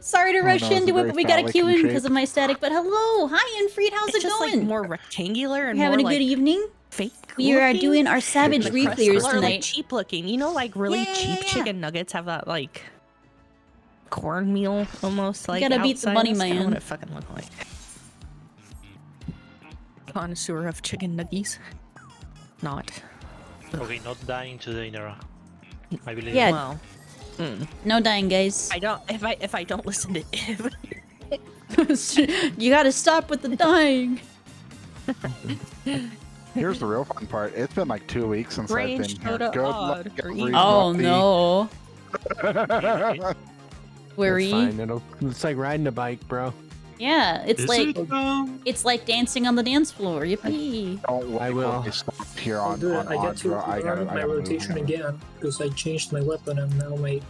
Sorry to rush into it, but we gotta queue in because shape. of my static. But hello, hi, Infreed, how's It's it just going? like more rectangular and We're having more a good like evening. fake. We are looking. doing our savage Like reclears Or, like, tonight. cheap looking, you know, like really cheap chicken nuggets have that like cornmeal almost like. Gotta beat the bunny That's kinda man. what it fucking look like. Connoisseur of chicken nuggies. Not. Okay, not dying to the inner. I believe. Yeah. Well. No dying, guys. I don't. If I don't listen to Iv. You gotta stop with the dying. Here's the real fun part. It's been like 2 weeks since Range I've been here. showed Good up luck, odd. everybody. Oh no. Worry. That's fine. It's like riding a bike, bro. Yeah, it's Is like it? it's like dancing on the dance floor. Yippee. Don't I will. stop here on, Dude, on I get to bro. I gotta run my move rotation now. again because I changed my weapon and now my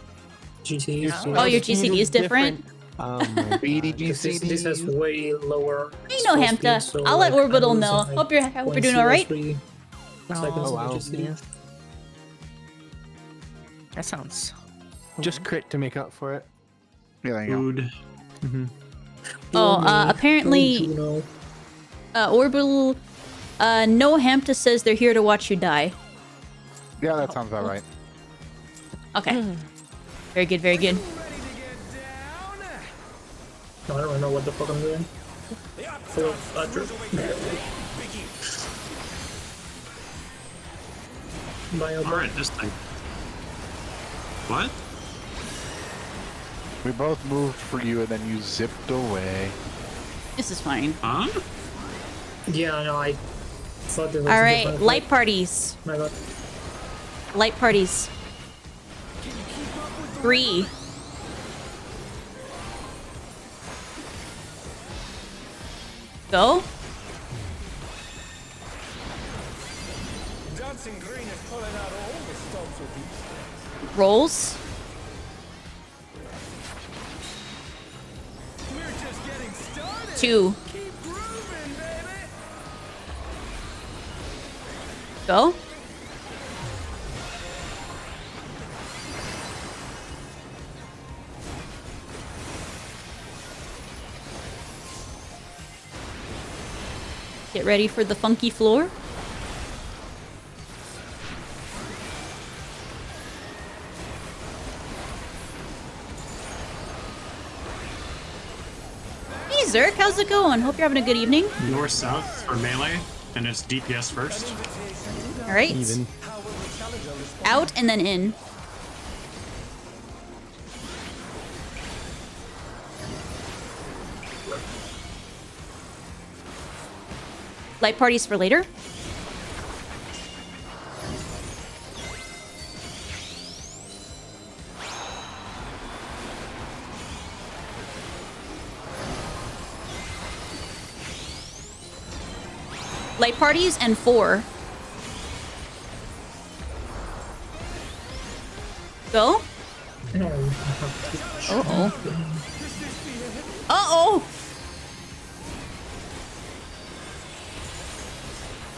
GCE. Oh, your GCD is different? Oh my This has way lower. I know, speed, Hamta. so, I'll let like, Orbital I'm know. losing, Hope you're doing all right. 0.03 seconds Oh, of wow. GCE. That sounds. Just crit to make up for it. Yeah, there you go. Food. Oh, apparently, Don't you know? Orbital, no Hamta says they're here to watch you die. Yeah, that sounds about right. Okay. Very good, very good. I don't really know what the fuck I'm doing. Full of Alright, this thing. What? We both moved for you and then you zipped away. This is fine. Huh? Yeah, no, I thought there was All a right, different- light parties. My god. Light parties. 3. Go. Rolls. Two. Go. Get ready for the funky floor. Hey Zerk, how's it going? Hope you're having a good evening. North south for melee, and it's DPS first. All right. Even. Out and then in. Light parties for later. Light parties and 4. Go. Uh-oh. Uh-oh!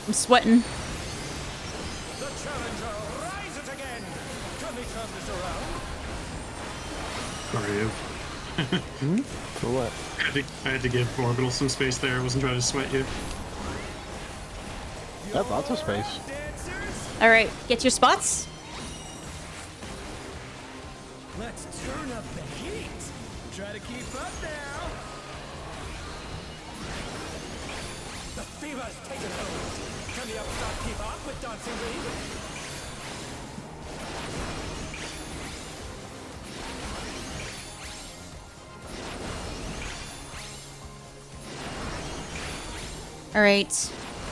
I'm sweating. Sorry, Iv. For what? I had to give Orbital some space there. I wasn't trying to sweat you. That's lots of space. All right, get your spots. Let's turn up the heat. Try to keep up now. The fever's taken hold. Can the upstart keep up with Dancing Green? All right,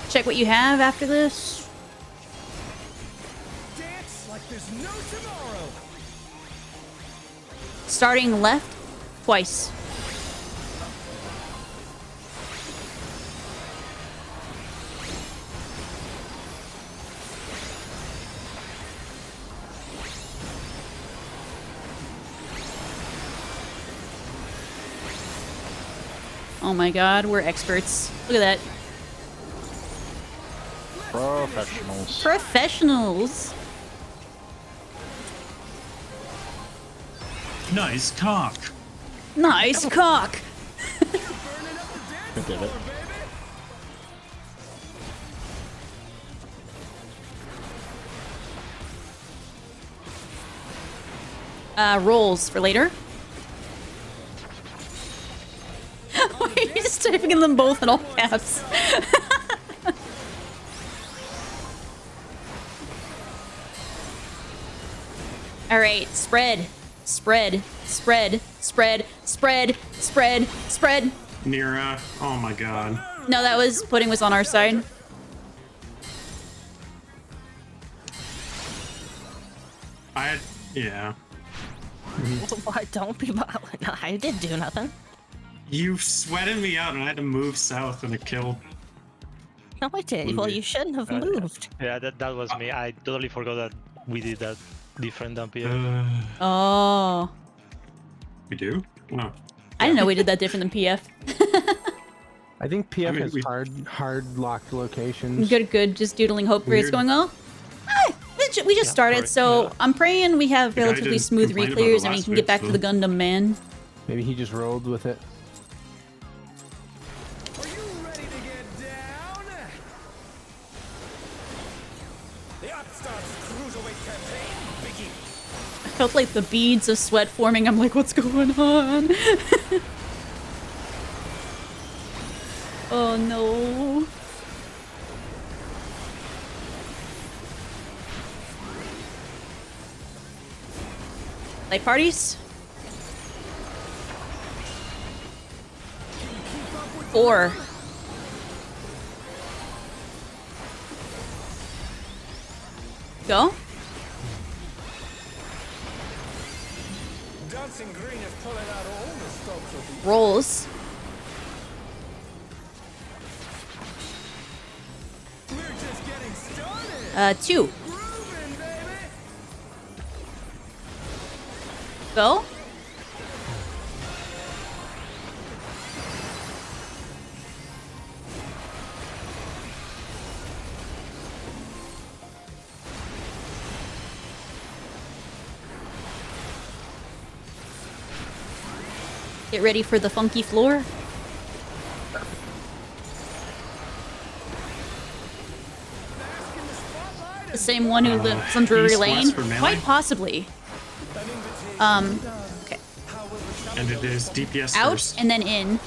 check what you have after this. Dance like there's no tomorrow. Starting left, twice. Oh my god, we're experts. Look at that. Professionals. Professionals. Nice cock. Nice cock. I did it. Rolls for later. You're just typing in them both in all caps. All right, spread, spread, spread, spread, spread, spread, spread. Nira. Oh my god. No, that was pudding was on our side. Yeah. Why don't be violent? No, I didn't do nothing. You sweated me out and I had to move south and it killed. No, I did. Well, you shouldn't have moved. Yeah, that was me. I totally forgot that we did that different than PF. Oh, We do? No. I didn't know we did that different than PF. I think PF I mean, has hard locked locations. Good, good. Just doodling hope for it's Weird. going well. We just started, correct. so Yeah. I'm praying we have The guy relatively didn't smooth complain about reclears the and we last can get back bit, to the Gundam man. Maybe he just rolled with it. Are you ready to get down? The Upstart's cruiserweight campaign begins. I felt like the beads of sweat forming. I'm like, what's going on? Oh no. Light parties? 4. Go. Dancing Green is pulling out all the stops of the Rolls. We're just getting started. 2. Grooving, baby. Go. Get ready for the funky floor. The same one who lives on Drury East, Lane? west for melee? Quite possibly. Okay. And it is DPS Out first. and then in.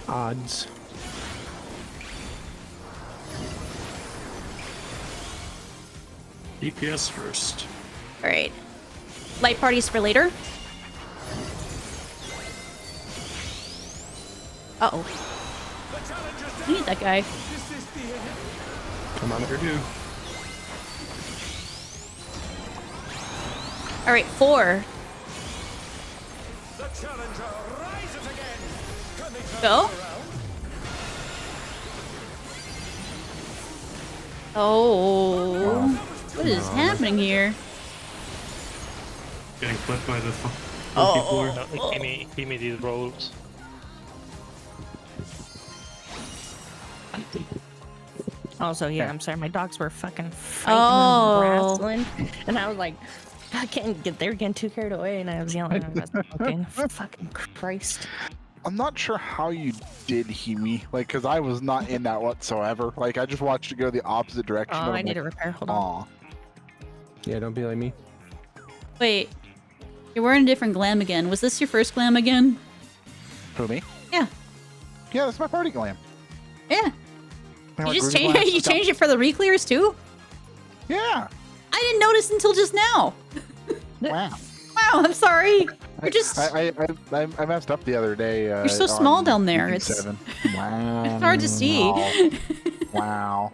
Odds. DPS first. Alright. Light parties for later. Uh-oh. We need that guy. Come on, Sure do. Alright, 4. The challenger rises again. Can they turn Go. it around? Oh. What is happening here? Getting clipped by the funky Oh. floor. No, give me these rolls. Also, yeah, I'm sorry. My dogs were fucking fighting Oh. and wrestling. And I was like, I can't get, they're getting too carried away. And I was yelling. I was fucking, fucking Christ. I'm not sure how you did Hemi, like, because I was not in that whatsoever. Like, I just watched it go the opposite direction. Oh, and I I'm need a like, repair. Hold on. aw. Yeah, don't be like me. Wait. You're wearing a different glam again. Was this your first glam again? Who, me? Yeah. Yeah, that's my party glam. Yeah. My You just groovy changed glasses you got- changed it for the reclears too? Yeah. I didn't notice until just now. Wow. Wow, I'm sorry. You're just I messed up the other day. You're so small down there, it's- M6S. Wow. it's hard to see. Wow.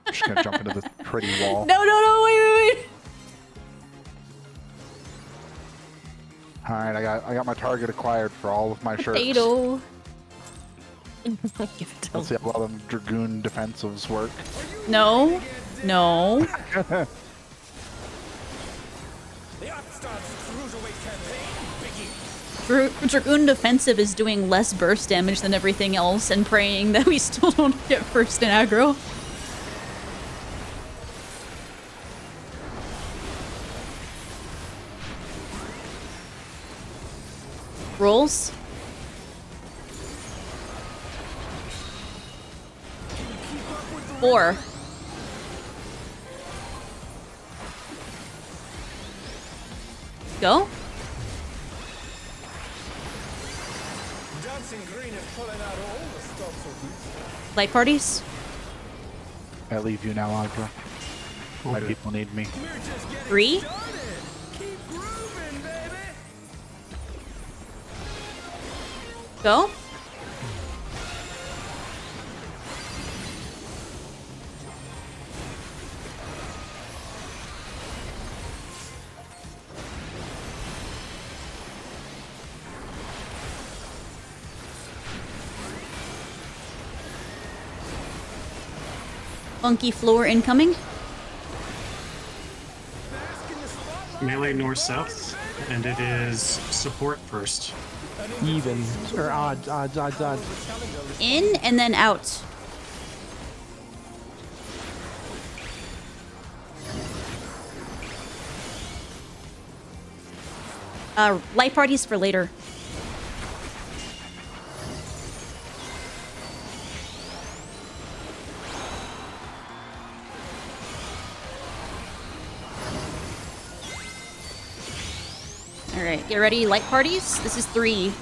I'm just gonna jump into this pretty wall. No, wait. All right, I got my target acquired for all of my shirts. Potato. Give it to Let's see how well them dragoon defensives work. No. The Upstart's cruiserweight campaign begins. Dragoon defensive is doing less burst damage than everything else and praying that we still don't get first in aggro. Rolls. Four. Go. Dancing green is pulling out all the stops of Light parties. I leave you now, Audra. My people need me. 3. Keep grooving, baby. Go. Funky floor incoming. Melee north-south, and it is support first. Even. Or odds. In and then out. Light parties for later. Alright, get ready. Light parties. This is 3.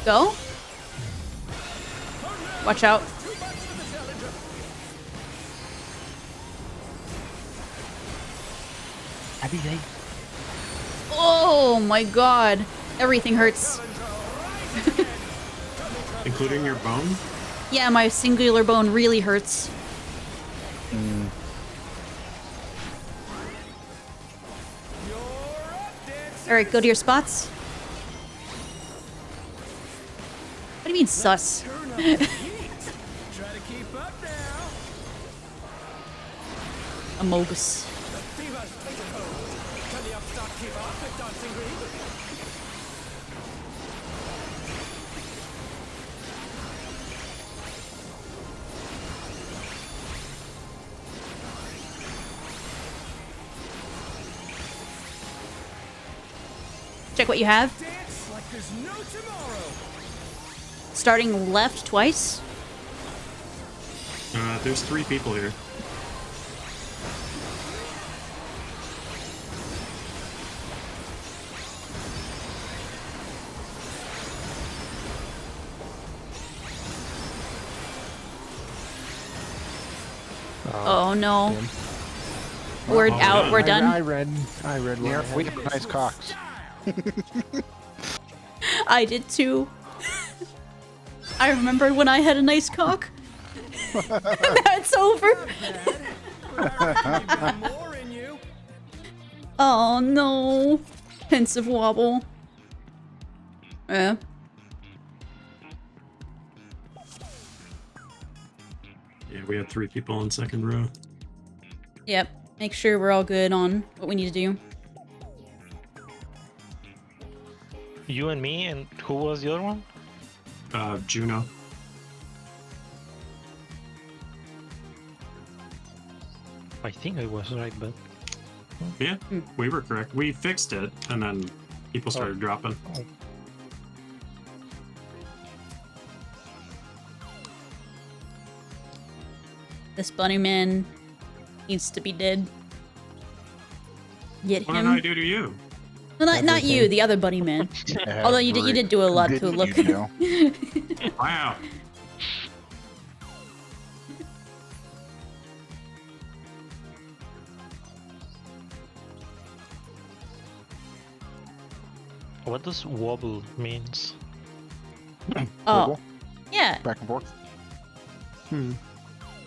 Go. Watch out. Oh my god. Everything hurts. Including your bone? Yeah, my singular bone really hurts. Alright, go to your spots. What do you mean sus? Try to keep up now. Amogus. The fever's taken hold. Can the upstart keep up with dancing green? Check what you have. Dance like there's no tomorrow. Starting left twice. There's 3 people here. Oh no. We're out. We're done. I read one. Yeah, we have nice cocks. I did too. I remember when I had a nice cock. That's over. More in you. Oh no. Pensive wobble. Yeah. Yeah, we had 3 people in second row. Yep. Make sure we're all good on what we need to do. You and me, and who was the other one? Juno. I think I was right, but Yeah, we were correct. We fixed it, and then people started dropping. This bunny man needs to be dead. Get What him. did I do to you? Well, not you, the other bunny man. Although you did do a lot to Didn't look. you know? Wow. what does wobble means? Oh, Wiggle, yeah. back and forth.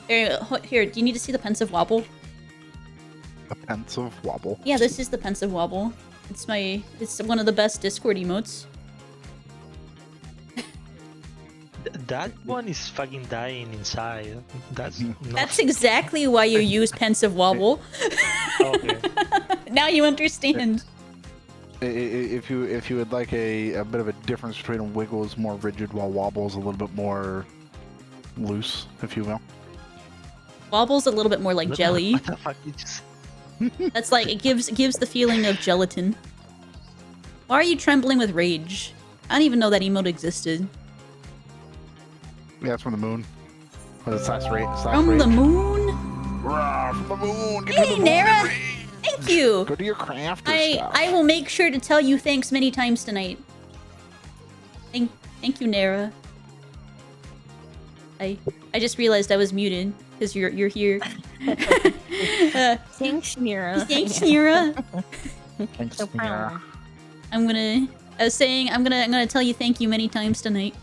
Here, do you need to see the pensive wobble? A pensive wobble. Yeah, this is the pensive wobble. It's one of the best Discord emotes. That one is fucking dying inside. That's not... That's exactly why you use pensive wobble. Okay. Now you understand. If you would like a bit of a difference between wiggle is more rigid while wobble is a little bit more loose, if you will. Wobble's a little bit more like jelly. What the fuck did you say? That's like, it gives the feeling of gelatin. Why are you trembling with rage? I don't even know that emote existed. Yeah, it's from the moon. Was it slash rate? From the moon? From the moon. Get Hey, to the moon Nara! and rage. Thank you! Go do your crafter stuff. I will make sure to tell you thanks many times tonight. Thank you, Nara. I just realized I was muted because you're here. Thanks, Nira. Thanks, Nira. Thanks, No problem. Mira. I was saying I'm gonna tell you thank you many times tonight.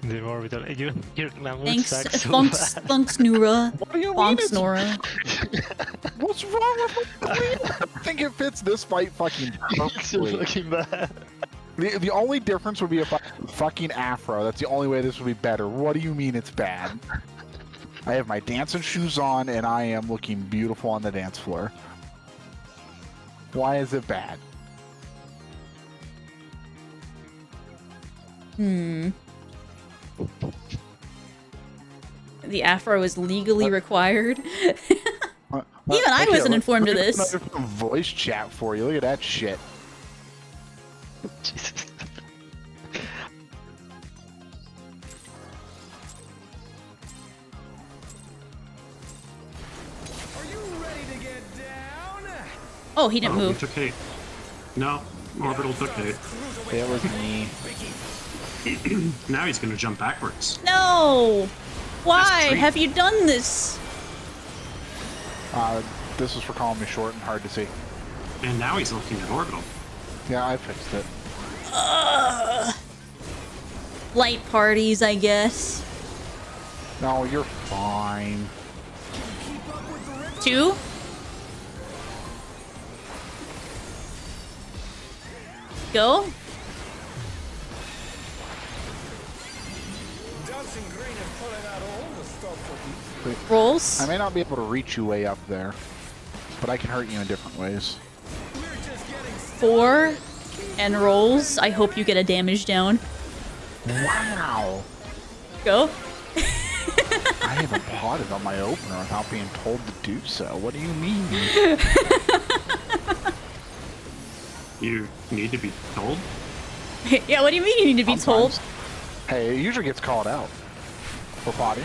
The more we tell you, your language Thanks, sucks so Thunks Nura. What do you mean? Bonks It's, Nora. what's wrong with my queen? I think it fits this fight fucking perfectly. fucking bad. The only difference would be a fucking afro. That's the only way this would be better. What do you mean it's bad? I have my dancing shoes on and I am looking beautiful on the dance floor. Why is it bad? The afro is legally required. Even I Okay, wasn't look- informed of look at this. another voice chat for you. Look at that shit. Jesus. Are you ready to get down? Oh, he didn't Oh, he move. took 8. No, Orbital took 8. It was me. Now he's gonna jump backwards. No! Why treat. have you done this? This is for calling me short and hard to see. And now he's looking at Orbital. Yeah, I fixed it. Light parties, I guess. No, you're fine. 2? Go? Dancing Green is pulling out all the stuff for you. Rolls? I may not be able to reach you way up there, but I can hurt you in different ways. We're just getting 4 and rolls. I hope you get a damage down. Wow! Go. I haven't potted on my opener without being told to do so. What do you mean? You need to be told? Yeah, what do you mean you need to be told? Sometimes. Hey, it usually gets called out for potting.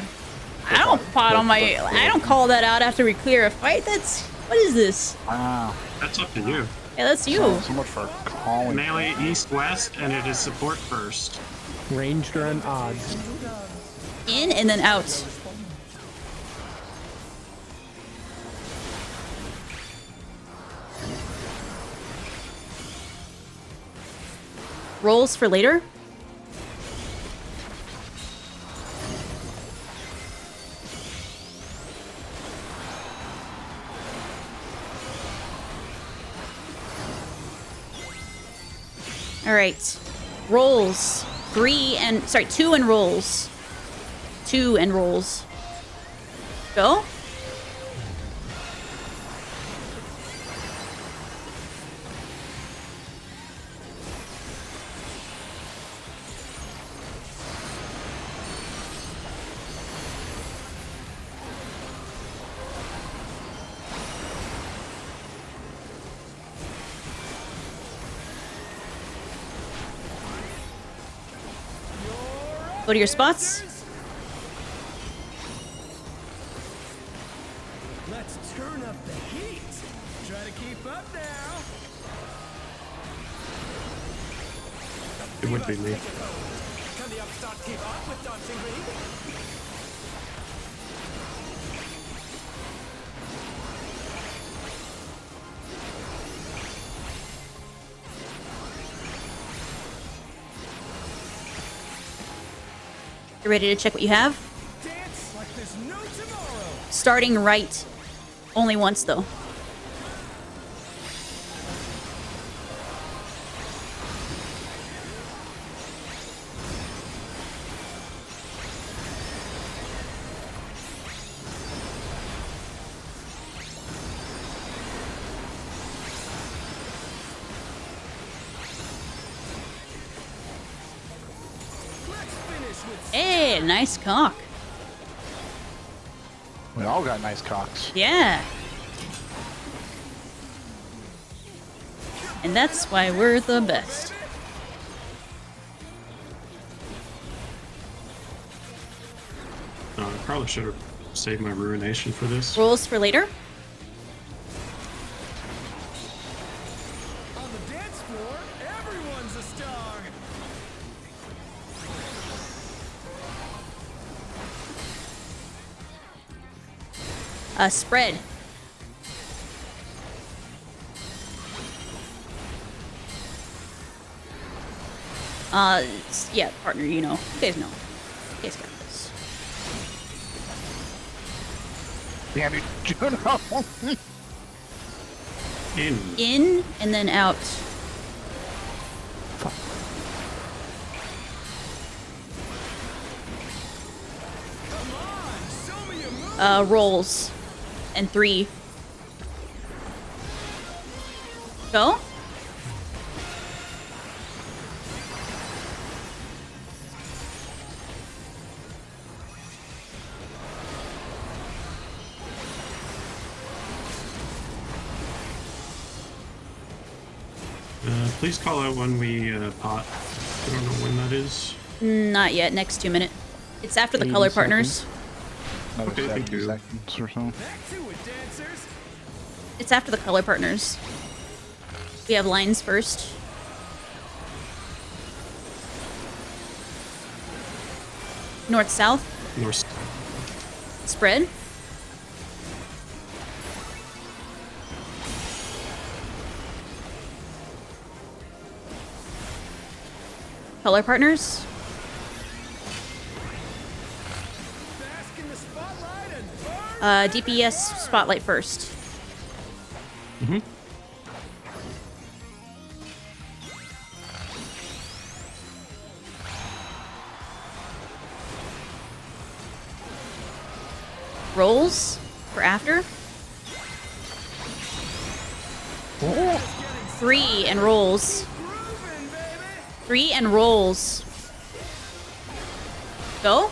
I don't pot on my... I don't call that out after we clear a fight. That's... What is this? Wow. That's up to you. Yeah, that's you. So much for calling. Melee east-west, and it is support first. Ranged or an odds. In and then out. Rolls for later? All right. Rolls. 2 and rolls. 2 and rolls. Go. Go to your spots. Let's turn up the heat. Try to keep up now. It would be me. Can the upstart keep up with Dancing Green? You ready to check what you have? Dance like there's no tomorrow. Starting right. Only once, though. Let's finish with Hey, nice cock. We all got nice cocks. Yeah. And that's why we're the best. I probably should have saved my ruination for this. Rules for later. On the dance floor, everyone's a star. Spread. Yeah, partner, you know. You guys know. You guys got this. Damn you, Juno. In and then out. Rolls. And 3. Go. Please call out when we pot. I don't know when that is. Not yet. Next 2 minutes. It's after the 80 color seconds. partners. Another Okay, thank 70 you. seconds or so. Back to it, dancers. It's after the color partners. We have lines first. North south. North. Spread. Color partners. Bask in the spotlight and burn. DPS spotlight first. Mm-hmm. Rolls for after. 3 and rolls. 3 and rolls. Go.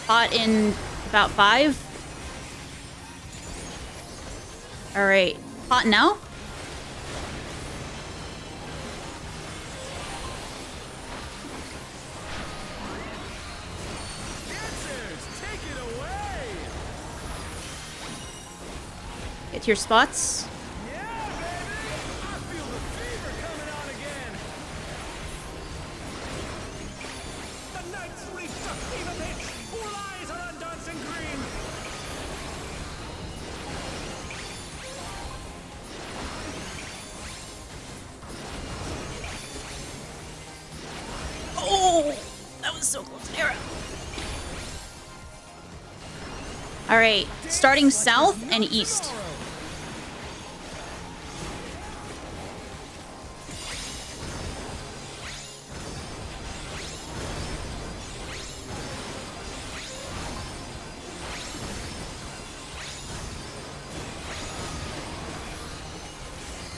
Pot in about 5. All right. Pot now. Dancers, take it away. Get to your spots. Yeah, baby. I feel the fever coming on again. The night's reached a fever pitch. All eyes are on dancing green. Oh, that was so close. Arrow. All right, starting south and east.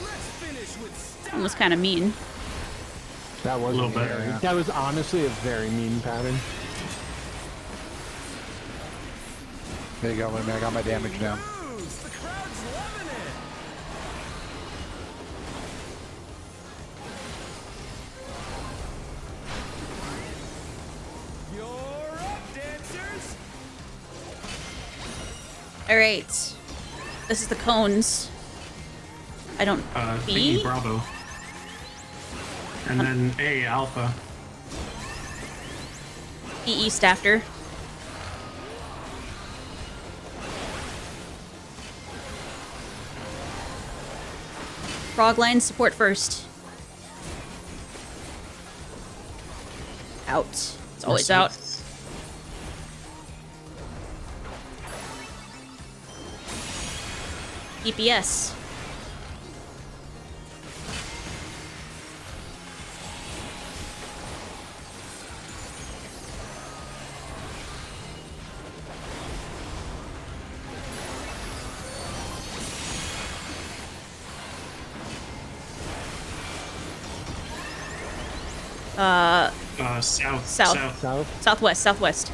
Let's finish with That was kind of mean. That was little bit, very, yeah. that was honestly a very mean pattern. There you go, I got my damage down. moves. The crowd's loving it. You're up, dancers. All right, this is the cones. I don't. B, B? Bravo. And then A, Alpha. B east after. Frog line support first. Out. It's always out. DPS. South. South. South. Southwest.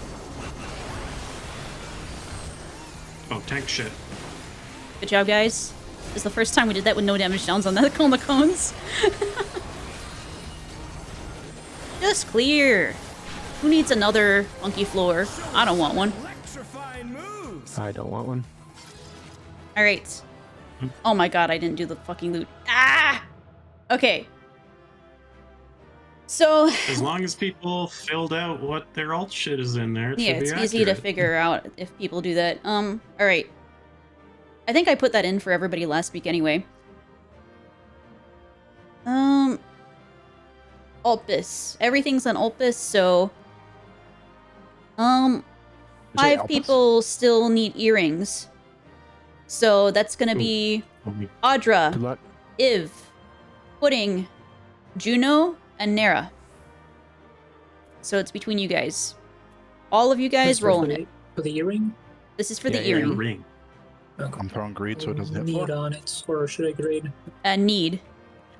Oh, tank shit. Good job, guys. It's the first time we did that with no damage downs on the cones. Just clear. Who needs another funky floor? I don't want one. Electrifying moves. I don't want one. All right. Oh my god, I didn't do the fucking loot. Ah! Okay. So... As long as people filled out what their alt shit is in there, it yeah, should it's be easy to accurate. figure out if people do that. All right. I think I put that in for everybody last week anyway. Ulpus. Everything's on Ulpus, so... Say 5 Ulpus? people still need earrings. So that's gonna be Good Audra, luck. Iv, Pudding, Juno, and Nera. So it's between you guys. All of you guys rolling it. For the earring? This is for Yeah, the yeah, earring. Ring. Okay. I'm throwing greed so it doesn't hit Need floor. on it, or should I grade? Need.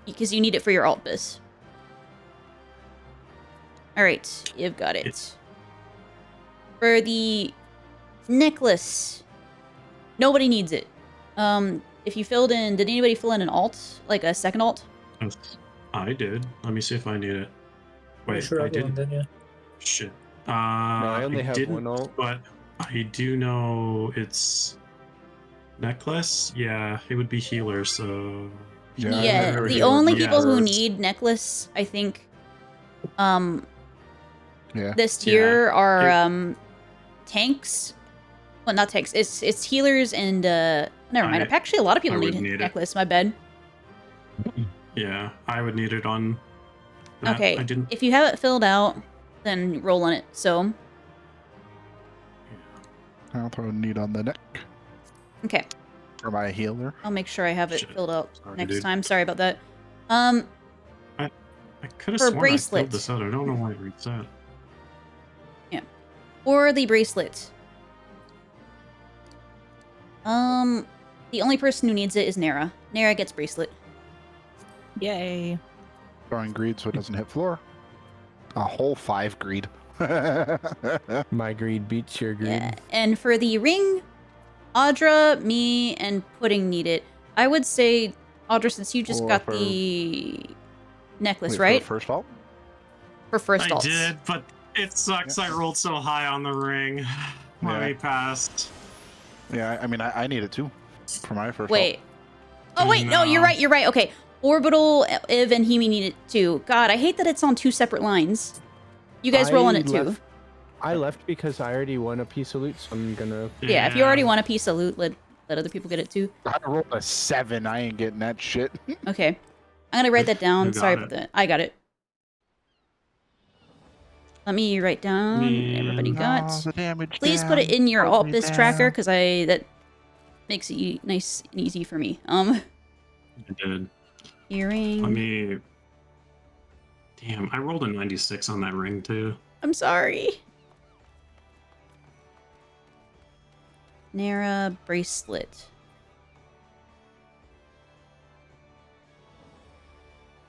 Because you need it for your alt biz. Alright, you've got it. For the necklace, nobody needs it. If you filled in, did anybody fill in an alt? Like a second alt? I did. Let me see if I need it. Wait, sure I didn't. Then, yeah. Shit. No, I only have didn't, one alt. but I do know it's necklace. Yeah, it would be healer. So Yeah, Yeah, I never the did only one. people who Yeah. need necklace, I think, Yeah. this tier are tanks. Well, not tanks. It's healers and never mind. Actually, a lot of people I would need need it. necklace. My bad. yeah, I would need it on. That. Okay, I didn't. if you have it filled out, then roll on it. So, I'll throw a need on the neck okay, for my healer. I'll make sure I have it Shit. filled out Sorry, next dude. time. Sorry about that. I could have for sworn bracelet. I filled this out. I don't know why it reads that. For the bracelet. The only person who needs it is Nera. Nera gets bracelet. Yay. Throwing greed so it doesn't hit floor. A whole 5 greed. My greed beats your greed. Yeah. And for the ring, Audra, me, and Pudding need it. I would say, Audra, since you just Or got for- the necklace, Wait, for right? the first alt? For first I alts. did, but it sucks. I rolled so high on the ring. Let me pass. Yeah, I mean, I need it too. For my first Wait. Oh, wait, no, you're No. right, you're right. Okay. Orbital, Iv, and Hemi need it too. God, I hate that it's on 2 separate lines. You guys roll on it too. I left because I already won a piece of loot, so I'm gonna... Yeah, if you already want a piece of loot, let other people get it too. alt. I rolled a 7. I ain't getting that shit. Okay. I'm gonna write that down. You got Sorry it. about that. I got it. Let me write down. Everybody got. Oh, the damage Please put it down. in your Put alt me biz down. tracker because that makes it nice and easy for me. I did. Earring. Let me. Damn, I rolled a 96 on that ring too. I'm sorry. Nara bracelet.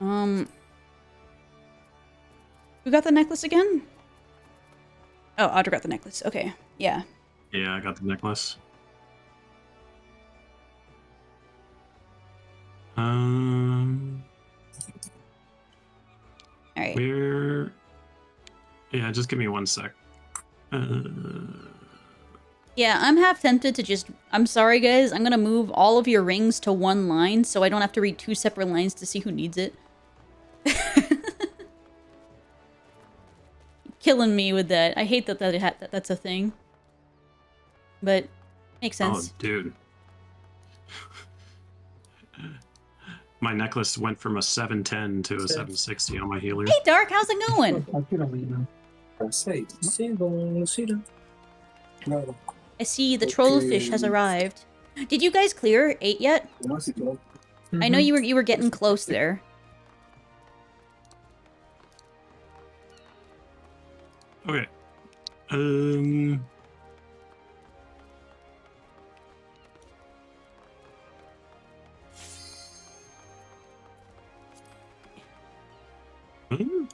Who got the necklace again? Oh, Audra got the necklace. Okay. Yeah. Yeah, I got the necklace. All right. Where? Yeah, just give me 1 sec. Yeah, I'm half tempted to just... I'm sorry, guys. I'm gonna move all of your rings to 1 line so I don't have to read 2 separate lines to see who needs it. Killing me with that. I hate that that's a thing. But, makes Oh, sense. dude. My necklace went from a 710 to a 760 on my healer. Hey, Dark, how's it going? I see the trollfish has arrived. Did you guys clear 8 yet? I know you were getting close there. Okay.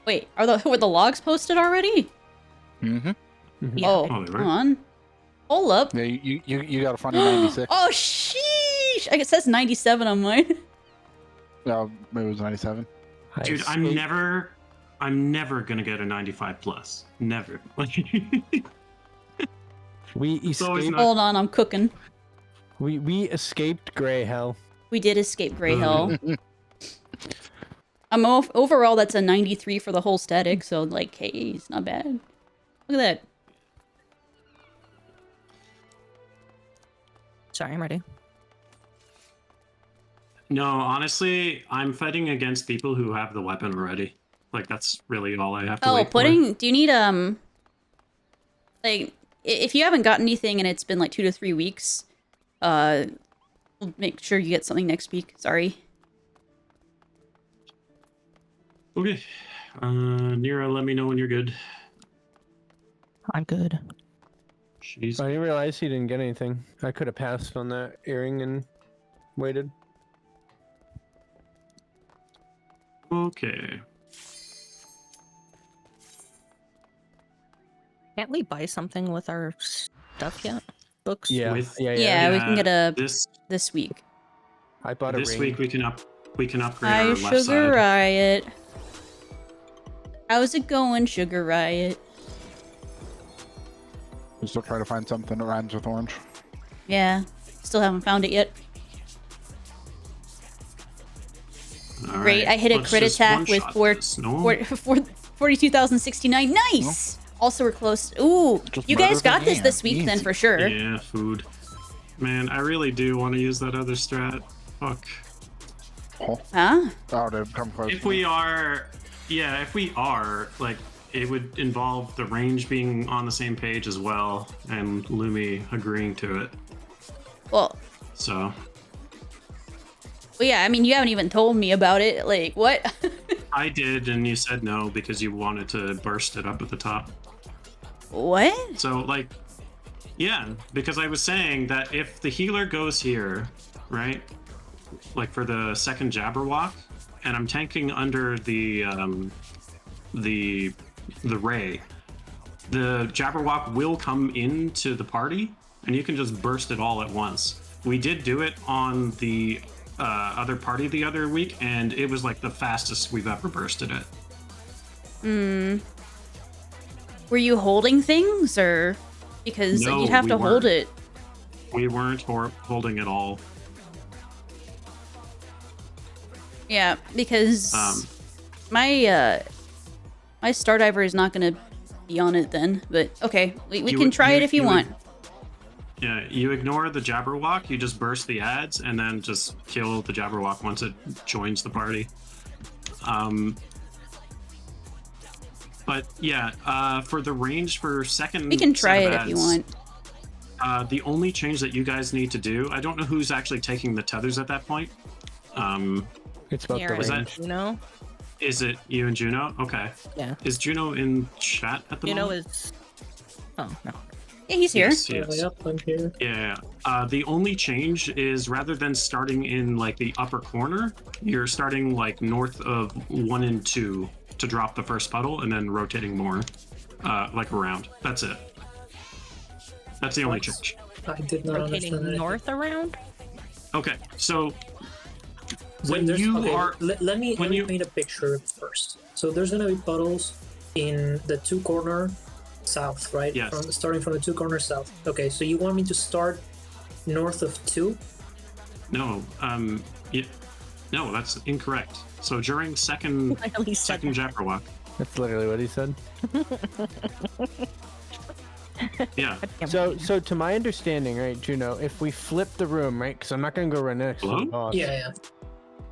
Wait, were the logs posted already? Mm-hmm. Oh, Oh, they were. hold on. Hold up. Yeah, you got a funny 96. Oh, sheesh! Sheesh. It says 97 on mine. No, maybe it was 97. Dude, I'm never gonna get a 95 plus. Never. We It's always escaped. not- Hold on, I'm cooking. We escaped gray hell. We did escape Grey Hell. Overall, that's a 93 for the whole static, so, like, hey, it's not bad. Look at that. Sorry, I'm ready. No, honestly, I'm fighting against people who have the weapon already. Like, that's really all I have to Oh, wait pudding? Do you need, like, if you haven't gotten anything and it's been, like, 2 to 3 weeks, we'll make sure you get something next week. Sorry. for. Okay. Nira, let me know when you're good. I'm good. She's I didn't realize he didn't get anything. I could have passed on that earring and waited. okay. Can't we buy something with our stuff yet? Books? Yeah, With- Yeah, we can get a This week. I bought a this ring. week we can upgrade Hi, our left Sugar side. Riot. How's it going, Sugar Riot? I'm still trying to find something that rhymes with orange. Yeah, still haven't found it yet. All Great, right, I hit a let's crit just attack with one-shot this. 42,069. Nice! Also, we're close. Ooh, Just you guys murder got the this ant. this week then Easy. for sure. Yeah, food. Man, I really do want to use that other strat. Fuck. Oh, Huh? oh they've come close. If we are, like, it would involve the range being on the same page as well, and Lumi agreeing to it. Well, So, yeah, I mean, you haven't even told me about it. Like, what? I did, and you said no because you wanted to burst it up at the top. What? So, like, yeah, because I was saying that if the healer goes here, right, like for the second Jabberwock, and I'm tanking under the ray, the Jabberwock will come into the party, and you can just burst it all at once. We did do it on the other party the other week, and it was like the fastest we've ever bursted it. Were you holding things, or because No, you'd have we to hold weren't. it? We weren't holding it all. Yeah, because Um, my Stardiver is not gonna be on it then. But okay, we You can would- try it if you want. Yeah, you ignore the Jabberwock, you just burst the ads, and then just kill the Jabberwock once it joins the party. But yeah, for the range for second, We can try set it of if you ads, want. The only change that you guys need to do, I don't know who's actually taking the tethers at that point. It's about Here, the Was that- range. you know? Is it you and Juno? Okay. Yeah. Is Juno in chat at the You know moment? is. Oh no. Yeah, he's here. Yes, yes. Yep, I'm here. Yeah. The only change is rather than starting in like the upper corner, you're starting like north of 1 and 2 to drop the first puddle, and then rotating more, like around. That's it. That's the only change. I did not Rotating understand anything. north around? Okay. So So when there's- you okay, are let me when you- paint a picture first. So there's gonna be puddles in the two corner south, right? Yes. Starting from the two corners south. Okay, so you want me to start north of 2? no, no, that's incorrect. So during second At least second Jabberwock, That's literally what he said. yeah. So to my understanding, right, Juno, if we flip the room, right, because I'm not gonna go right next to Hello? the boss. Yeah.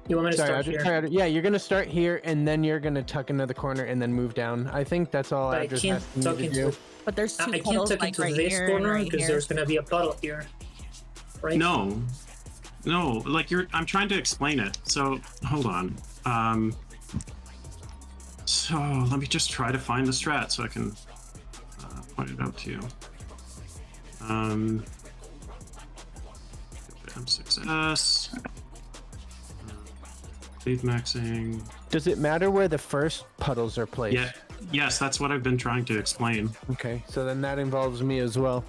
You want me to Sorry, start here? yeah, you're gonna start here, and then you're gonna tuck into the corner, and then move down. I think that's all But I I'm just can't asking tuck you to into. do. But there's two I can't puddles, tuck like, into right this here and corner right because here. there's gonna be a puddle here, right? No, like I'm trying to explain it. So hold on. So let me just try to find the strat so I can point it out to you. M6S. Lead maxing. Does it matter where the first puddles are placed? Yeah. Yes, that's what I've been trying to explain. Okay, so then that involves me as well.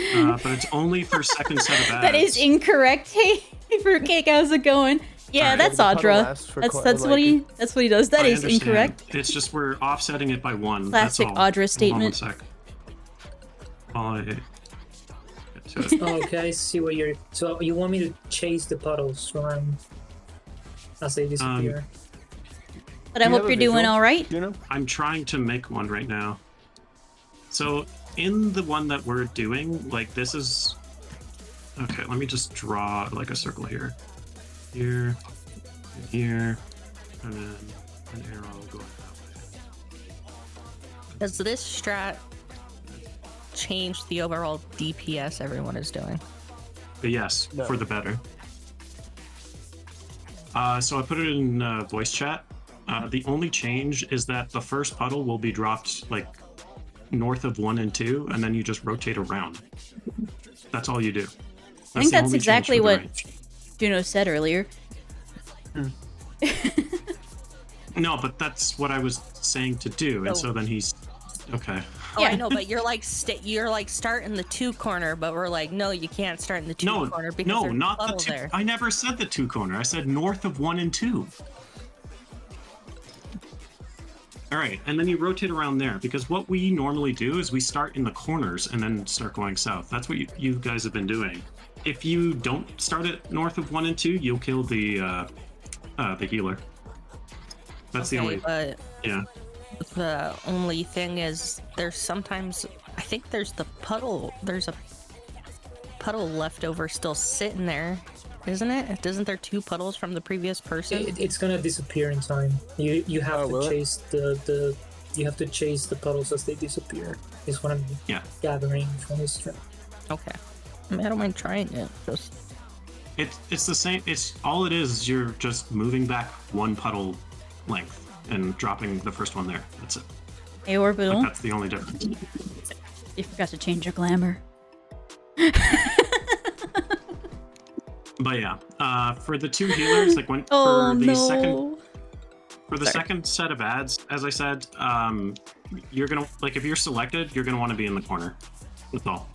But it's only for second set of ads. That is incorrect. Hey, Fruitcake, how's it going? Yeah, Alright. that's The puddle Audra. lasts for That's what he does. That I is understand. incorrect. It's just we're offsetting it by 1. Classic that's all. Audra statement. Hold on 1 sec. Get to it. Okay, I see what you're. So you want me to chase the puddles around as they disappear? But I Do you hope have you're a doing visual? all right. You know? I'm trying to make one right now. So in the one that we're doing, like this is. Okay, let me just draw like a circle here. Here, and here, and then an arrow going that way. Does this strat change the overall DPS everyone is doing? But yes, No. for the better. So I put it in voice chat. The only change is that the first puddle will be dropped like north of 1 and 2, and then you just rotate around. That's all you do. I think the that's only change exactly for the what range. Juno said earlier. No, but that's what I was saying to do, and so then he's okay. Oh, Yeah. I know, but you're like starting the 2 corner, but we're like, no, you can't start in the 2 No, corner because no, there's not a the puddle 2. there. I never said the 2 corner. I said north of 1 and 2. All right, and then you rotate around there because what we normally do is we start in the corners and then start going south. That's what you guys have been doing. If you don't start at north of 1 and 2, you'll kill the healer. That's the only. But Yeah. the only thing is, there's sometimes I think there's a puddle left over still sitting there, isn't it? Isn't there 2 puddles from the previous person? It's gonna disappear in time. You have will to it? chase the you have to chase the puddles as they disappear. Is what I'm gathering from this strat. Okay. I mean, I don't mind trying it. Just It's the same. It's all it is. You're just moving back 1 puddle length and dropping the first one there. That's it. Hey, Orbital. Like, that's the only difference. You forgot to change your glamour. But yeah, for the 2 healers, like when Oh for the no. second set of ads, as I said, you're gonna like if you're selected, you're gonna want to be in the corner. That's all.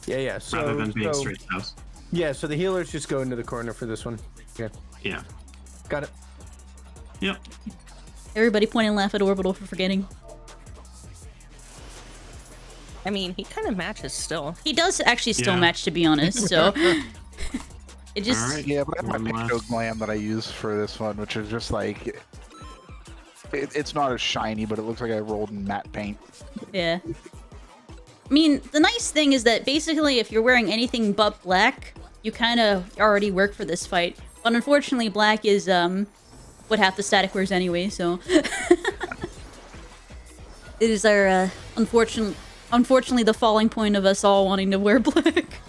Yeah. So, Rather than being so- straight south. Yeah, so the healers just go into the corner for this one. Okay, Yeah. got it. Yep. Everybody point and laugh at Orbital for forgetting. I mean, he kind of matches still. He does actually still Yeah. match, to be honest. So it just All right. Yeah, but I have One my last. Picto Glam that I use for this one, which is just like it's not as shiny, but it looks like I rolled in matte paint. yeah. I mean, the nice thing is that basically, if you're wearing anything but black, you kind of already work for this fight. But unfortunately, black is what half the static wears anyway. So it is our unfortunately the falling point of us all wanting to wear black.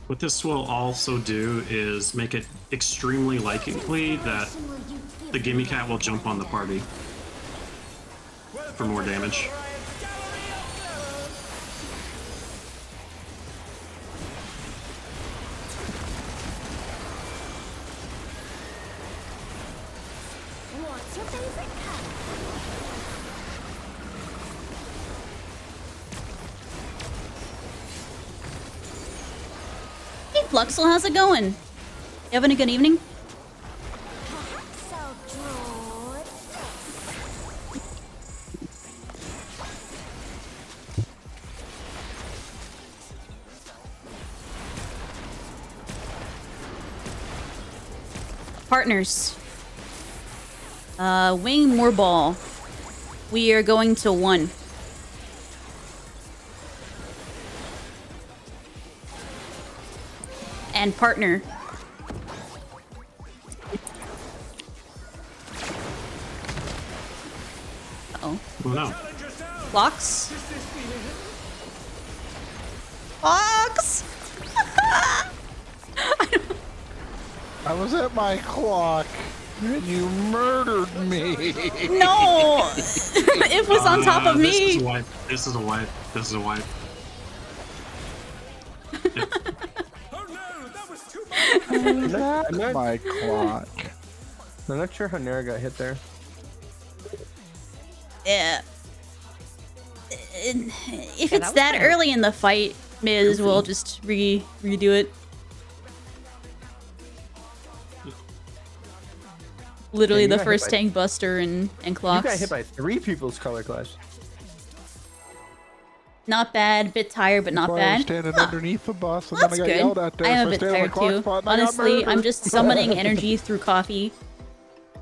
What this will also do is make it extremely likely that the Gimme Cat will jump on the party for more damage. What's your favorite color? Hey, Fluxel, how's it going? You having a good evening? Perhaps I'll draw this. Partners. Wing more ball. We are going to 1. And partner. Uh-oh. Well, no. Fox? Fox? I was at my clock and you murdered me. No! It was on top of This is me. a wipe. This is a wipe. This is a wipe. Oh no, that was too much. I'm not, My clock. I'm not sure how Nera got hit there. Yeah. If Yeah, it's that that was kinda- early in the fight, May as well just redo it. Literally Yeah, you the got hit first by- tank buster and You clocks. got hit by 3 people's color clash. Not bad, bit tired, but That's not why I was bad. standing Huh. underneath the bus, and Well, then I that's got good. yelled at there. I am so a bit stayed on tired my clock too. spot, and I got Honestly, I'm murdered. just summoning energy through coffee.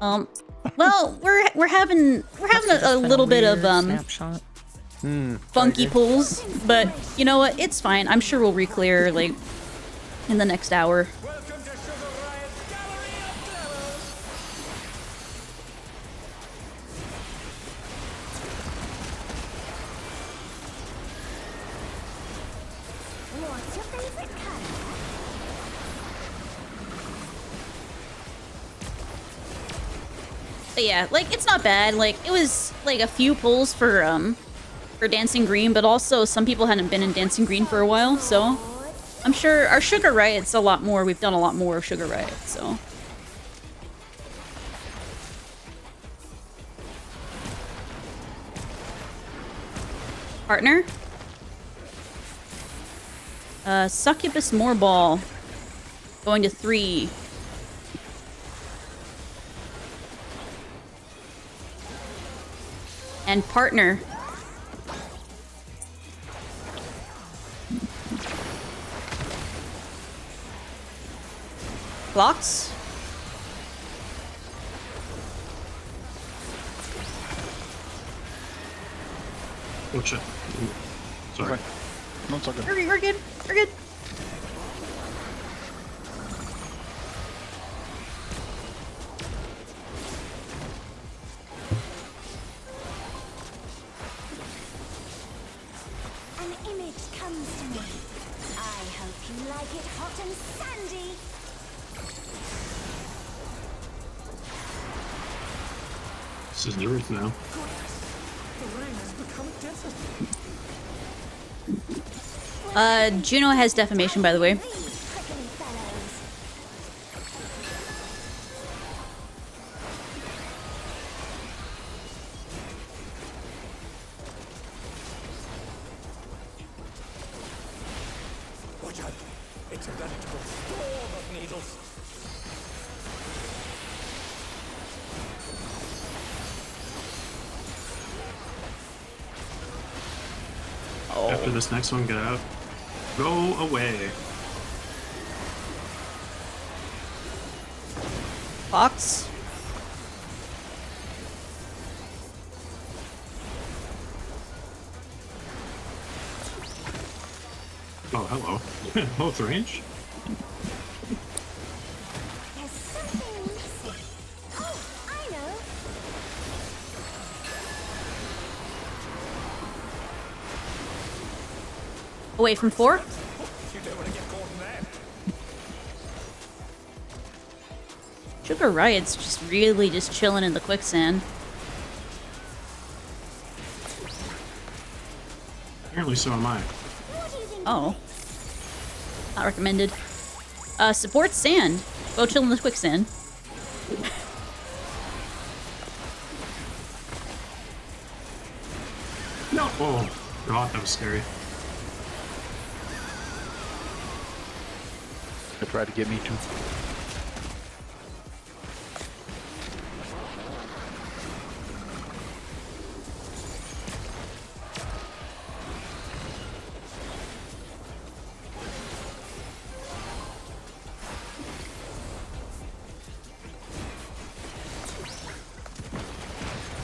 Well, we're having a little bit of snapshot. funky pulls, but you know what? It's fine. I'm sure we'll reclear like in the next hour. Welcome to Sugar Riot's Gallery of Glamours. What's your favorite color? But yeah, like it's not bad. Like it was like a few pulls for Dancing Green, but also some people hadn't been in Dancing Green for a while, so I'm sure our Sugar Riot's a lot more. We've done a lot more of Sugar Riot, so. Partner? Succubus Moorball. Going to 3. And partner. Clocks. Oh shit. Sorry. No, it's okay. We're good. We're good. An image comes to me. I hope you like it hot and sandy. This is the roof now. The rain has become denser. Juno has defamation, by the way. These prickly fellows. Watch out. It's a veritable storm of needles. After this next one, get out. Go away. Clocks. Oh, hello. Both range? There's something missing. Oh, I know. Away from 4. You don't want to get caught in that. Sugar Riot's just really just chilling in the quicksand. Apparently so am I. What do you think? Oh. Not recommended. Support sand. Go chill in the quicksand. No! Oh, God, that was scary. They tried to get me too.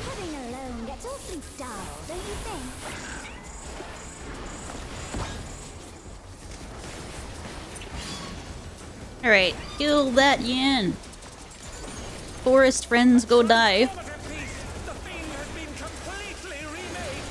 Heading alone gets awfully dull, don't you think? Alright, kill that yin. Forest friends go die. Moment of peace. The thing has been completely remade.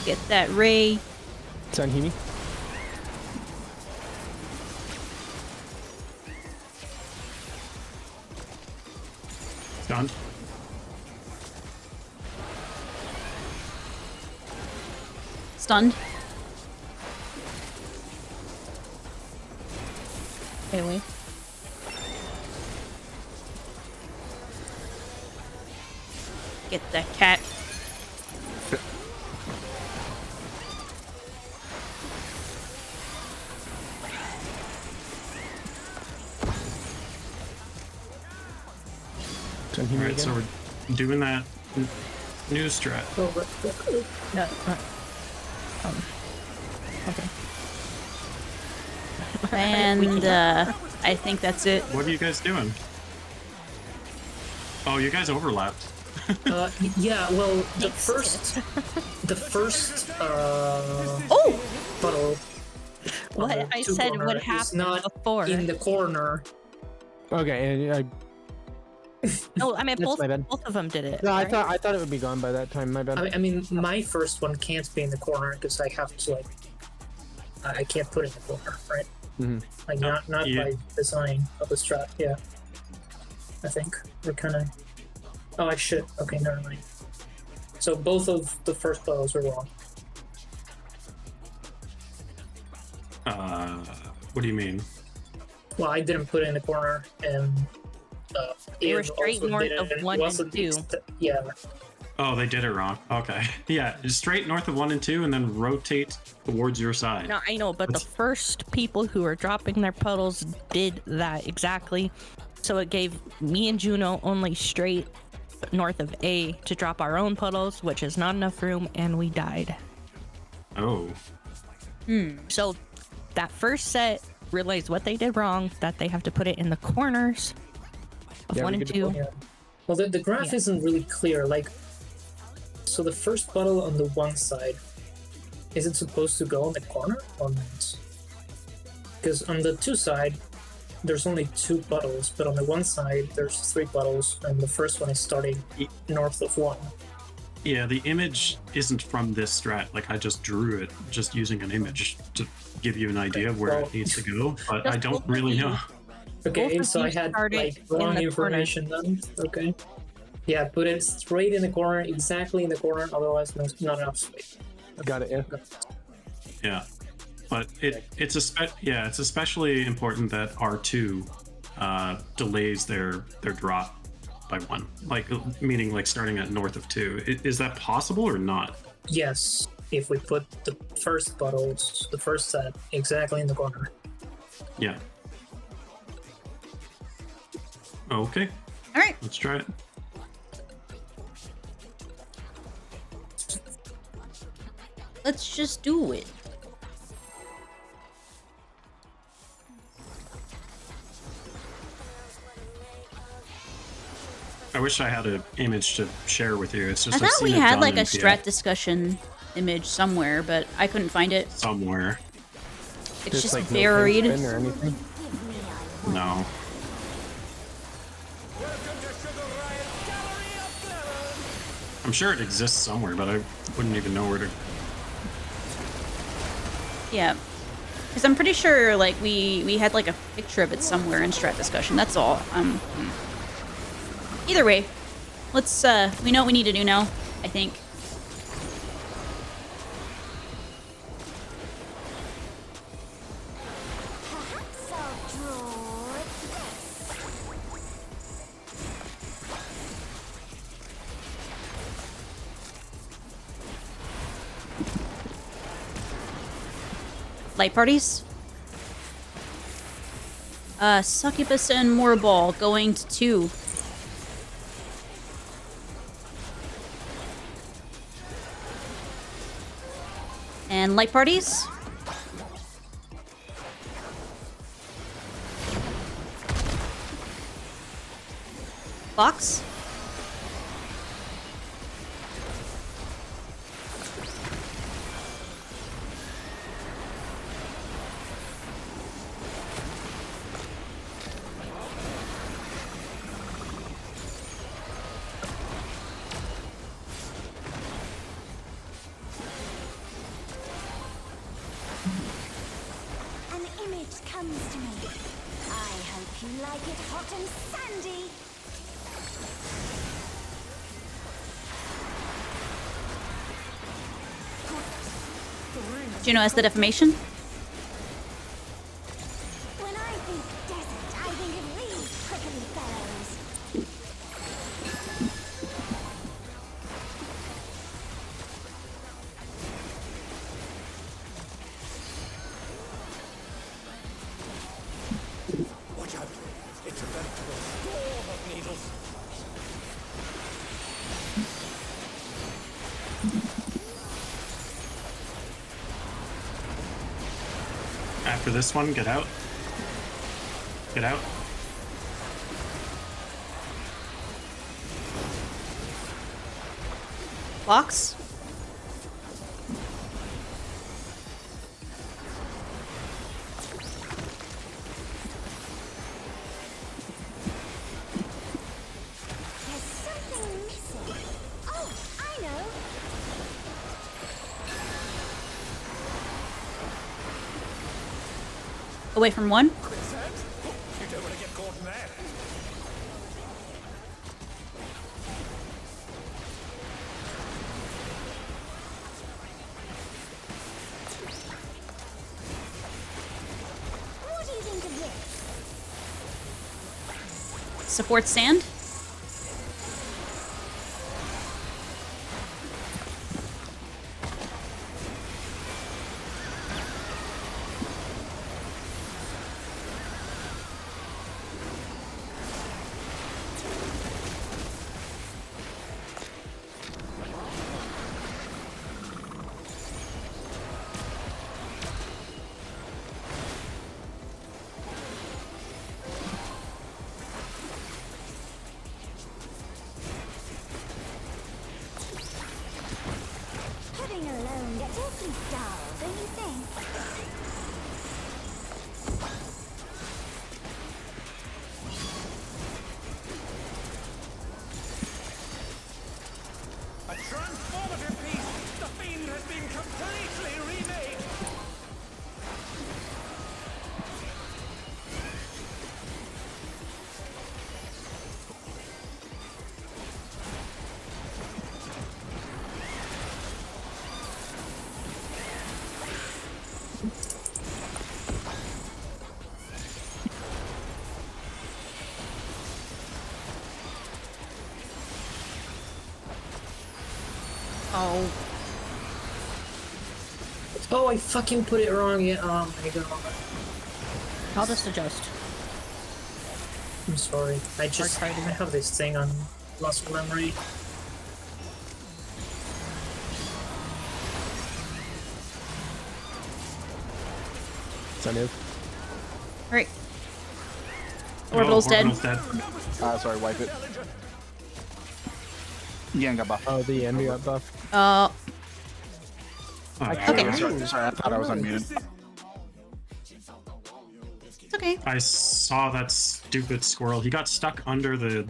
Get that ray. Stun Himi. Done. Stunned. Anyway. Get that cat. Stun Himi All right, again. so we're doing that new strat. Oh, right. No. Okay. And I think that's it. What are you guys doing? Oh, you guys overlapped. Yeah, well, the first Oh! puddle. on What the I two said corner would is happen not before. in the corner. Okay, and No, I mean That's my bad. both of them did it. no, right? I thought it would be gone by that time. My bad. I mean, my first one can't be in the corner because I have to like, I can't put it in the corner, right? Mhm. Like not yeah. by design of the strat. Yeah, I think we're kind of. Oh, I should. Okay, never mind. So both of the first puddles were wrong. What do you mean? Well, I didn't put it in the corner, and They were Ian straight also north didn't, of and it 1 and wasn't 2. Yeah, Oh, they did it wrong. Okay. Yeah, straight north of 1 and 2, and then rotate towards your side. No, I know, but That's- the first people who were dropping their puddles did that exactly. So it gave me and Juno only straight north of A to drop our own puddles, which is not enough room, and we died. Oh. So that first set realized what they did wrong, that they have to put it in the corners of Yeah, 1 we and could 2. yeah. Well, the graph Yeah. isn't really clear. Like, so the first puddle on the one side, is it supposed to go on the corner or not? Because on the two side, there's only 2 puddles, but on the one side, there's 3 puddles, and the first one is starting north of 1. Yeah, the image isn't from this strat. Like, I just drew it just using an image to give you an idea of where Well- it needs to go, but I Just don't really know. Okay, Both of so I you had started like in wrong the information then. Okay. Yeah, put it straight in the corner, exactly in the corner, otherwise not enough space. Got it. Yeah. Yeah. But it's especially important that R2 delays their drop by 1. Like, meaning like starting at north of 2. Is that possible or not? Yes, if we put the first puddles, the first set, exactly in the corner. Yeah. Okay, All right. let's try it. Let's just do it. I wish I had an image to share with you. It's just I I've thought we seen it had done like a in strat PA discussion image somewhere, but I couldn't find it. somewhere. It's just like buried. no pin or anything. No. Welcome to Sugar Riot's Gallery of Glamour. I'm sure it exists somewhere, but I wouldn't even know where to. Yeah. Because I'm pretty sure like we had like a picture of it somewhere in strat discussion. That's all. Either way, let's we know what we need to do now, I think. Perhaps I'll draw this. Light parties. Succubus and Morball going to 2. And light parties. Box. image comes to me. I hope you like it hot and sandy. Juno has the defamation. When I think desert, I think of these prickly fellows. Watch out. It's a veritable storm of needles. After this one, get out. Get out. Blocks. There's something missing. Oh, I know. Away from one. Quicksand? You don't want to get caught in that. What do you think of this? Support stand. Living alone gets awfully dull, don't you think? A transformative piece. The fiend has been completely remade. Oh. Oh, I fucking put it wrong. Yeah. Oh my god. I'll just adjust. I'm sorry. I tried to- have this thing on loss of memory. Sensitive. Alright. Orbital's dead. Orbital's dead. Sorry, wipe it. Yan got buffed. Oh, the enemy got buff. Oh, Okay. Sorry, I thought I was unmuted. It's okay. I saw that stupid squirrel. He got stuck under the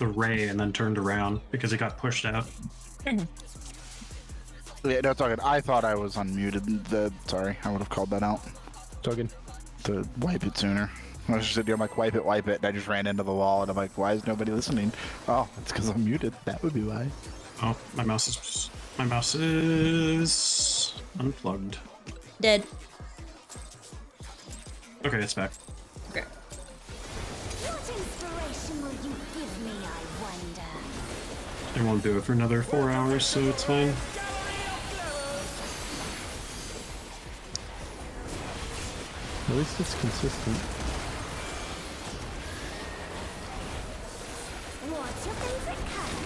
ray and then turned around because he got pushed out. Yeah, no, it's all good. I thought I was unmuted. Sorry, I would have called that out So good. to wipe it sooner. I was just sitting here, I'm like, wipe it, and I just ran into the wall, and I'm like, why is nobody listening? Oh, it's because I'm muted. That would be why. Oh, my mouse is unplugged. Dead. Okay, it's back. Okay. What inspiration will you give me, I wonder? It won't do it for another 4 hours, so it's fine. At least it's consistent. What's your favorite color?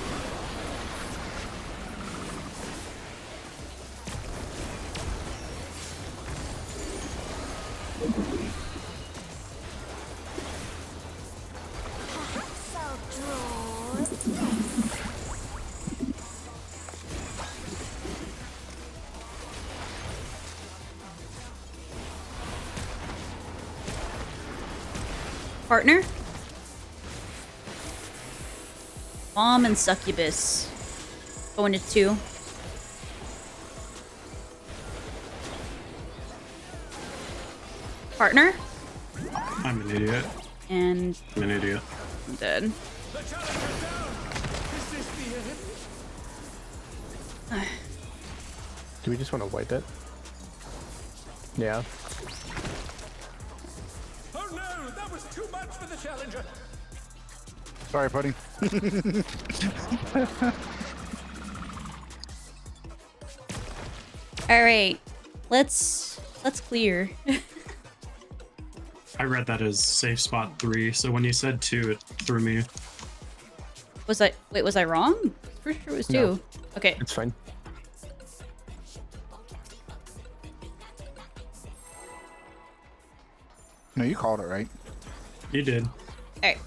Perhaps I'll draw this. Partner? Bomb and Succubus. Going to 2. Partner. I'm an idiot. And I'm an idiot. I'm dead. The challenger's down! Is this the end? Do we just want to wipe it? Yeah. Oh no! That was too much for the challenger! Sorry, buddy. All right, let's clear. I read that as safe spot 3, so when you said 2, it threw me. Was I wrong? Pretty sure it was 2. No. Okay. It's fine. No, you called it right. You did. All right.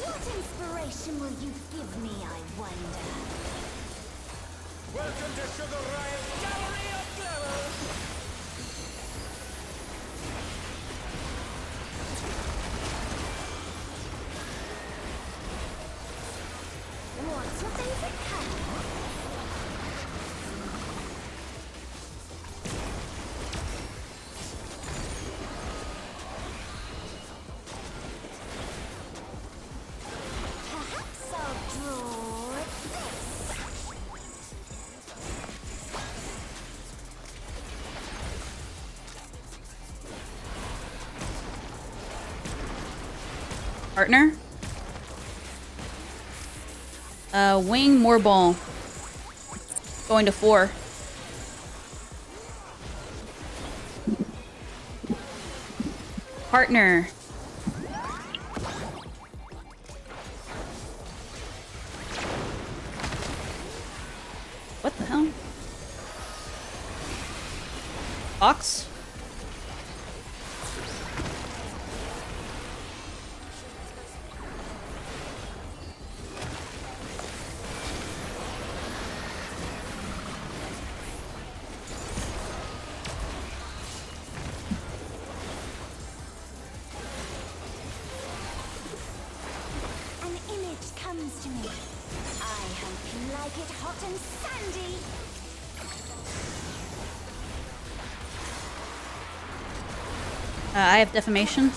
What inspiration will you give me, I wonder? Welcome to Sugar Riot's Gallery of Glamour! What's your favorite color? Perhaps I'll draw this. Partner. Wing more ball. Going to 4. Partner. What the hell? Box? An image comes to me. I hope you like it hot and sandy. I have defamation.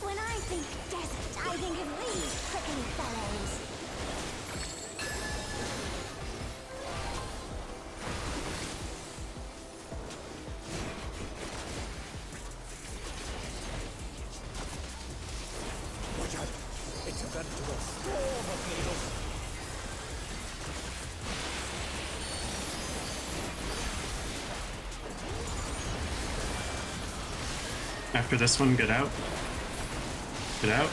When I think desert, I think of these prickly fellows. Watch out! It's a veritable storm of needles! After this one, get out. Get out.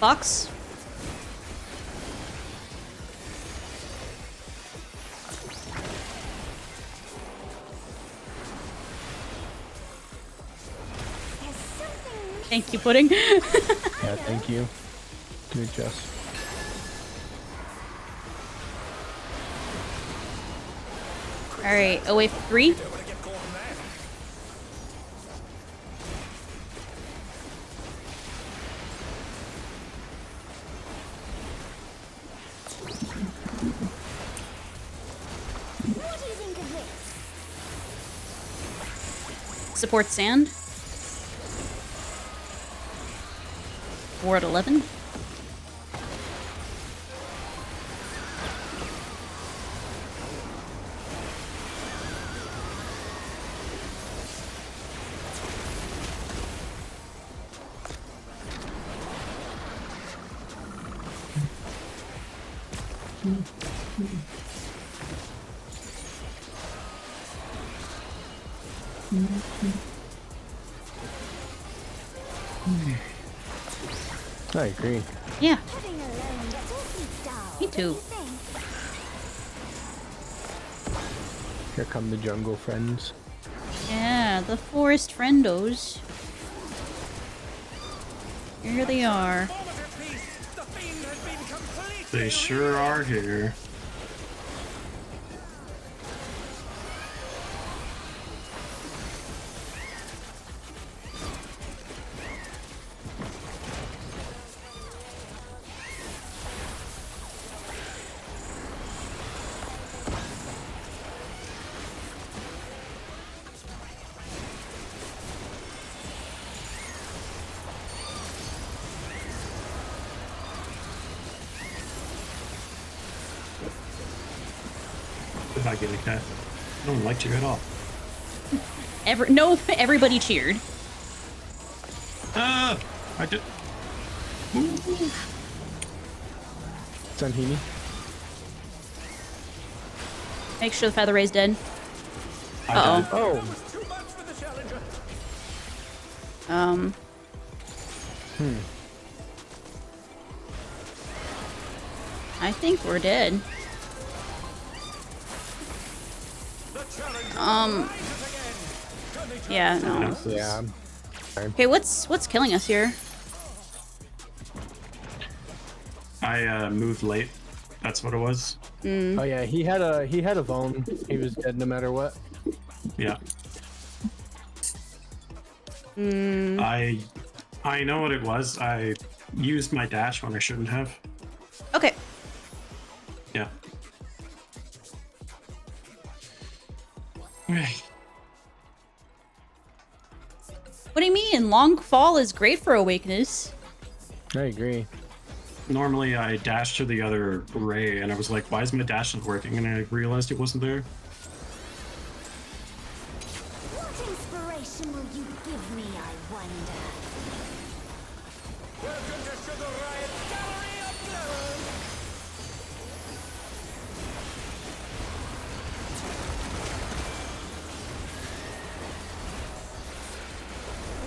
Box? There's something Thank you, Pudding. Yeah, thank you. Good, Jess. Alright, away for 3. Don't want to get caught in that. What do you think of this? Support sand. 4 at 11. I agree. Yeah, Living alone gets awfully dull. me don't too. you think? Here come the jungle friends. Yeah, the forest friendos. Here they are. Moment of peace! The fiend has been completely They sure are here. Goodbye, Gilly Cat. I don't like you at all. Everybody cheered. Ah! I did. Sanhini. Make sure the Feather Ray's dead. I Uh-oh. died. Oh. That was too much for the challenger. I think we're dead. The challenger rises again. Can they try Yeah, to no. Yeah. Okay, what's killing us here? I moved late. That's what it was. Oh yeah, he had a Vone. He was dead no matter what. Yeah. I know what it was. I used my dash when I shouldn't have. Okay. Yeah. What do you mean? Long fall is great for Awakeners. I agree. Normally I dash to the other ray and I was like, why is my dash not working? And I realized it wasn't there. What inspiration will you give me, I wonder? Welcome to Sugar Riot's Gallery of Terror.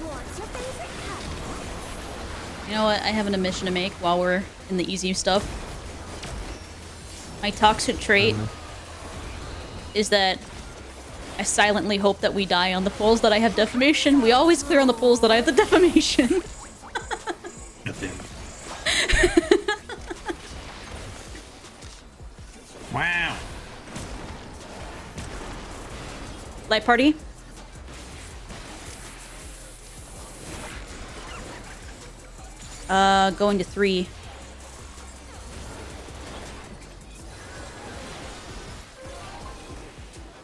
What's your favorite color? You know what? I have an admission to make while we're in the easy stuff. My toxic trait is that I silently hope that we die on the pools that I have defamation. We always clear on the pools that I have the defamation. God damn. Wow. Light party? Going to 3.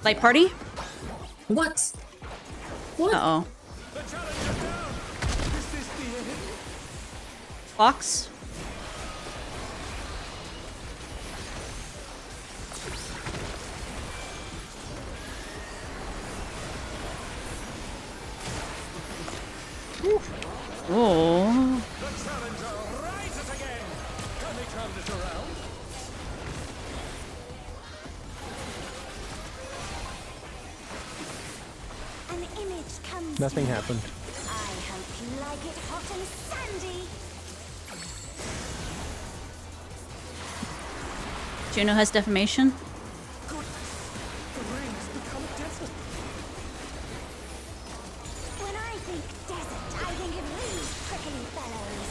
Light party? What? What? Uh-oh. The challenger's down. Is this the end? Fox? Oh. The challenger rises again. Can they turn this around? An image comes Nothing to me. happened. I hope you like it hot and sandy. Juno has defamation? The rain has become desert. When I think desert, I think of these prickly fellows.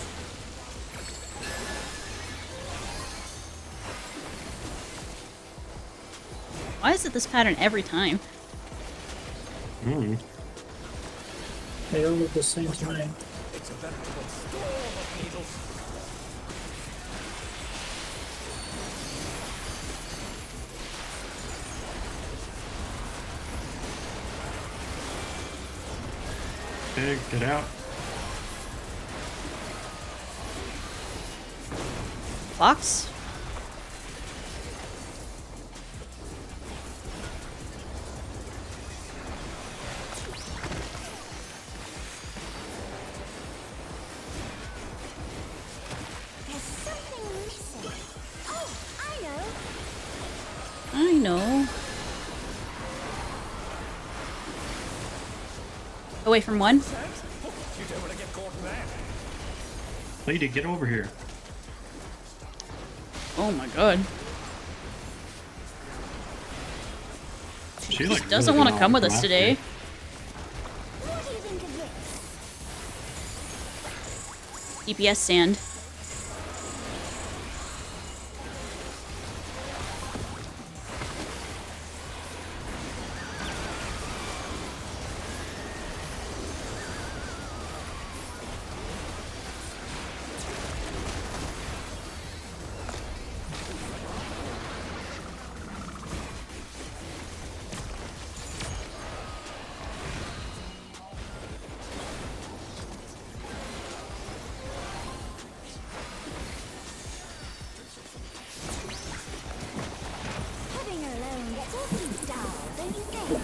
Why is it this pattern every time? They all look the same to me. It's a veritable storm of needles. Big, get out. Fox? There's something missing. Oh, I know. I know. Away from 1? You don't want to get caught in that. Lady, get over here. Oh my god. She Just like doesn't really want to come with come us after today. you. What do you think of this? DPS sand. A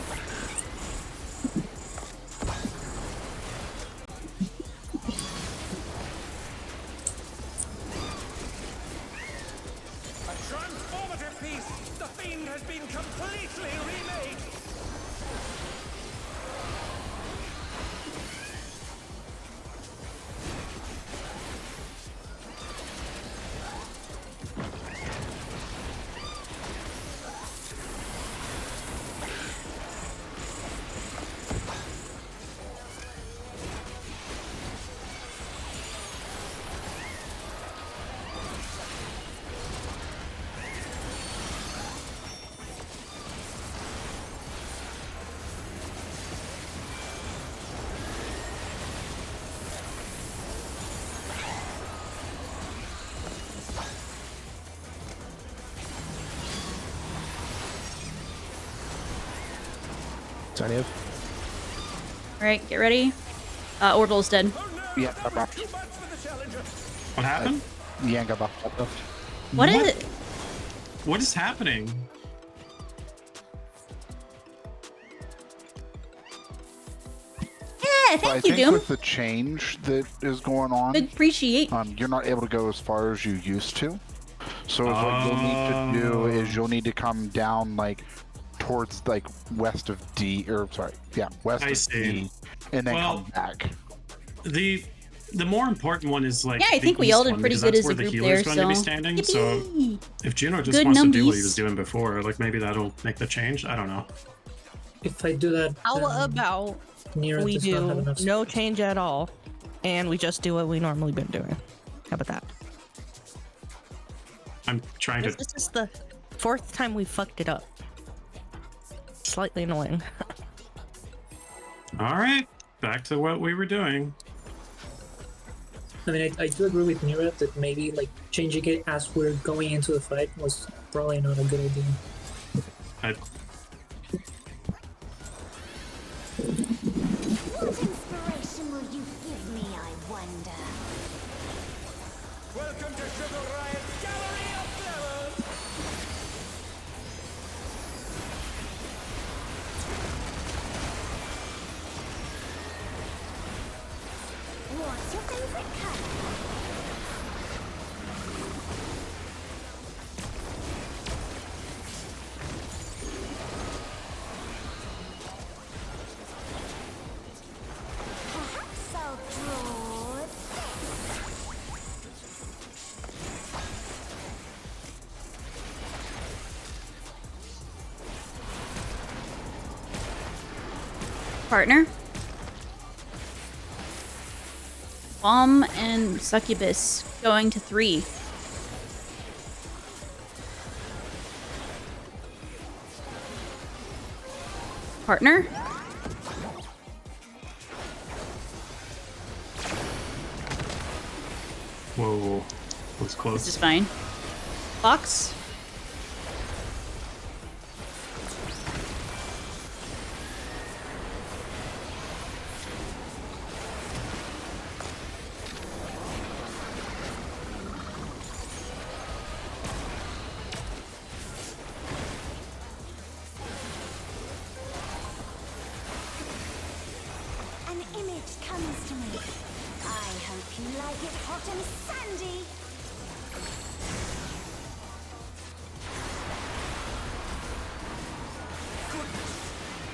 transformative piece! The fiend has been completely remade! Tiny of. Alright, get ready. Orbital's dead. Yeah, got buffed. Too much for the challenger! What happened? Yeah, got buffed. What is it? What is happening? Yeah, But I thank you, think Doom. with the change that is going on, Appreciate. you're not able to go as far as you used to. So what you'll need to do is you'll need to come down like towards like west of D, or sorry, yeah, west I of see. D, and then Well, come back. The more important one is like Yeah, I the think we east all did one, pretty because good that's as where a the group healer's there, going to be so- standing. So Yippee! if Juno just Good wants to do what numbies. he was doing before, like maybe that'll make the change. I don't know. If I do that, How then about Nero we does not have do enough no change at all, and we just do what we normally been doing? How about that? I'm trying to. This is the 4th time we fucked it up. Slightly annoying. All right, back to what we were doing. I mean, I do agree with Nero that maybe like changing it as we're going into the fight was probably not a good idea. I, What inspiration will you give me, I wonder? Welcome to Sugar Riot's Gallery of Flavors! What's your favorite color? Perhaps I'll draw this. Partner. Bomb and Succubus going to 3. Partner. whoa, was This close. is fine. Fox. An image comes to me. I hope you like it hot and sandy.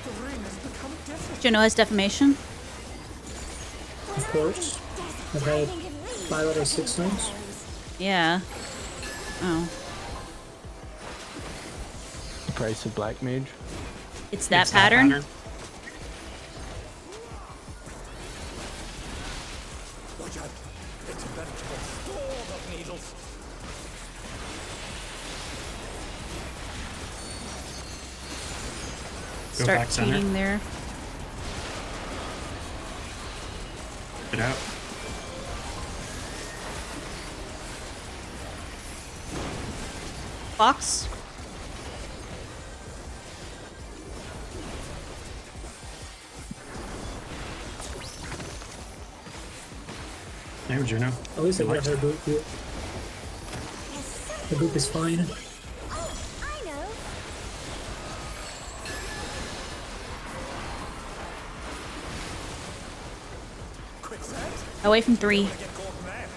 The ring has become different. Juno has defamation. Of course, I've had 5 out of 6 times. Yeah. Oh. The price of Black Mage. It's that It's pattern? Rudyard, it's a veritable storm of needles. Go Start back center. cheating there. Get out. Fox. There, Juno. At least I You got liked her it. group here. The group is fine. Oh, I know. Away from 3. Get caught in that.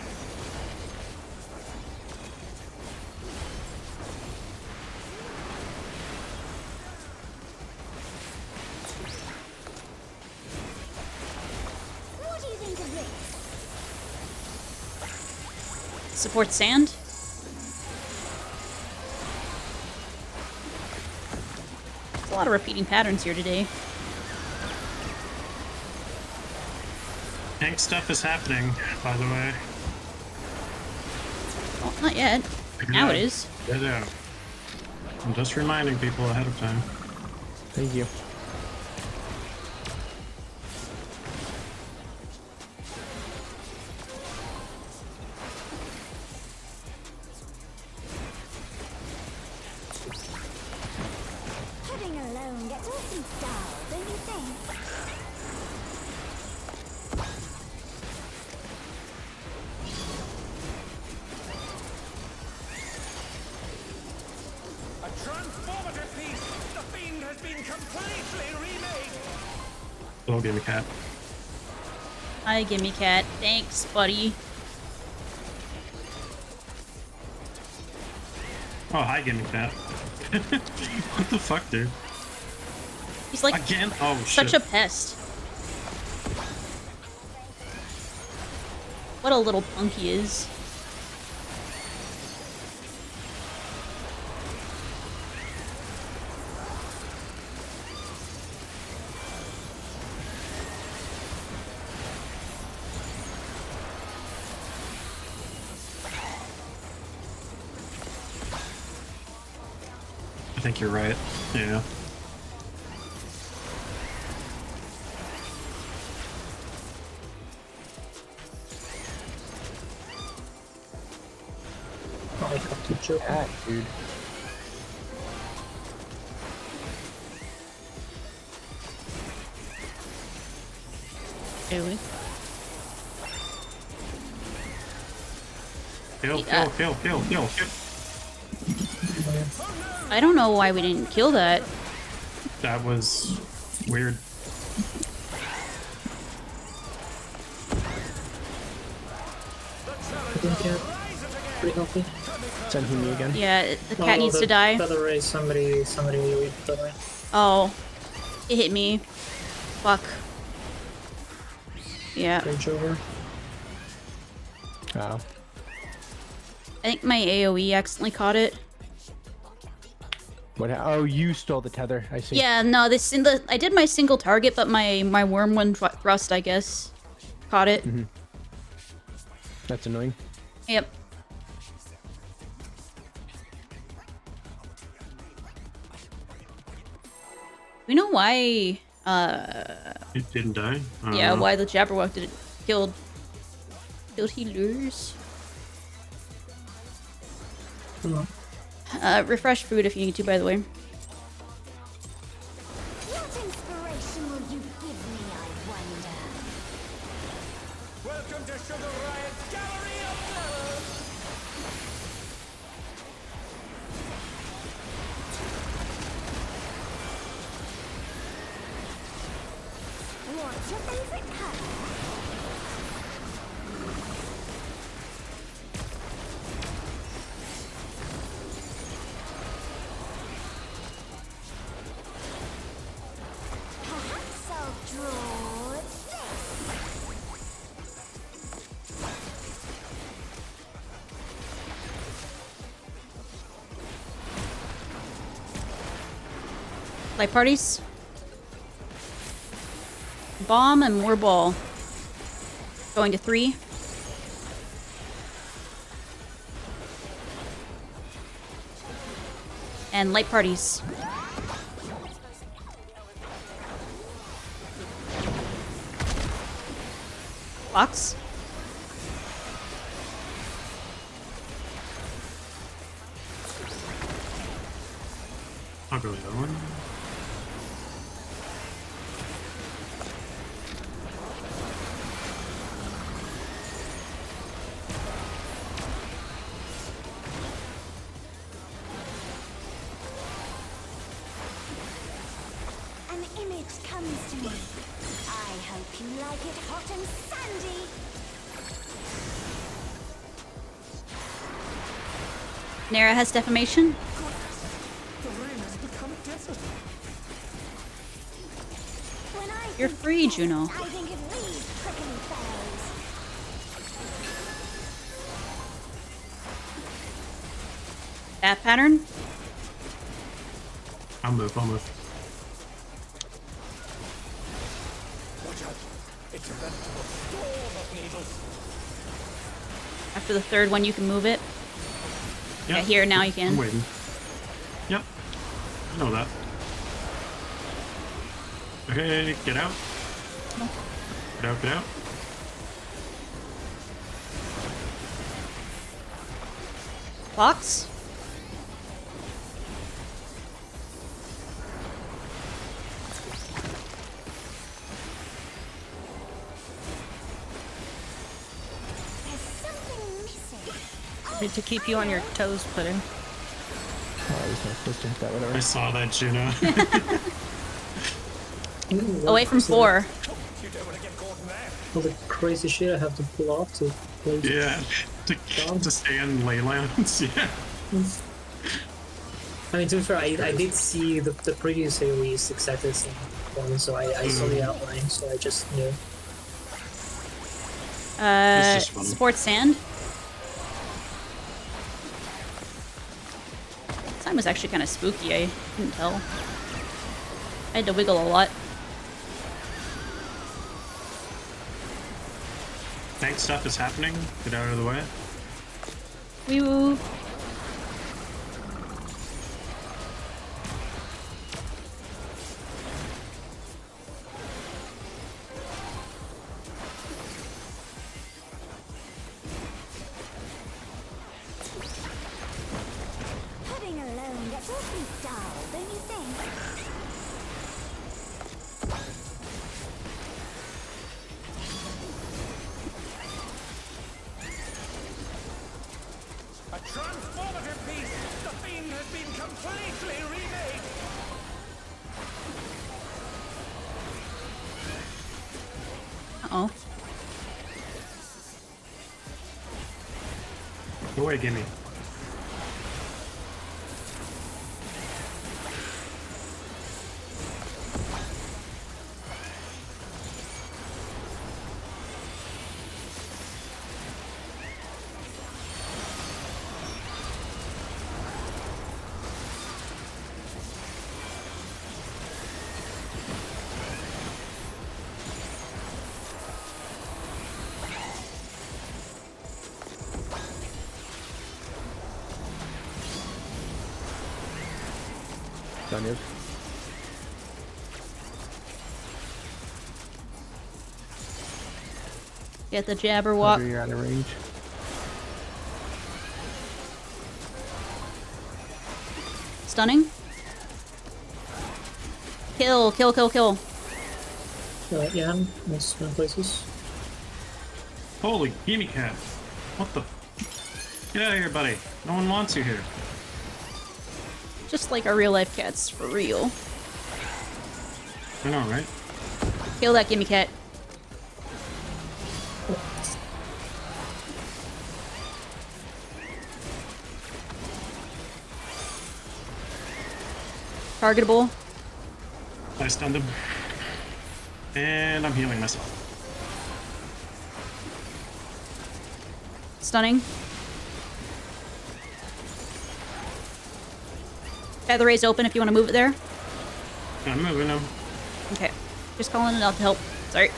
What do you think of this? Support sand. There's a lot of repeating patterns here today. Tank stuff is happening, by the way. Well, not yet. Now it is. Yeah. I'm just reminding people ahead of time. Thank you. Pudding alone gets off in style, don't you think? A transformative piece. The fiend has been completely remade. Don't give me cat. Hi, gimme cat. Thanks, buddy. Oh, hi, give me cat. What the fuck, dude? He's like Again? Oh, shit. such a pest. What a little punk he is. I think you're right. Yeah. Oh, I got to choke. Ah, dude. Really? Kill. I don't know why we didn't kill that. That was weird. Pretty healthy. Send him me again. Yeah, the cat needs to die. Feather ray, somebody with the ray. Oh, it hit me. Fuck. Yeah, Bridge over. Oh. I think my AoE accidentally caught it. What? Oh, you stole the tether. I see. Yeah, no, I did my single target, but my wormwind thrust, I guess, caught it. That's annoying. Yep. We know why. It didn't die? I don't Yeah, know. why the Jabberwock did it killed healers. Refresh food if you need to, by the way. What inspiration will you give me, I wonder? Welcome to Sugar Riot's Gallery of Terror. What's your favorite color? Perhaps I'll draw this. Light parties. Bomb and more ball. Going to 3. And light parties. Box. I'll go with that one. An image comes to me. I hope you like it hot and sandy. Nera has defamation. The rain has become a desert. When I You're think free, pest, Juno. I think of these prickly fellows. That pattern. I'll move. Watch out. It's a veritable storm of needles. After the third one, you can move it. Yep. Yeah, here now you I'm can. waiting. Yep. I know that. Okay, get out. Get out. Box. There's something missing. Need to keep you on your toes, Pudding. Oh, I was not supposed to hit that, whatever. I saw that, Juno. Away from 4. You don't want to get caught in that. All the crazy shit I have to pull off to play. Yeah, to stay in leylands. Yeah. I mean, to be fair, I did see the previous series exactly the same one, so I saw the outline, so I just knew. This is fun. Sports sand. This time was actually kind of spooky. I couldn't tell. I had to wiggle a lot. Tank stuff is happening. Get out of the way. Wee woo. Pudding alone gets awfully dull, don't you think? A transformative piece. The fiend has been completely remade. Uh-oh. Go away, gimme. Done it. Get the jabber walk. You're out of range. Stunning. Kill. Yeah, most places. Holy gimme cat. What the? Get out of here, buddy. No one wants you here. Just like our real life cats, for real. I know, right? Kill that gimme cat. Targetable. I stunned him. And I'm healing myself. Stunning. Feather Ray's open if you want to move it there. I'm moving him. Okay. Just calling it out to help. Sorry.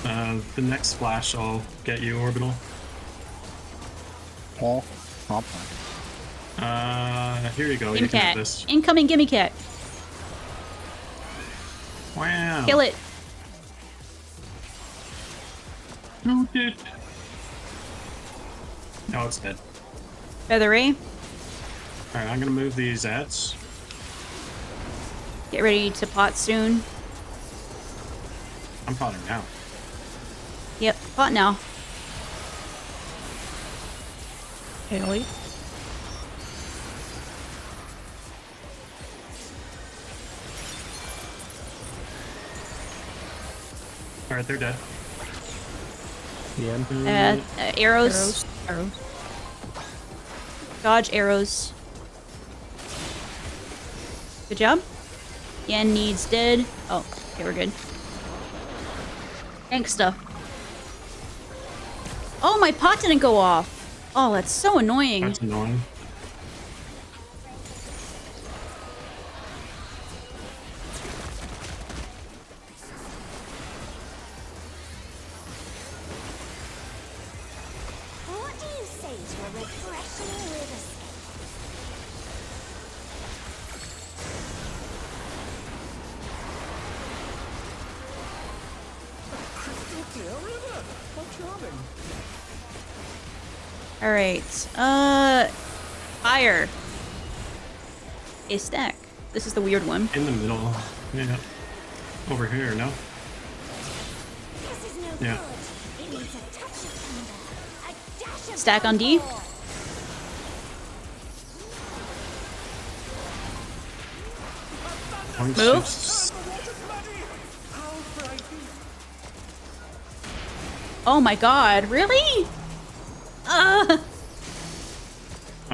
The next splash, I'll get you, Orbital. Paul, I'm fine. Here you go. Gimme You can have cat. this. Incoming gimme cat. Wow. Kill it. No, dude. No, it's dead. Feather Ray. Alright, I'm gonna move these ads. Get ready to pot soon. I'm potting now. Yep, pot now. Haley. All right, they're dead. Yeah. Arrows. Arrows. Dodge arrows. Good job. Yen needs dead. Oh, okay, we're good. Tank stuff. Oh, my pot didn't go off. Oh, that's so annoying. That's annoying. What do you say to a refreshing river escape? Crystal clear river. How charming. All right. Fire. A stack. This is the weird one. In the middle. Yeah. Over here, no? This is no Yeah. good. It needs a touch of thunder. A dash of Stack on D. downpour. Points Move. just- The water's muddy. How frightening. Oh my god, really? I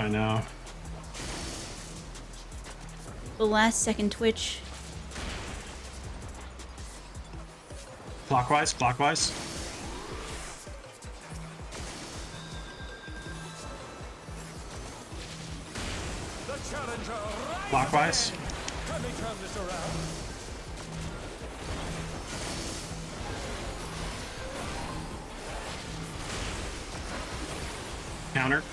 know. The last second twitch. Clockwise, clockwise. The challenger rises Clockwise. again. Can they turn this around? Counter.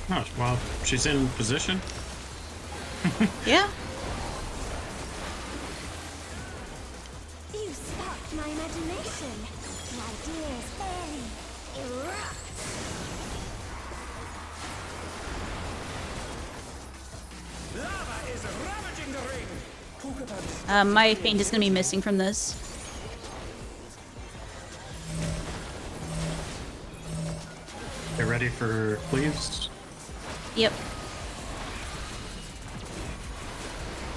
Oh, well, she's in position. Yeah. You sparked my imagination. The ideas barely erupt. Lava is ravaging the ring. Talk about My paint is gonna be missing from this. Get ready for cleaves. Yep.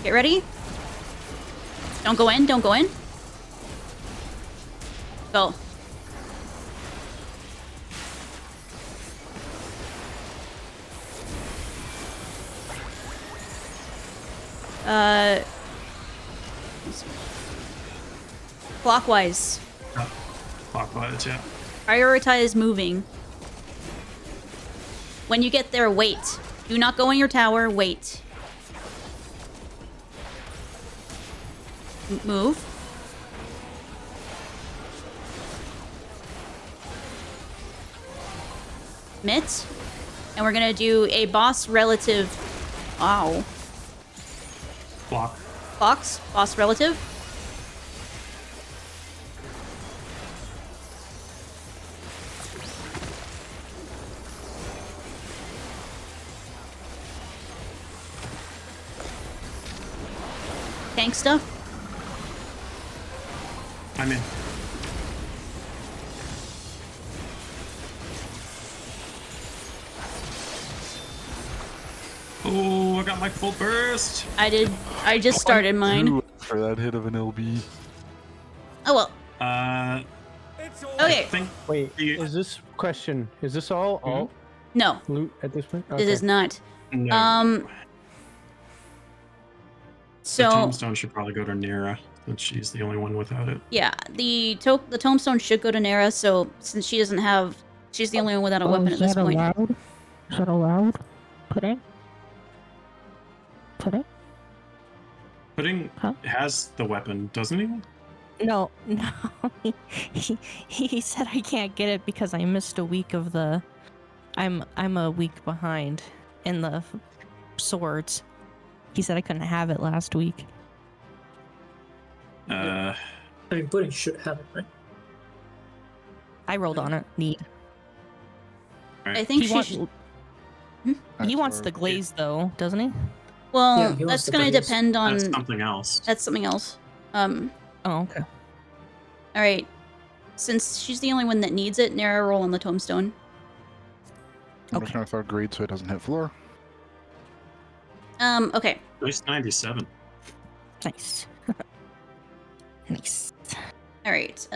Get ready. Don't go in, don't go in. Go. Clockwise. Oh, clockwise, yeah. Prioritize moving. When you get there, wait. Do not go in your tower, wait. Move. Mitt. And we're gonna do a boss relative. Wow. Block. Boss relative. Tank stuff. I'm in. Oh, I got my full burst. I just started mine. For that hit of an LB. Oh well. it's all I Okay. think Wait, the- is this question? Is this all No, loot at this point? it is not. no. The So tombstone should probably go to Nira, since she's the only one without it. yeah, the tombstone should go to Nera. So since she doesn't have, she's the only one without a weapon at this point. Is that allowed? Pudding? Pudding? Pudding Huh? has the weapon, doesn't he? No. He said I can't get it because I missed a week of the. I'm a week behind in the swords. He said I couldn't have it last week. I mean, Pudding should have it, right? I rolled on it. Neat. I think He, she wants, should. he wants the glaze though, doesn't he? Well, Yeah, he wants that's the gonna glaze. depend on. That's something else. That's something else. Um, Oh, okay. all right. Since she's the only one that needs it, Nara, roll on the tombstone. I'm just gonna throw greed so it doesn't hit floor. Okay. Nice 97. Nice. Nice. All right.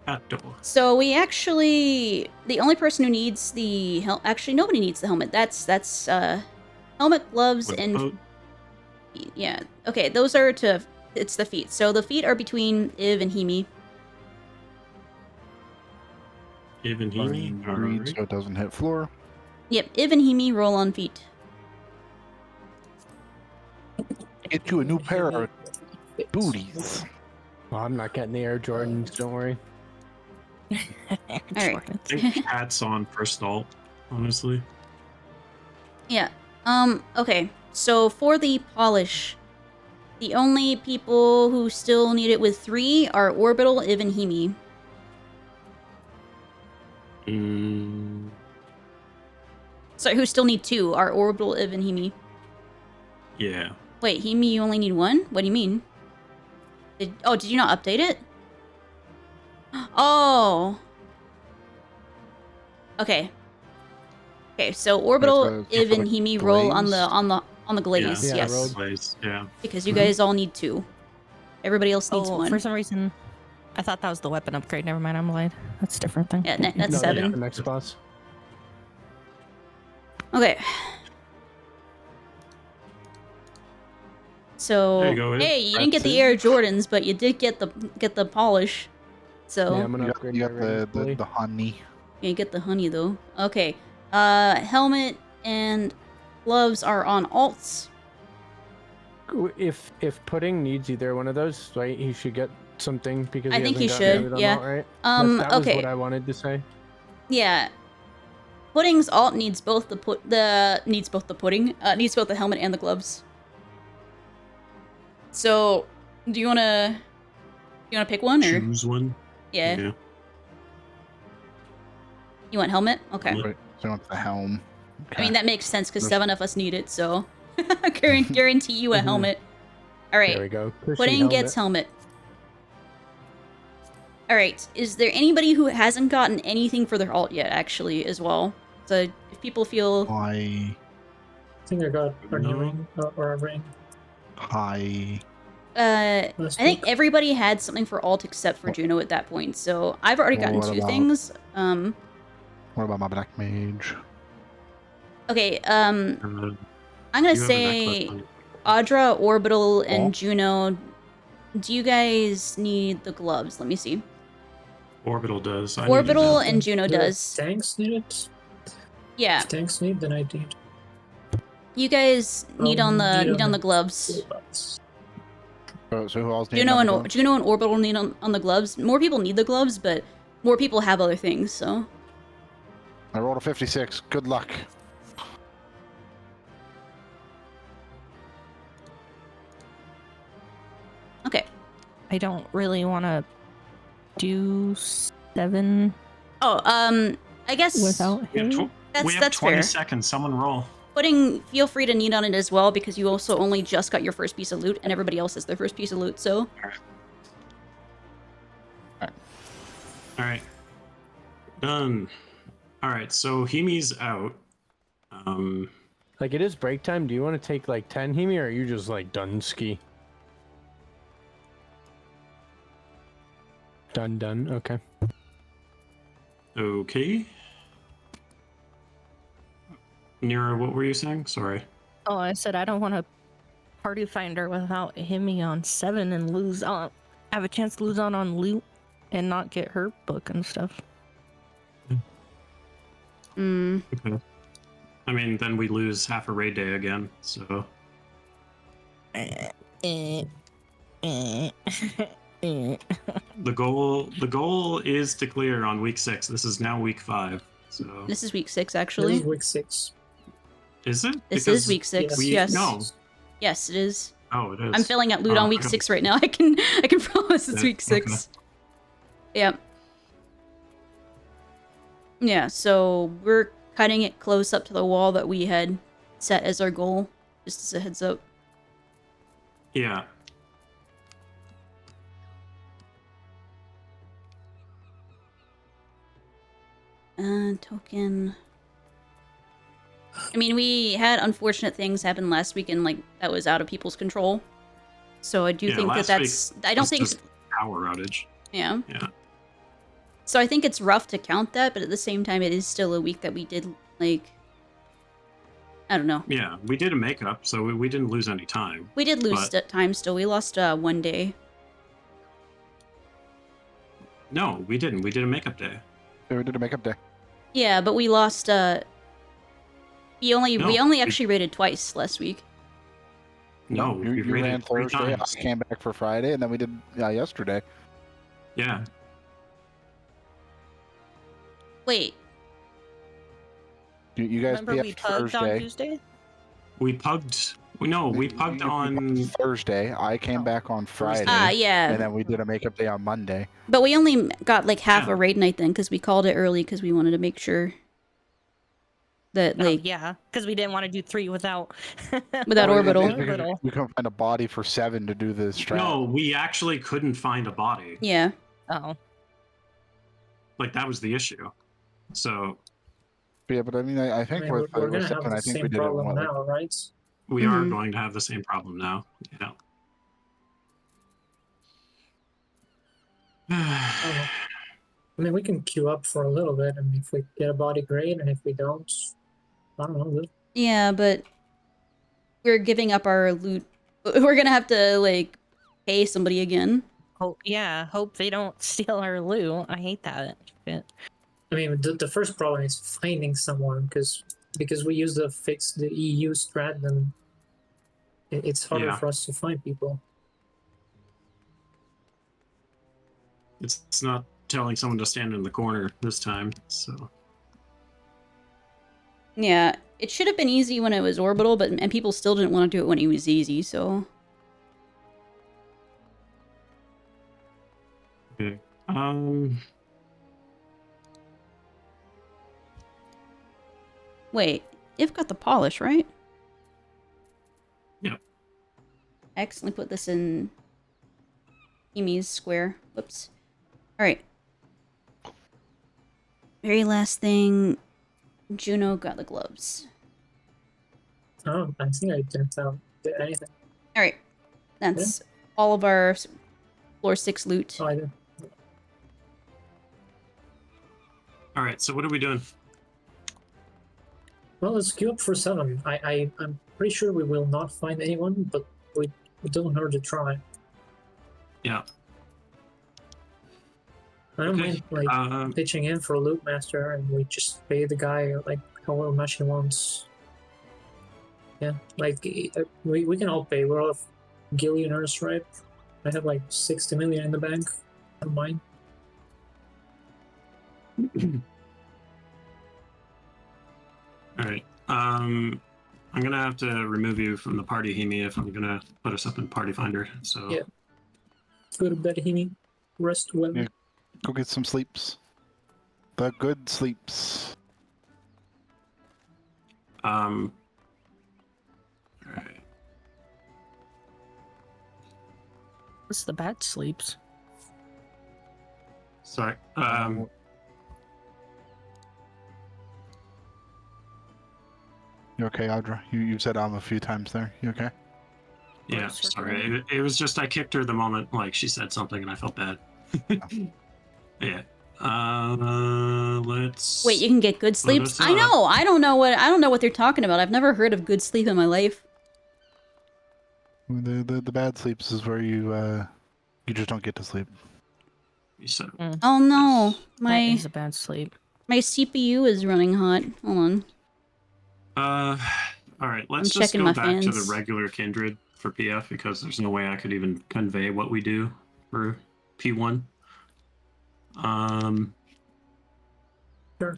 At door. So we actually, the only person who needs the actually nobody needs the helmet. That's helmet, gloves, With and boat. feet. Yeah. Okay, those are to, it's the feet. So the feet are between Iv and Himi. Even he. Greed so it doesn't hit floor. Yep, Iv and Himi roll on feet. Get you a new pair of booties. Well, I'm not getting the Air Jordans. Don't worry. All right. I think Pat's on first alt, honestly. Yeah. Okay. So for the polish, the only people who still need it with 3 are Orbital, Iv, and Himi. Sorry, who still need 2 are Orbital, Iv, and Himi. Yeah. Wait, Himi, you only need 1? What do you mean? Did you not update it? Oh. Okay. Okay, so Orbital, so Iv, for and the Himi roll on glaze? the glaze. Yeah, Yes. roll. Place, yeah. Because you guys all need 2. Everybody else needs Oh, 1. for some reason, I thought that was the weapon upgrade. Never mind, I'm lied. That's a different thing. Yeah, that's No, 7. The next boss. Okay. So There you go, Iv. hey, you didn't get That's the it. Air Jordans, but you did get the polish. So Yeah, I'm gonna You got, upgrade you my got ring fully. the honey. you get the honey though. Okay. Helmet and gloves are on alts. If Pudding needs either one of those, right, he should get something because I think he hasn't gotten should, it on yeah. alt, right? That was Okay. what I wanted to say. Yeah. Pudding's alt needs both the needs both the helmet and the gloves. So, do you wanna pick one or Choose one. yeah. You want helmet? Okay. Yeah. Right, so you want the helm. I mean that makes sense because That's- 7 of us need it, so guarantee you a Mhm. helmet. All right. There we go. Cushy Pudding gets helmet. All right. Is there anybody who hasn't gotten anything for their alt yet? Actually, as well. So if people feel I I think I got a new ring or a ring. I I last think week. everybody had something for alt except for Juno at that point. So I've already gotten What 2 about- things. what about my black mage? Okay. I'm gonna You have a say necklace Audra, Orbital, and Oh. Juno. Do you guys need the gloves? Let me see. on. Orbital does. I need Orbital it. and Juno Do does. tanks need it? Yeah. If tanks need, then I need. You guys need on the Juno need on the and glows. robots. So who else needs Juno and number? Juno and Orbital need on the gloves. More people need the gloves, but more people have other things. So I rolled a 56. Good luck. okay. I don't really want to do 7 Oh, I guess without We have, him. we have that's 20 fair. seconds. Someone roll. Pudding, feel free to need on it as well because you also only just got your first piece of loot, and everybody else has their first piece of loot. So All right. Done. All right. So Himi's out. Like, it is break time. Do you want to take like 10 Hemi, or are you just like done ski? Done. Okay. Okay. Nira, what were you saying? Sorry. Oh, I said I don't want to party finder without Himi on 7 and lose on. Have a chance to lose on loot and not get hurt book and stuff. Okay. I mean, then we lose half a raid day again. So the goal is to clear on week 6. This is now week 5. So this is week 6, This actually. is week 6. is it? This is week 6. we- yes. no. Yes, it is. Oh, it is. I'm filling out loot Oh, on week okay. 6 right now. I can promise it's Yeah, week 6. Yeah. Yeah, so we're cutting it close up to the wall that we had set as our goal, just as a heads up. Yeah. Token. I mean, we had unfortunate things happen last week, and like that was out of people's control. So I do think that that's. I don't think. Just power outage. Yeah. Yeah. So I think it's rough to count that, but at the same time, it is still a week that we did like. I don't know. Yeah, we did a makeup, so we didn't lose any time. We did lose time still. We lost 1 day. No, we didn't. We did a makeup day. Yeah, we did a makeup day. Yeah, but we lost. We only actually raided twice last week. No, you ran three Thursday. I times. came back for Friday, and then we did yesterday. Yeah. Wait. You guys Remember we PF'd pugged on Thursday. Tuesday? We pugged. No, we pugged on. Thursday. I came back on Friday. Yeah. And then we did a makeup day on Monday. But we only got like half a raid night then, because we called it early because we wanted to make sure that like yeah, because we didn't want to do 3 without without orbital. We couldn't find a body for 7 to do the strat. No, we actually couldn't find a body. Yeah. Oh. Like that was the issue. So. Yeah, but I mean, I think we're with gonna 7, have I the think same we did it problem one. now, right? We are going to have the same problem now. Yeah. I mean, we can queue up for a little bit, and if we get a body, great, and if we don't, I don't know. Yeah, but we're giving up our loot. We're gonna have to like pay somebody again. Hope they don't steal our loot. I hate that shit. I mean, the first problem is finding someone, because we use the EU strat, then it's harder for us to find people. It's not telling someone to stand in the corner this time, so. Yeah, it should have been easy when it was orbital, and people still didn't want to do it when it was easy. So. Okay. Wait, you've got the polish, right? Yep. I accidentally put this in Emi's square. Whoops. Alright. Very last thing. Juno got the gloves. Oh, I think I didn't do anything. Alright. That's all of our floor 6 loot. Oh, I did. Alright, so what are we doing? Well, let's queue up for 7. I'm pretty sure we will not find anyone, but we don't hurt to try. Yeah. I don't mind like pitching in for a loot master, and we just pay the guy like however much he wants. Yeah, like we can all pay. We're all gillionaires, right? I have like 60 million in the bank. I don't mind. All right. I'm gonna have to remove you from the party, Hemi, if I'm gonna put us up in Party Finder. So yeah. Go to bed, Hemi. Rest well. Yeah. Go get some sleeps. The good sleeps. All right. What's the bad sleeps? Sorry. You okay, Audra? You said a few times there. You okay? Yeah, sorry. It was just I kicked her the moment like she said something and I felt bad. Yeah. Let's. Wait, you can get good sleeps? I know. I don't know what they're talking about. I've never heard of good sleep in my life. The bad sleeps is where you just don't get to sleep. You said. Oh no, That is a bad sleep. My CPU is running hot. Hold on. All right. Let's just go back to the regular kindred for PF because there's no way I could even convey what we do for P1. Sure.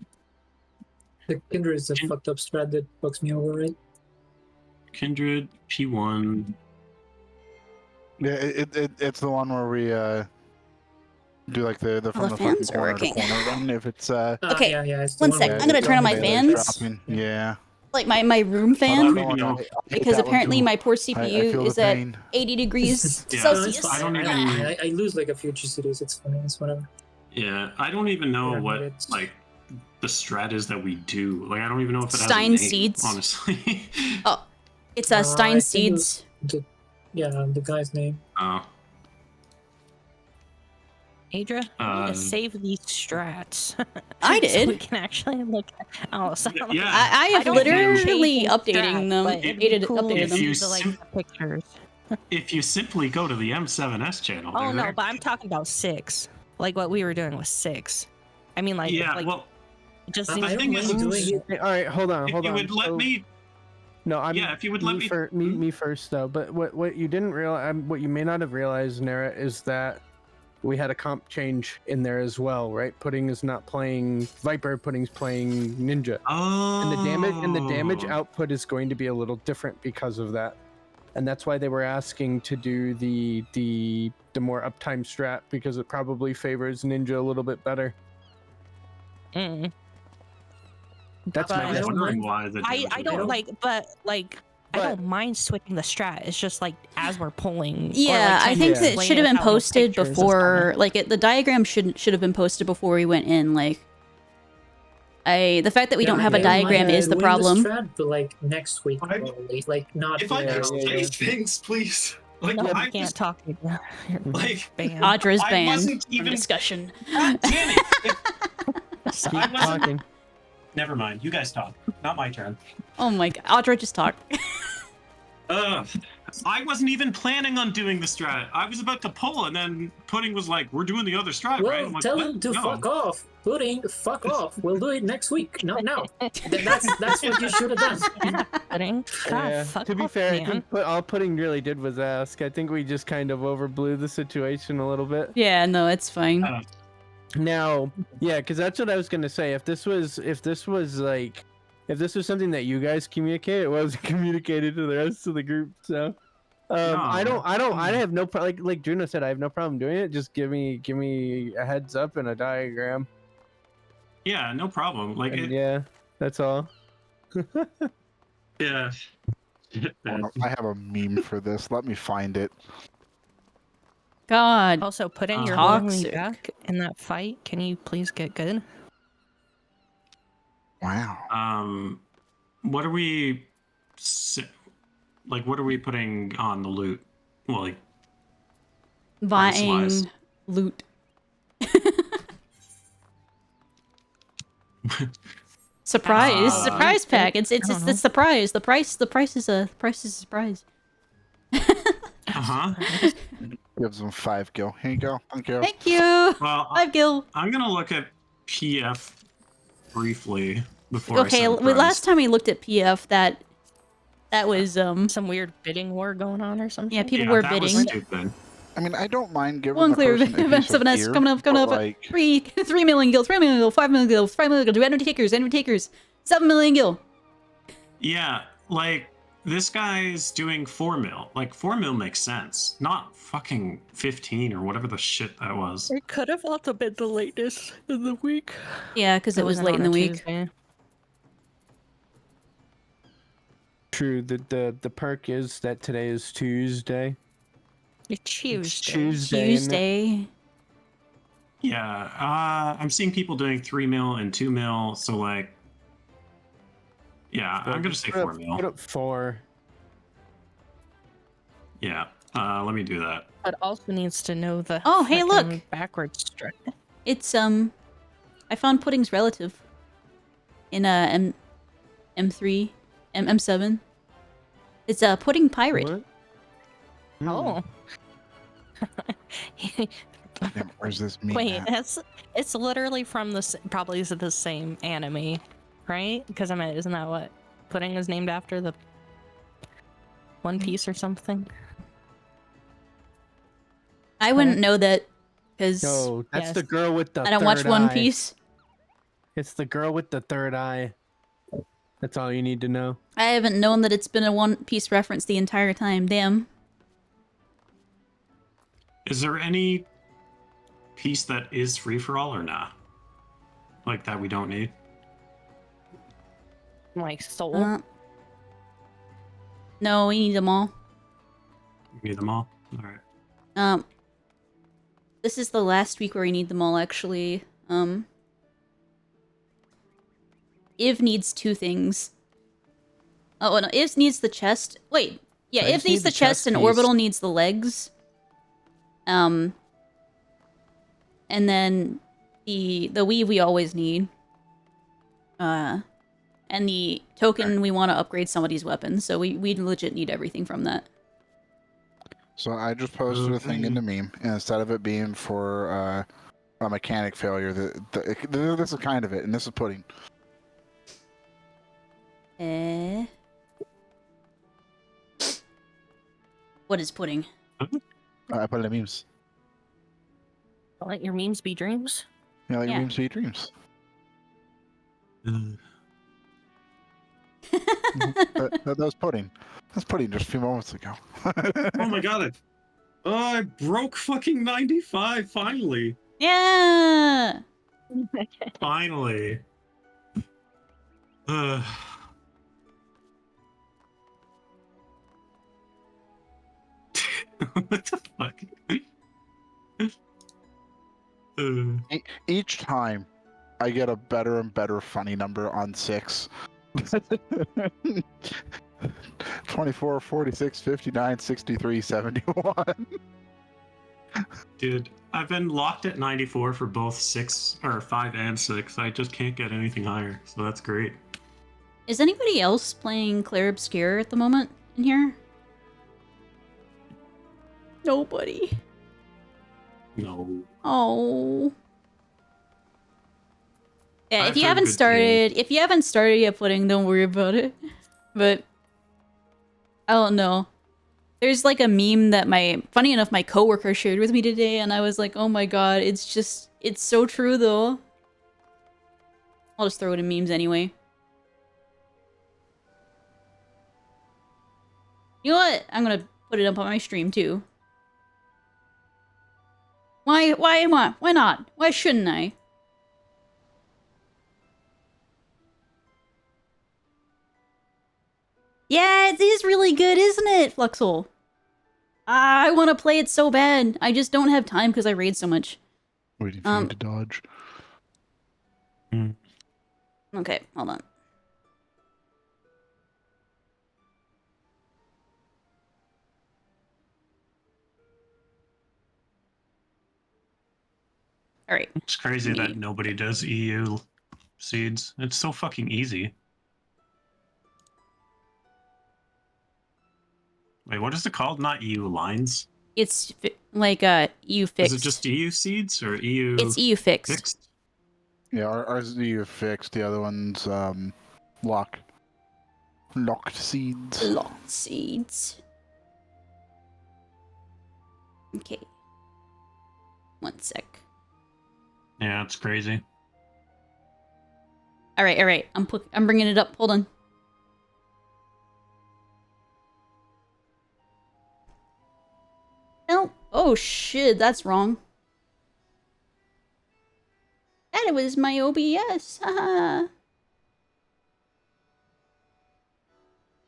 The kindred is a fucked up strat that fucks me over, right? Kindred P1. Yeah, it's the one where we do like the from the fans fucking are corner to working. corner run. If it's okay, yeah, it's one sec. I'm gonna turn on my fans. Yeah. like my room I fan, don't even know. because apparently my poor CPU feel is the at pain. 80 degrees Yeah, No, it's Celsius. fine. I don't even- I lose like a few GCDs. It's fine. It's whatever. Yeah, I don't even know Yeah, what it's- like the strat is that we do. Like, I don't even know if it has a Stein name, seeds. honestly. Oh, it's I Stein think seeds. The guy's name. Oh. Adra, I need to Uh, save these strats. I So did. we can actually look. Oh, so Yeah. I have don't know literally changing updating strats, them. but it'd be Updated, cool updated to them. you see the, like, sim- the pictures. If you simply go to the M7S channel, Oh they're no, there. but I'm talking about 6. Like what we were doing with 6. I mean, like, Yeah, like well, it just I seems thing is- don't mind doing it. Hey, all right, hold on, if hold you on. would let So- me, No, I'm. yeah, if you would let me, me first though. But what you didn't realize, what you may not have realized, Nara, is that we had a comp change in there as well, right? Pudding is not playing Viper. Pudding's playing Ninja, oh, and the damage output is going to be a little different because of that. And that's why they were asking to do the more uptime strat, because it probably favors Ninja a little bit better. Mm. That's But my I was guess. don't wondering mind. why the I damage don't was- like, but like. I But- don't mind switching the strat. It's just like as we're pulling. or, Yeah, like, I trying to think Yeah. that explain should have it been without no posted pictures is before. Like the diagram should have been posted before we went in. Like, the fact that we don't have a I don't mind diagram is the doing problem. strat, but like next week I- probably. Like not. If I Yeah, could yeah, say yeah. things, please. Like, No, I you can't was, talk. You're like, banned. Audra's I banned wasn't from even- discussion. God damn it! If- Keep I wasn't- talking. Never mind. You guys talk. Not my turn. Oh my god, Audra just talked. I wasn't even planning on doing the strat. I was about to pull, and then Pudding was like, "We're doing the other strat, right?" Well, I'm like, tell "What? him to No." fuck off. Pudding, fuck off. We'll do it next week, not now. That's what you should have done. Pudding. God, Yeah. fuck To be off, fair, I man. think all Pudding really did was ask. I think we just kind of overblew the situation a little bit. Yeah, no, it's fine. Now, yeah, because that's what I was gonna say. If this was something that you guys communicate, it wasn't communicated to the rest of the group. So, I have no problem. Like Juno said, I have no problem doing it. Just give me a heads up and a diagram. Yeah, no problem. Like, And it, yeah, that's all. yeah. I have a meme for this. Let me find it. God, Also, Pudding, you're holding me toxic. back in that fight. Can you please get good? Wow. What are we, like? What are we putting on the loot? Well, like, buying price-wise. loot. Surprise! Surprise pack. It's the surprise. The price is a surprise. Gives them 5 gil. Here you go. Thank you. Thank you. well, 5 gil. I'm gonna look at PF briefly before. I Okay, say the price. last time we looked at PF, that was Some weird bidding war going on or something? yeah, people Yeah, were that was bidding. stupid. I mean, I don't mind giving One the clear person a piece of M7S gear, coming up. but, like, 3 million gil, 3 million gil, 5 million gil, 5 million gil. Do any takers? 7 million gil. Yeah, like this guy's doing 4 mil. Like 4 mil makes sense, not fucking 15 or whatever the shit that was. It could have also been the latest in the week. Yeah, because it was wasn't late in on the a week. Tuesday. True. The perk is that today is Tuesday. It's Tuesday. Tuesday. isn't it? Tuesday. Yeah, I'm seeing people doing 3 mil and 2 mil. So like, yeah, I'm gonna say 4 Put mil. up 4. Yeah, let me do that. But also needs to know the. Oh, hey, look! frickin' Backwards strat. It's I found Pudding's relative in M3, M7. It's a Pudding Pirate. What? Oh. damn, where's this meme Wait, at? it's literally from probably the same anime, right? Because I mean, isn't that what Pudding is named after, the One Piece or something? I wouldn't know that because No, that's Yes. the girl with the I don't watch third One eye. Piece. It's the girl with the third eye. That's all you need to know. I haven't known that it's been a One Piece reference the entire time. Damn. Is there any piece that is free for all or not? Like that we don't need? like soul. No, we need them all. You need them all? Alright. This is the last week where we need them all, actually. Iv needs 2 things. Oh, no, Iv needs the chest. Wait, yeah, Iv needs the chest and Orbital needs the legs. And then the weave we always need. And the token we want to upgrade somebody's weapon, so we legit need everything from that. So I just posted a thing in the meme, and instead of it being for a mechanic failure, this is kind of it, and this is pudding. What is pudding? I put it in memes. Let your memes be dreams. Yeah, let your Yeah. memes be dreams. That was pudding. That's pudding just a few moments ago. Oh my god, I broke fucking 95, finally. Yeah! Finally. What the fuck? Each time, I get a better and better funny number on 6. 24, 46, 59, 63, 71. Dude, I've been locked at 94 for both 5 and 6. I just can't get anything higher, so that's great. Is anybody else playing Claire Obscure at the moment in here? Nobody. No. Oh. Yeah, I've if you heard haven't good started yet pudding, don't worry about it. But I don't know. There's like a meme that funny enough, my coworker shared with me today, and I was like, oh my god, it's so true though. I'll just throw it in memes anyway. You know what? I'm gonna put it up on my stream too. Why not? Why shouldn't I? Yeah, it is really good, isn't it, Fluxel? I want to play it so bad. I just don't have time because I raid so much. Waiting for you to dodge. Okay, hold on. All right. It's crazy that nobody does EU seeds. It's so fucking easy. Wait, what is it called? Not EU lines? It's like EU fixed. Is it just EU seeds or EU? It's EU fixed. Yeah, ours is EU fixed. The other one's locked seeds. Locked seeds. Okay. 1 sec. Yeah, it's crazy. All right. I'm bringing it up. Hold on. No. Oh shit, that's wrong. That was my OBS. Haha.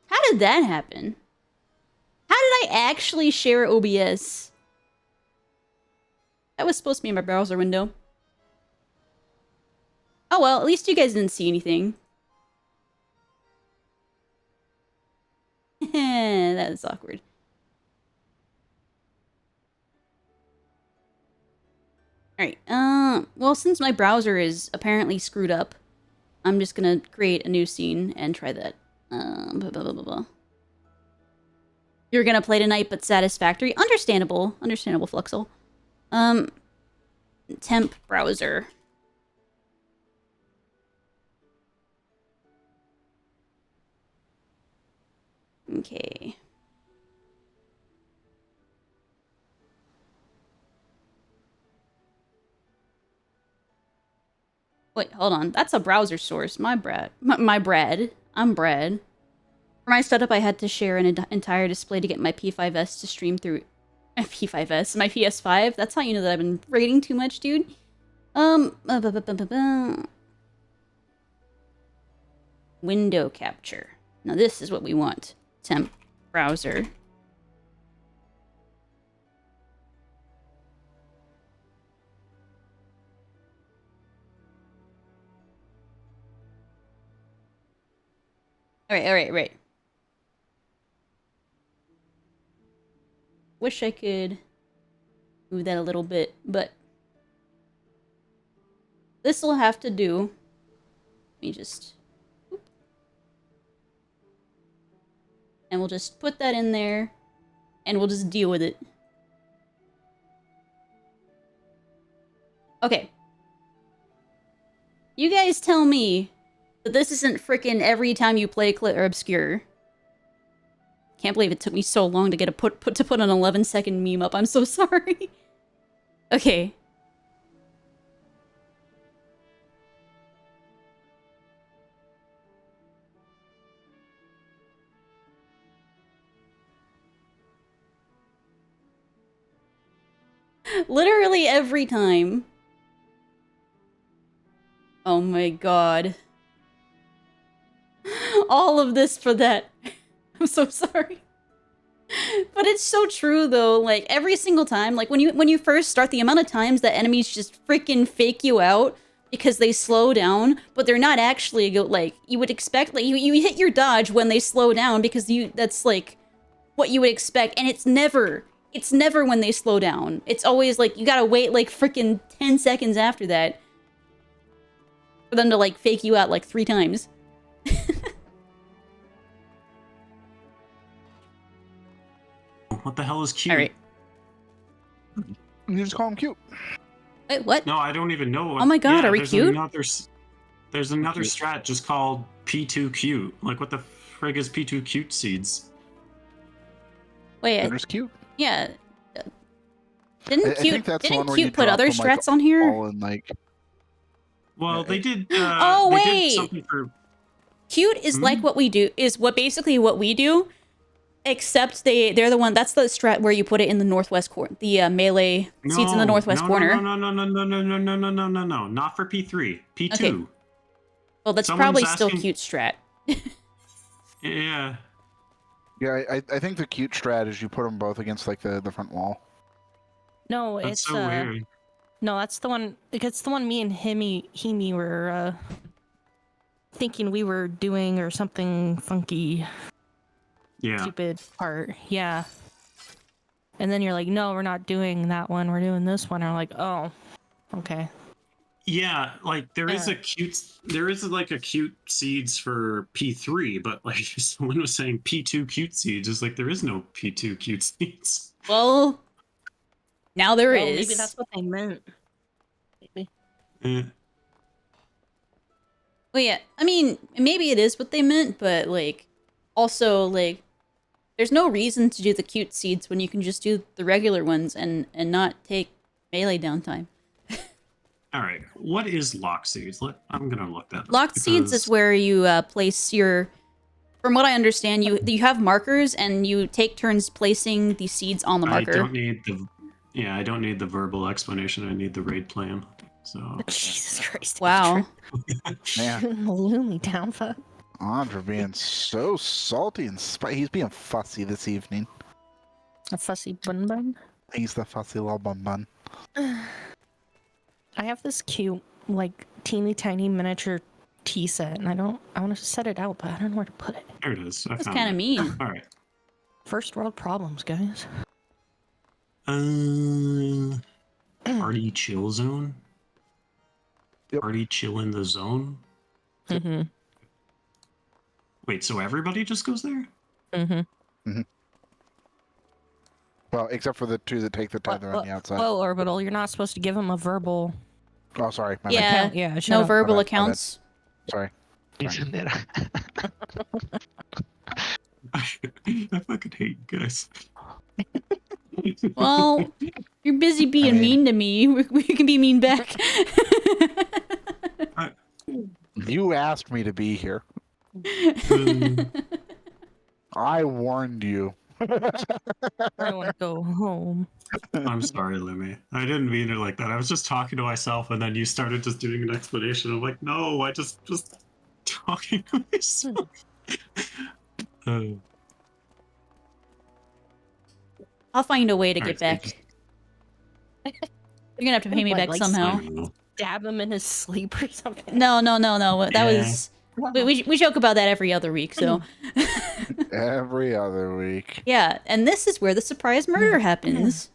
How did that happen? How did I actually share OBS? That was supposed to be in my browser window. Oh well, at least you guys didn't see anything. That is awkward. Alright, well, since my browser is apparently screwed up, I'm just gonna create a new scene and try that. Blah, blah, blah, blah. You're gonna play tonight, but satisfactory. Understandable. Understandable, Fluxel. Temp browser. Okay. Wait, hold on. That's a browser source. My bread. I'm bread. For my setup, I had to share an entire display to get my P5S to stream through. P5S? My PS5? That's how you know that I've been raiding too much, dude. window capture. Now this is what we want. Temp browser. All right. Wish I could move that a little bit, but this will have to do. Let me just... And we'll just put that in there, and we'll just deal with it. Okay. You guys tell me that this isn't frickin' every time you play Clit or Obscure. Can't believe it took me so long to get a put an 11-second meme up. I'm so sorry. Okay. Literally every time. Oh my god. All of this for that. I'm so sorry. But it's so true though, like every single time, like when you first start, the amount of times that enemies just freaking fake you out because they slow down, but they're not actually like you would expect. Like you hit your dodge when they slow down because that's like what you would expect, and it's never when they slow down. It's always like you gotta wait like freaking 10 seconds after that for them to like fake you out like 3 times. What the hell is cute? All right. You just call him cute. Wait, what? No, I don't even know. Oh my god, are we there's cute? There's another strat just called P2 cute. Like, what the frig is P2 cute seeds? Wait, There's cute. yeah. I Didn't think that's the one Cute where you put drop other them, like, strats on here? all in, like... Well, they did. Oh, they wait. did something for. Cute is like what we do, is basically what we do, except they're the one, that's the strat where you put it in the northwest corner, the melee seeds in the northwest corner. No, not for P3. P2. Okay. Well, that's Someone's probably asking- still cute strat. Yeah. Yeah, I think the cute strat is you put them both against, like, the front wall. No, That's it's so weird. no, that's the one. It's the one me and Hemi were thinking we were doing, or something funky, Yeah. stupid part. Yeah. And then you're like, no, we're not doing that one. We're doing this one. And I'm like, oh, okay. Yeah, like there is a cute seeds for P3, but like someone was saying P2 cute seeds. It's like there is no P2 cute seeds. Well, now there is. Maybe that's what they meant. Maybe. Well, yeah, I mean, maybe it is what they meant, but, like, also, like, there's no reason to do the cute seeds when you can just do the regular ones and not take melee downtime. All right, what is lock seeds? I'm gonna look that up. Locked seeds is where you place your... From what I understand, you have markers, and you take turns placing the seeds on the marker. I don't need the verbal explanation. I need the raid plan. So Jesus Christ. Wow. Man, Loom me down, fuck. Andre being so salty and he's being fussy this evening. A fussy bun bun. He's the fussy little bun bun. I have this cute, like, teeny tiny miniature tea set, and I want to set it out, but I don't know where to put it. there it is. That's kind of mean. All right. First world problems, guys. Party chill zone. Yep. Party chill in the zone. Mm-hmm. Wait, so everybody just goes there? Mm-hmm. Well, except for the 2 that take the tether on the outside. Well, Orbital, you're not supposed to give them a verbal Oh, sorry. My Yeah. bad. account. Yeah, shut No up. verbal My bad. accounts. Sorry. Isn't there? I fucking hate you guys. Well, you're busy being I mean- mean to me. We can be mean back. You asked me to be here. I warned you. I want to go home. I'm sorry, Lemmy. I didn't mean it like that. I was just talking to myself, and then you started just doing an explanation. I'm like, no, I just talking to myself. I'll find a way to Alright, get back. You're gonna have to pay me back somehow. Stab him in his sleep or something. No. That Yeah. was. We joke about that every other week, so. Every other week. Yeah, and this is where the surprise murder happens.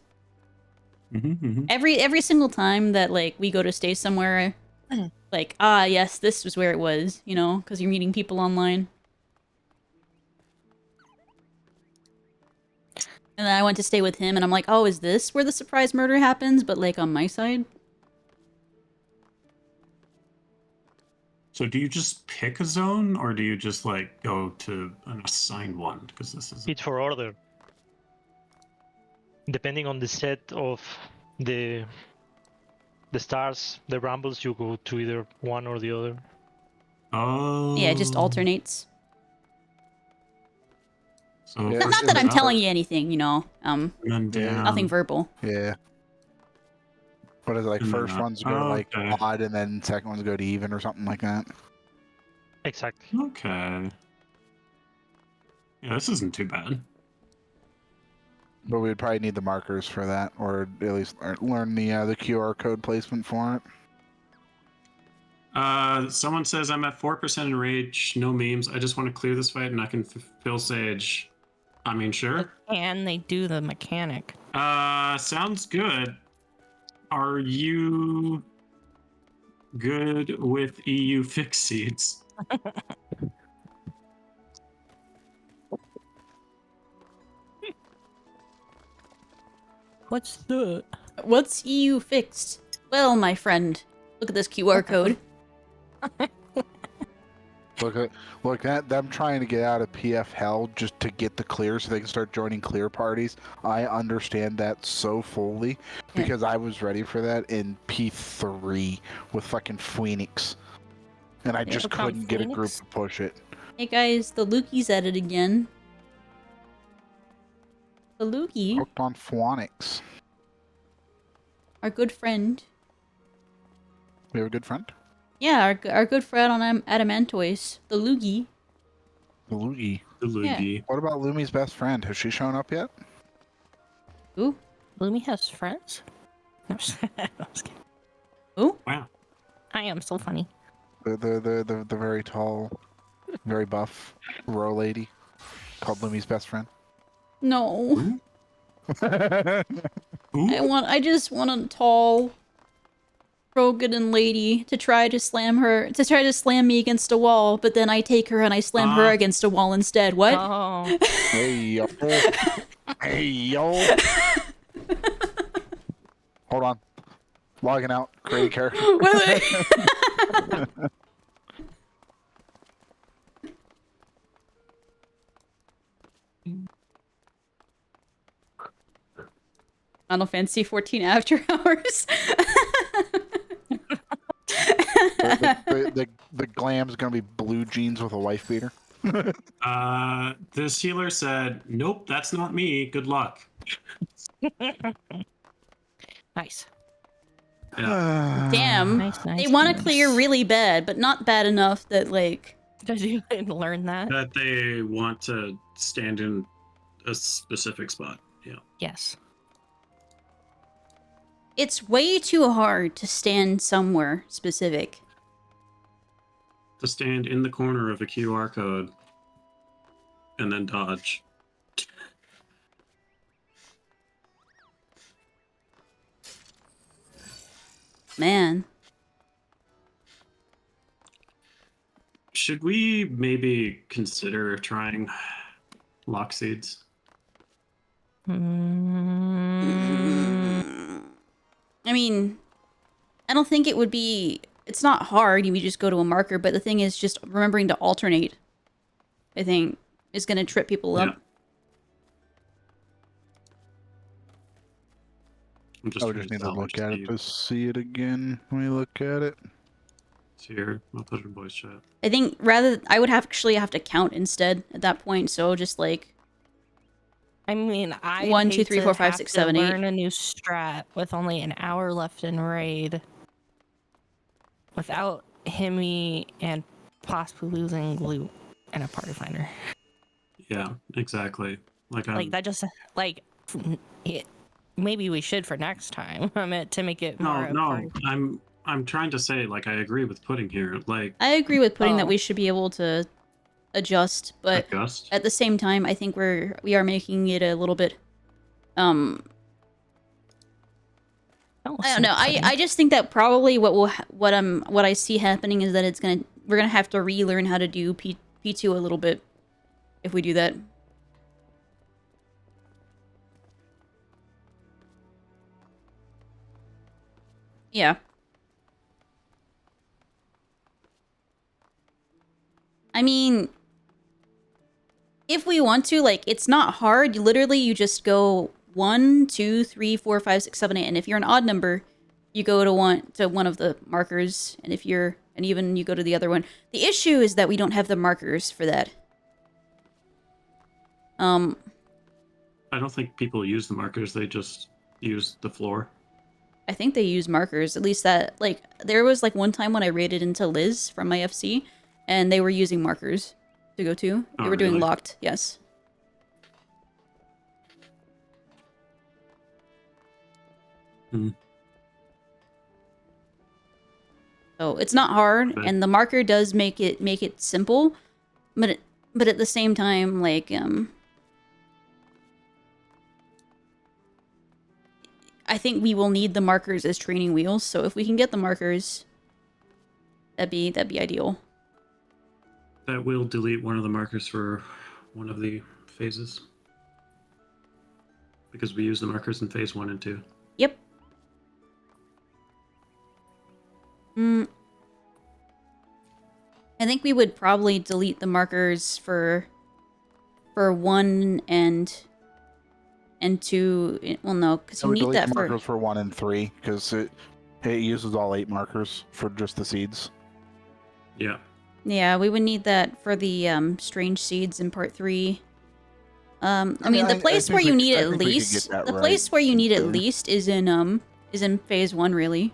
Every single time that like we go to stay somewhere, like yes, this was where it was, you know, because you're meeting people online. And then I went to stay with him, and I'm like, oh, is this where the surprise murder happens? But like on my side. So do you just pick a zone, or do you just like go to an assigned one? Because this is It's for order. Depending on the set of the stars, the rumbles, you go to either one or the other. oh Yeah, it just alternates. So Yeah, Not first that I'm one's telling up, you anything, you know. and then down. Nothing verbal. Yeah. What is it, like And then first up. ones go to like Okay. odd and then second ones go to even or something like that? Exactly. Okay. Yeah, this isn't too bad. But we'd probably need the markers for that, or at least learn the QR code placement for it. Someone says I'm at 4% in rage, no memes. I just want to clear this fight and I can fulfill Sage. I mean, sure. And they do the mechanic. Sounds good. Are you good with EU fix seeds? What's the? What's EU fixed? Well, my friend, look at this QR code. Look at them trying to get out of PF hell just to get the clear so they can start joining clear parties. I understand that so fully because I was ready for that in P3 with fucking Phoenix. And I just Become couldn't get a group Phoenix? to push it. Hey guys, the Lukey's at it again. The Lukey, Hooked on Phoenix. our good friend. We have a good friend? Yeah, our good friend on Adamantoise, the Lukey. The Luigi. The Luigi. What about Lumi's best friend? Has she shown up yet? Ooh, Lumi has friends? No, I was kidding. ooh. Wow. I am so funny. The very tall, very buff row lady called Lumi's best friend. No, Ooh. I just want a tall, Rogan lady to try to slam me against a wall, but then I take her and I slam her against a wall instead. What? Oh, Hey yo. Hey yo. Hold on. Logging out. Great character. Wait. Final Fantasy 14 After Hours. The glam's gonna be blue jeans with a wife beater. This healer said, nope, that's not me. Good luck. nice. Damn. Nice. They want to clear really bad, but not bad enough that, like... Did you learn that? That they want to stand in a specific spot. Yeah. Yes. It's way too hard to stand somewhere specific. To stand in the corner of a QR code and then dodge. Man. Should we maybe consider trying lock seeds? I mean, I don't think it would be... It's not hard, you just go to a marker, but the thing is just remembering to alternate, I think, is going to trip people up. Yeah. I would just need to look at it to see it again when we look at it. It's here. I'll put it in voice chat. I think I would actually have to count instead at that point, so just like... I mean, I 1, 2, 3, 4, 5, 6, 7, 8. Learn a new strat with only an hour left in raid, without Hemi and possibly losing loot and a party finder. Yeah, exactly. Like that just like maybe we should for next time. I meant to make it more. No. I'm trying to say, like, I agree with pudding here. Like, I agree with Pudding that Oh. we should be able to adjust, but adjust. at the same time, I think we are making it a little bit. I don't know. I just think that probably what I see happening is that we're gonna have to relearn how to do P2 a little bit if we do that. Yeah. I mean, if we want to, like, it's not hard. Literally, you just go 1, 2, 3, 4, 5, 6, 7, 8, and if you're an odd number, you go to one of the markers, and if you're an even, you go to the other one. The issue is that we don't have the markers for that. I don't think people use the markers. They just use the floor. I think they use markers. At least that, like, there was like one time when I raided into Liz from my FC, and they were using markers to go to. They were doing really? locked, yes. Hmm. So it's not hard, Okay. and the marker does make it simple, but at the same time, like I think we will need the markers as training wheels. So if we can get the markers, that'd be ideal. That will delete one of the markers for one of the phases. Because we use the markers in phase 1 and 2. Yep. I think we would probably delete the markers for 1 and 2. Well, no, because you we need delete that the for. markers for 1 and 3 because it uses all 8 markers for just the seeds. Yeah. Yeah, we would need that for the strange seeds in part 3. I mean, the place where you need it least, the place where you need it least is in phase 1, really.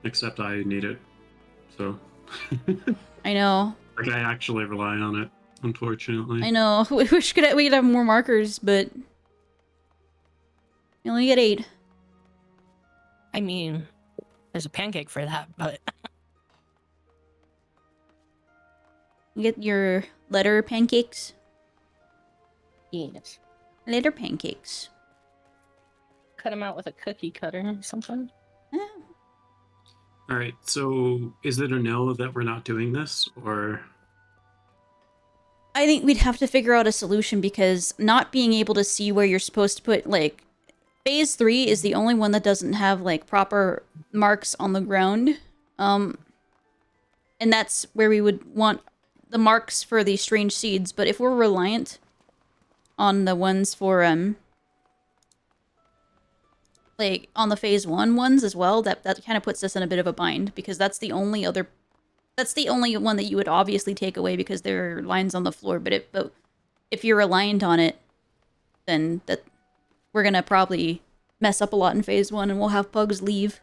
Except I need it. So. I know. Like, I actually rely on it, unfortunately. I know. We wish we could have more markers, but you only get 8. I mean, there's a pancake for that, but You get your letter pancakes. yes, Letter pancakes. cut them out with a cookie cutter or something. Eh, All right, so is it a no that we're not doing this, or? I think we'd have to figure out a solution because not being able to see where you're supposed to put, like, phase 3 is the only one that doesn't have, like, proper marks on the ground. And that's where we would want the marks for the strange seeds. But if we're reliant on the ones for, like, on the phase 1 ones as well, that kind of puts us in a bit of a bind because that's the only one that you would obviously take away because there are lines on the floor. But if you're reliant on it, then we're gonna probably mess up a lot in phase 1, and we'll have pugs leave.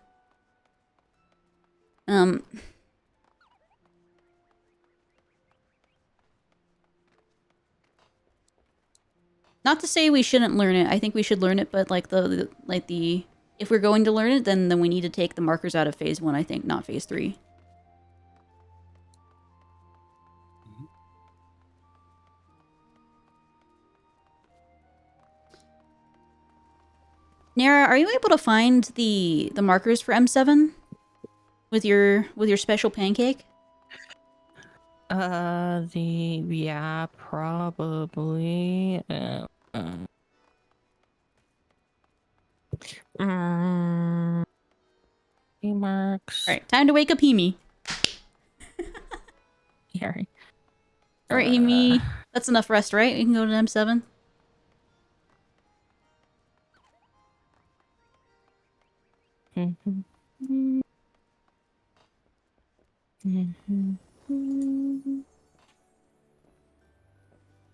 Not to say we shouldn't learn it. I think we should learn it, but like if we're going to learn it, then we need to take the markers out of phase 1. I think, not phase 3. Nara, are you able to find the markers for M7 with your special pancake? Yeah, probably. Marks. All right, time to wake up Hemi. Here. All right, Hemi. That's enough rest, right? You can go to M7.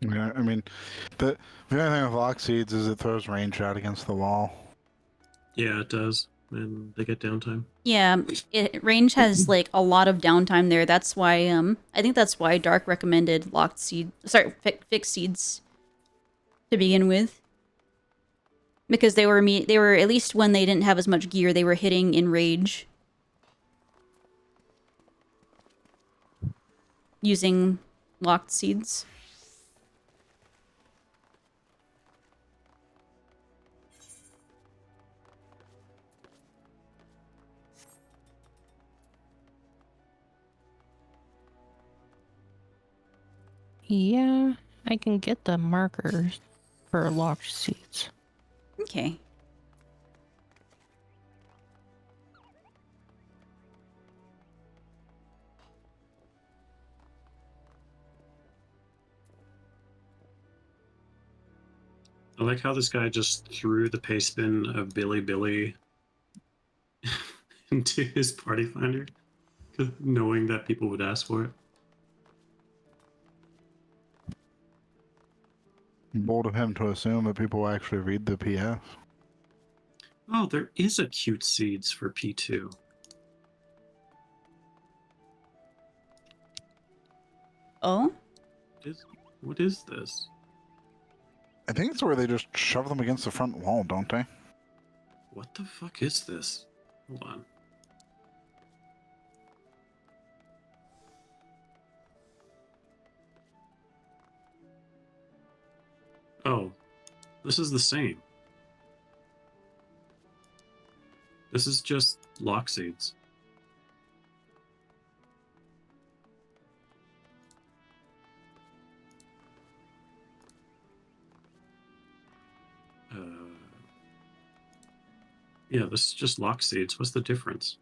Yeah, I mean, the only thing with lock seeds is it throws range out against the wall. Yeah, it does. and they get downtime. Yeah, range has like a lot of downtime there. That's why I think that's why Dark recommended locked seed, fixed seeds to begin with. Because they were at least when they didn't have as much gear, they were hitting in rage. Using locked seeds. Yeah, I can get the markers for locked seats. Okay. I like how this guy just threw the paste bin of Billy into his party finder, knowing that people would ask for it. Bold of him to assume that people will actually read the PF. Oh, there is a cute seeds for P2. Oh? What is this? I think it's where they just shove them against the front wall, don't they? What the fuck is this? Hold on. Oh, this is the same. This is just lock seeds. Yeah, this is just lock seeds. What's the difference?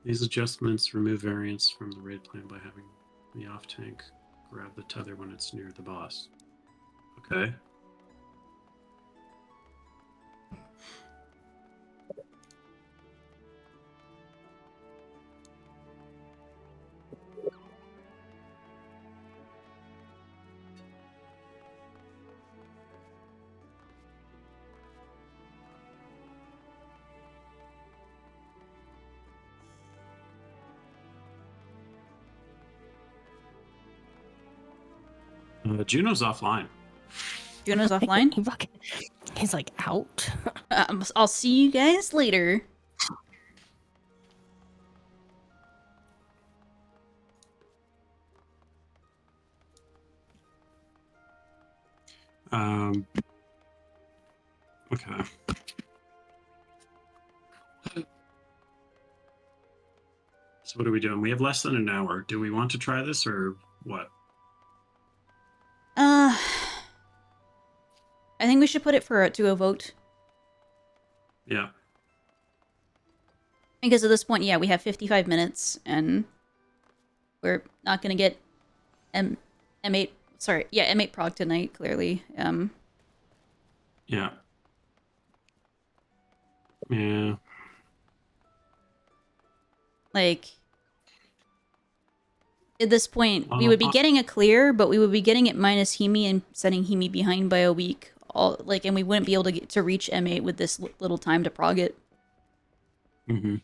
These adjustments remove variance from the raid plan by having the off tank grab the tether when it's near the boss. Okay. Juno's offline. Juno's offline? He's like out. I'll see you guys later. Okay. So what are we doing? We have less than an hour. Do we want to try this or what? I think we should put it to a vote. Yeah. Because at this point, yeah, we have 55 minutes, and we're not gonna get M8. Sorry, yeah, M8 prog tonight. Clearly, Yeah. Yeah. like at this point, we would be getting a clear, but we would be getting it minus Hemi and setting Hemi behind by a week. And we wouldn't be able to get to reach M8 with this little time to prog it. Mm-hmm.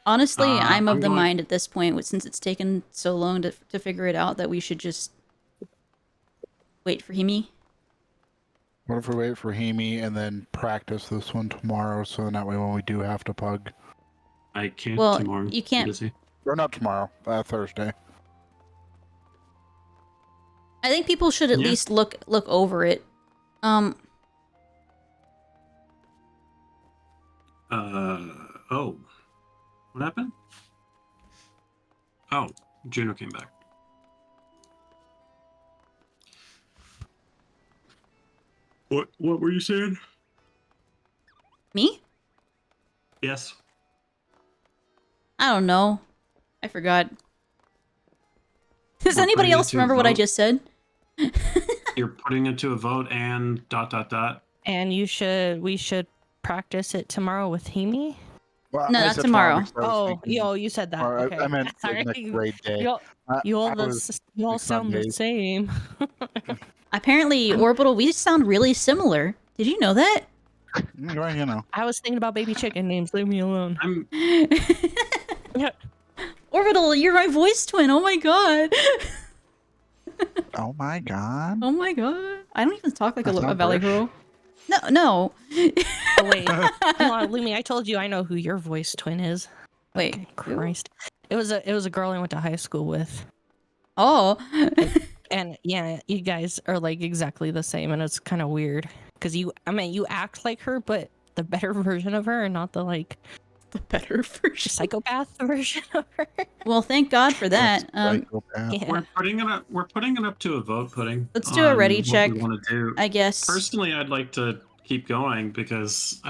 Honestly, I'm of the mind at this point, since it's taken so long to figure it out, that we should just wait for Hemi. What if we wait for Hemi and then practice this one tomorrow, so that way when we do have to pug? I can't Well, tomorrow. you can't. Busy. Or not tomorrow, Thursday. I think people should at least look over it. Oh. What happened? Oh, Juno came back. What were you saying? Me? Yes. I don't know. I forgot. Does We're anybody putting it else to a remember what I vote. just said? You're putting it to a vote and ... And we should practice it tomorrow with Hemi? Well, No, I not said tomorrow. because I was Oh, thinking- yo, you said that. or Okay. I meant the Sorry. next raid day. You all, I- you all, I was you all thinking on sound the days. same. Apparently, Orbital, we sound really similar. Did you know that? Well, you know. I was thinking about baby chicken names. Leave me alone. I'm Orbital, you're my voice twin. Oh my god. Oh my god. Oh my god. I don't even talk like That's a not valley British. girl. No. Oh, wait. Come on, Lumi. I told you I know who your voice twin is. Wait. Okay, Christ. It was a girl I went to high school with. Oh. And yeah, you guys are like exactly the same, and it's kind of weird because you act like her, but the better version of her, and not the like The better version. psychopath version of her. Well, thank God for that. Psychopath. Yeah. we're putting it up to a vote. Let's do a ready on check. What we want to do. I guess. Personally, I'd like to keep going because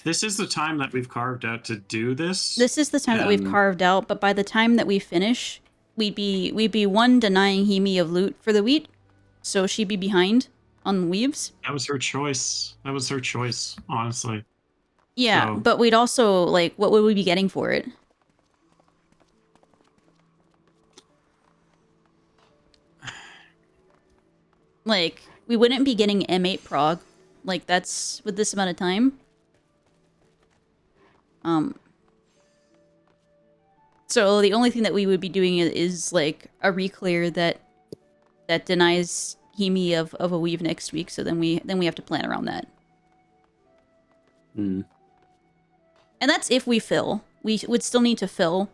this is the time that we've carved out to do this. This is the time that we've carved out, but by the time that we finish, we'd be one denying Hemi of loot for the wheat, so she'd be behind on the weaves. That was her choice. Honestly. Yeah, So- but we'd also like, what would we be getting for it? Like, we wouldn't be getting M8 prog. Like, that's with this amount of time. So the only thing that we would be doing is like a reclear that denies Hemi of a weave next week. So then we have to plan around that. Hmm. And that's if we fill. We would still need to fill.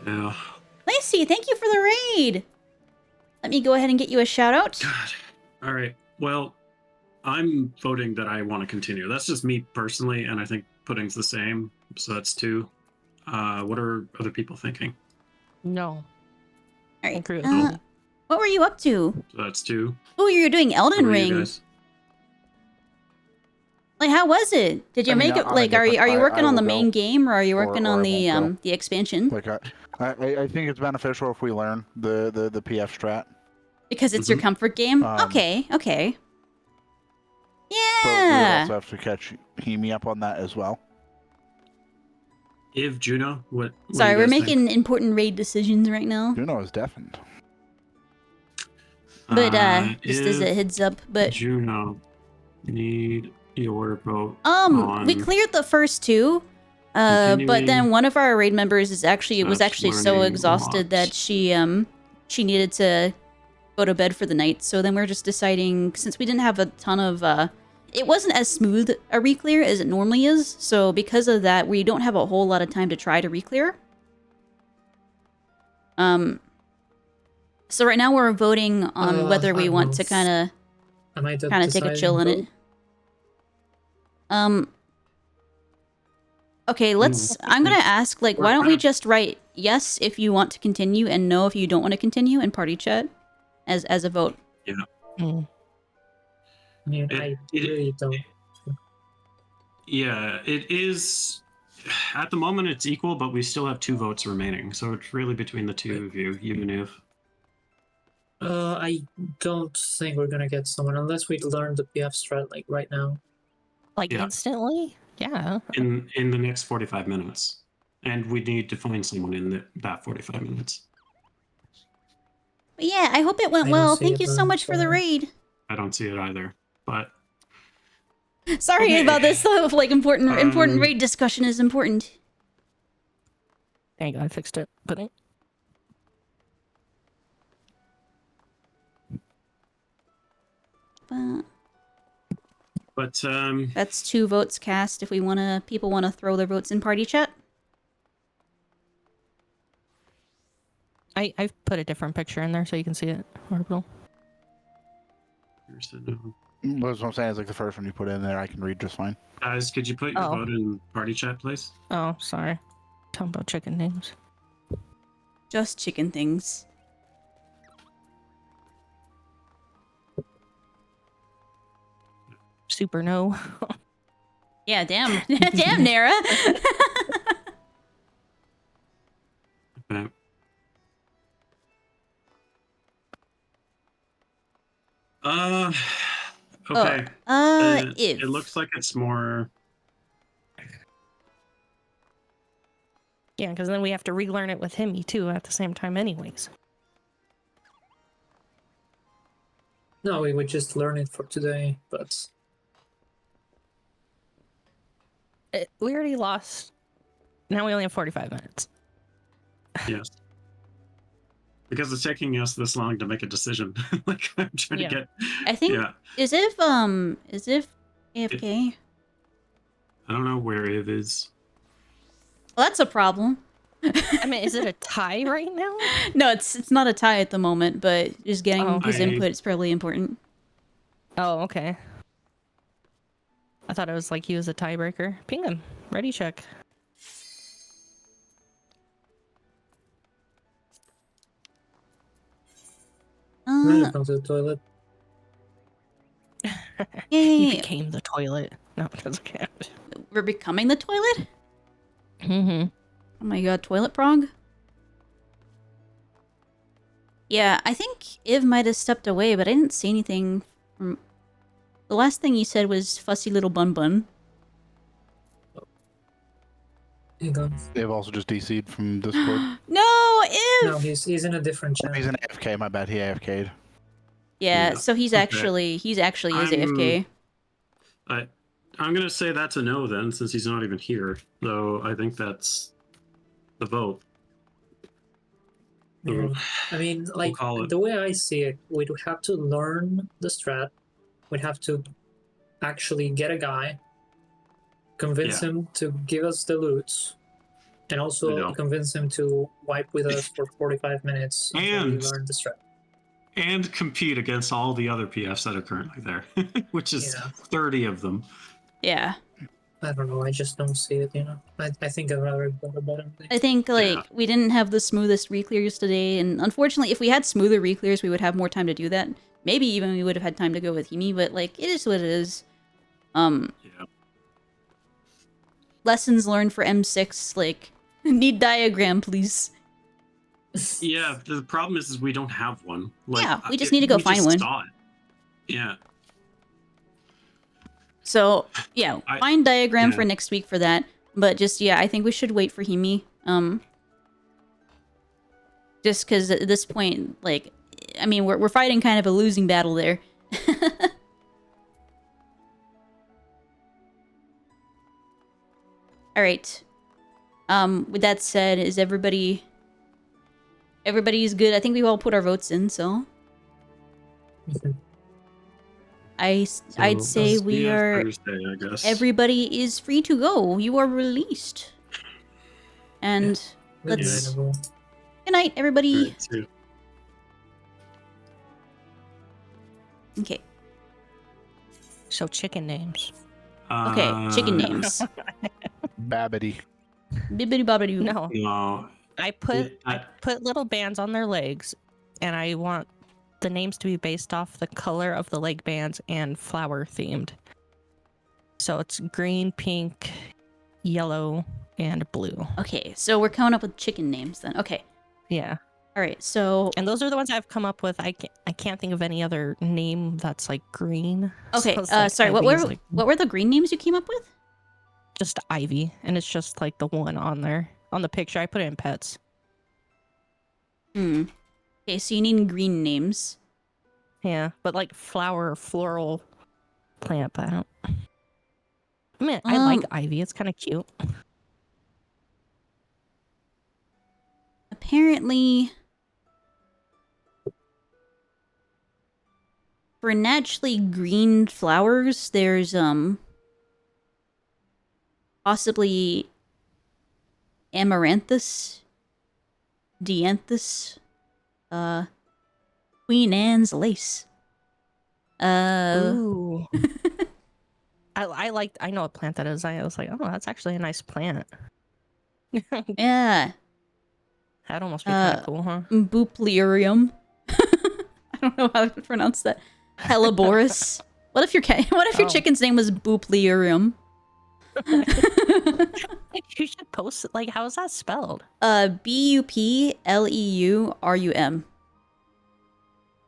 Yeah. Lacey, thank you for the raid. Let me go ahead and get you a shout out. God. All right. Well, I'm voting that I want to continue. That's just me personally, and I think pudding's the same. So that's 2. What are other people thinking? No. All right. Agree with you. What were you up to? So that's 2. Oh, you're doing Elden What are you Ring. guys? Like, how was it? Did you I mean, make it? on a Like, are you different- working I on the will main go. game, or are you Or- working or on I the won't go. the expansion? Like I think it's beneficial if we learn the PF strat. Because it's your comfort game. Um, Okay. But we would Yeah. also have to catch Hemi up on that as well. If Juno, what do Sorry, you we're guys think? making important raid decisions right now. Juno is deafened. But just as a if heads up, but Juno, need your vote. we cleared the first 2. But Continuing then one of our raid members was actually so learning exhausted that lots. she needed to go to bed for the night. So then we're just deciding, since we didn't have a ton of it wasn't as smooth a reclear as it normally is. So because of that, we don't have a whole lot of time to try to reclear. So right now we're voting on whether we want to kind Am I of take a chill in it. Okay, let's. I'm gonna ask, like, why don't we just write yes if you want to continue and no if you don't want to continue in party chat, as a vote. Mm. I mean, I really don't. Yeah, it is. At the moment, it's equal, but we still have 2 votes remaining. So it's really between the 2 of you, even if. I don't think we're gonna get someone unless we learn the PF strat like right now. Like Yeah. instantly? Yeah. in the next 45 minutes, and we need to find someone in that 45 minutes. But yeah, I hope it went I don't well. see Thank it you so then, much for the so- raid. I don't see it either, but Sorry Okay. about this. Like important Um, raid discussion is important. There you go. I fixed it. Pudding. But but that's 2 votes cast. If people wanna throw their votes in party chat. I've put a different picture in there so you can see it. Orbital. here's the no. That's what I'm saying. Is like the first one you put in there, I can read just fine. Guys, could you put your Oh. vote in party chat, please? Oh, sorry. Talking about chicken names. Just chicken things. Super no. Yeah, damn, damn, Nara. Okay. Okay. If. It looks like it's more. Yeah, because then we have to relearn it with Hemi too at the same time, anyways. No, we would just learn it for today, but We already lost. Now we only have 45 minutes. Yes. Because it's taking us this long to make a decision. Like I'm trying Yeah. to get. I think Yeah. is if AFK. I don't know where it is. Well, that's a problem. I mean, is it a tie right now? No, it's not a tie at the moment, but just getting Oh. his input is probably important. Oh, okay. I thought it was like he was a tiebreaker. Ping him. Ready check. I'm gonna go to the toilet. He Yeah. became the toilet. No, it doesn't count. We're becoming the toilet? Mm-hmm. Oh my god, toilet prog? Yeah, I think Iv might have stepped away, but I didn't see anything from... The last thing you said was fussy little bun bun. Hang on. They've also just DC'd from Discord. No, Iv! No, he's in a different channel. He's an AFK, my bad. He AFK'd. Yeah, Yeah, so he's okay. actually is I'm- AFK. I'm gonna say that's a no then, since he's not even here. So I think that's the vote. Yeah. I mean, like, call it. the way I see it, we'd have to learn the strat. We'd have to actually get a guy, convince him to give us the loot, and also convince him to wipe with us for 45 minutes until we And- learn the strat. And compete against all the other PFs that are currently there, which is Yeah. 30 of them. Yeah. I don't know, I just don't see it, you know. I think I'd rather go to bottom. I think, like, Yeah. we didn't have the smoothest reclears today, and unfortunately, if we had smoother reclears, we would have more time to do that. Maybe even we would have had time to go with Hemi, but, like, it is what it is. Yeah. Lessons learned for M6, like, need diagram, please. Yeah, the problem is we don't have one. Like, Yeah, we just need to go find one. Saw it. Yeah. So, yeah, find diagram yeah. for next week for that. But just, yeah, I think we should wait for Hemi. Just because at this point, like, I mean, we're fighting kind of a losing battle there. Alright. With that said, is everybody's good? I think we all put our votes in, so... I'd say we are... Thursday, I guess. Everybody is free to go. You are released. And let's... Yeah. Good night, everybody. Right, too. Okay. So chicken names. Okay, chicken names. Babbity. Bibbidi bobbidi. No, No. I put little bands on their legs, and I want the names to be based off the color of the leg bands and flower themed. So it's green, pink, yellow, and blue. Okay, so we're coming up with chicken names then. Okay. Yeah. All right, so... And those are the ones I've come up with. I can't think of any other name that's like green. Okay, So it's like sorry, what Ivy's were like what were the green names you came up with? just Ivy, and it's just like the one on there on the picture. I put it in pets. Okay, so you need green names. Yeah, but like floral plant. But I don't. I mean, I like Ivy. It's kind of cute. Apparently... For naturally green flowers, there's, possibly Amaranthus, Dianthus, Queen Anne's lace. Ooh. I know what plant that is. I was like, oh, that's actually a nice plant. Yeah, That'd almost be kind of cool, huh? Buplerium. I don't know how to pronounce that. Helleborus. What if your chicken's name was Buplerium? You should post it. Like, how is that spelled? Bupleum.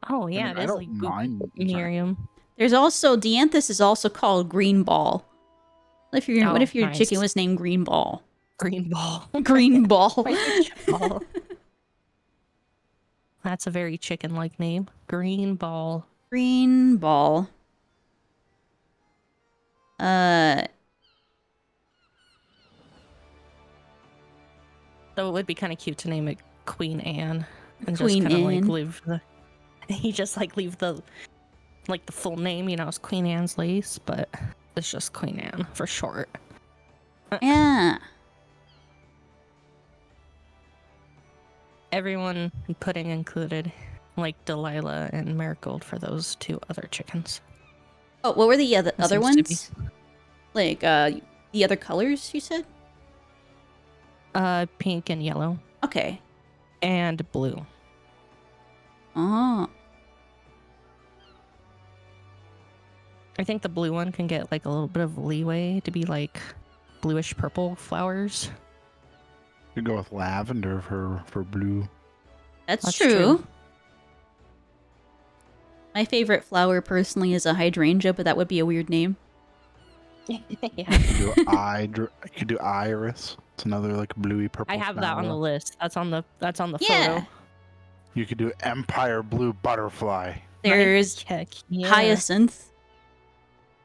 Oh yeah, I mean, it I is don't like mind. Miriam. There's also Dianthus is also called Green Ball. What if your nice. chicken was named Green Ball? Green ball. Green Ball. Ball. That's a very chicken-like name. Green ball. Green Ball. So it would be kind of cute to name it Queen Anne and Queen just kind of like Anne. leave the. He just like leave the, like the full name, you know, it's Queen Anne's Lace, but it's just Queen Anne for short. Yeah. Everyone, pudding included, like Delilah and Marigold for those two other chickens. Oh, what were the other Seems to be. ones? Like the other colors you said? Pink and yellow Okay. and blue. Oh. I think the blue one can get like a little bit of leeway to be like bluish purple flowers. You go with lavender for blue. That's That's true. true. My favorite flower personally is a hydrangea, but that would be a weird name. Yeah. You could do iris. It's another like bluey purple. I have that on the flower. list. That's on the Yeah. photo. You could do empire blue butterfly. There's Heck yeah. hyacinth.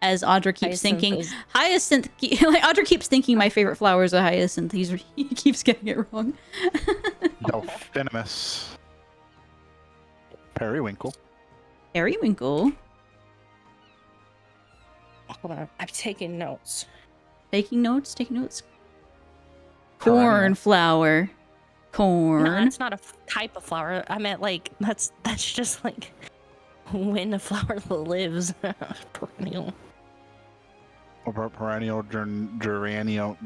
As Audra keeps Hyacinth thinking, is- hyacinth. Like Audra keeps thinking my favorite flower is a hyacinth. He keeps getting it wrong. Delphinimus. Periwinkle. Periwinkle. Hold on, I'm taking notes. Taking notes. Taking notes. Perennial. Cornflower. Corn. No, that's not a type of flower. I meant like that's just like when a flower lives. Perennial. Or perennial geranium.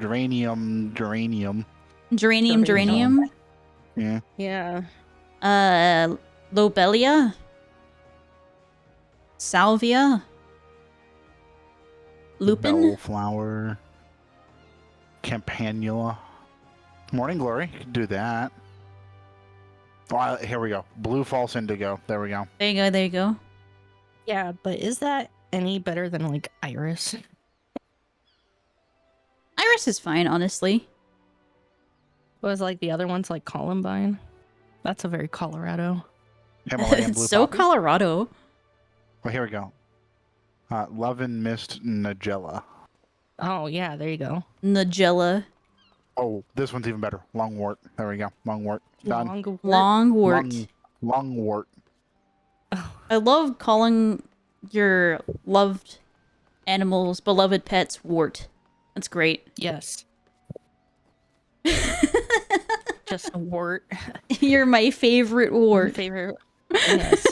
Geranium. Yeah. Yeah. Lobelia. Salvia. Lupin. Bellflower. Campanula. Morning Glory. You can do that. Oh, here we go. Blue false indigo. There we go. There you go. There you go. Yeah, but is that any better than like iris? Iris is fine, honestly. Was like the other ones like Columbine? That's a very Colorado. Himalayan blue It's so poppy. Colorado. Well, here we go. Love and Mist Nagella. Oh yeah, there you go. Nagella. Oh, this one's even better. Longwort. There we go. Longwort. Done. Longwort. Longwort. I love calling your loved animals, beloved pets, wart. That's great. Yes. Just a wart. You're my favorite wart. Favorite. Yes.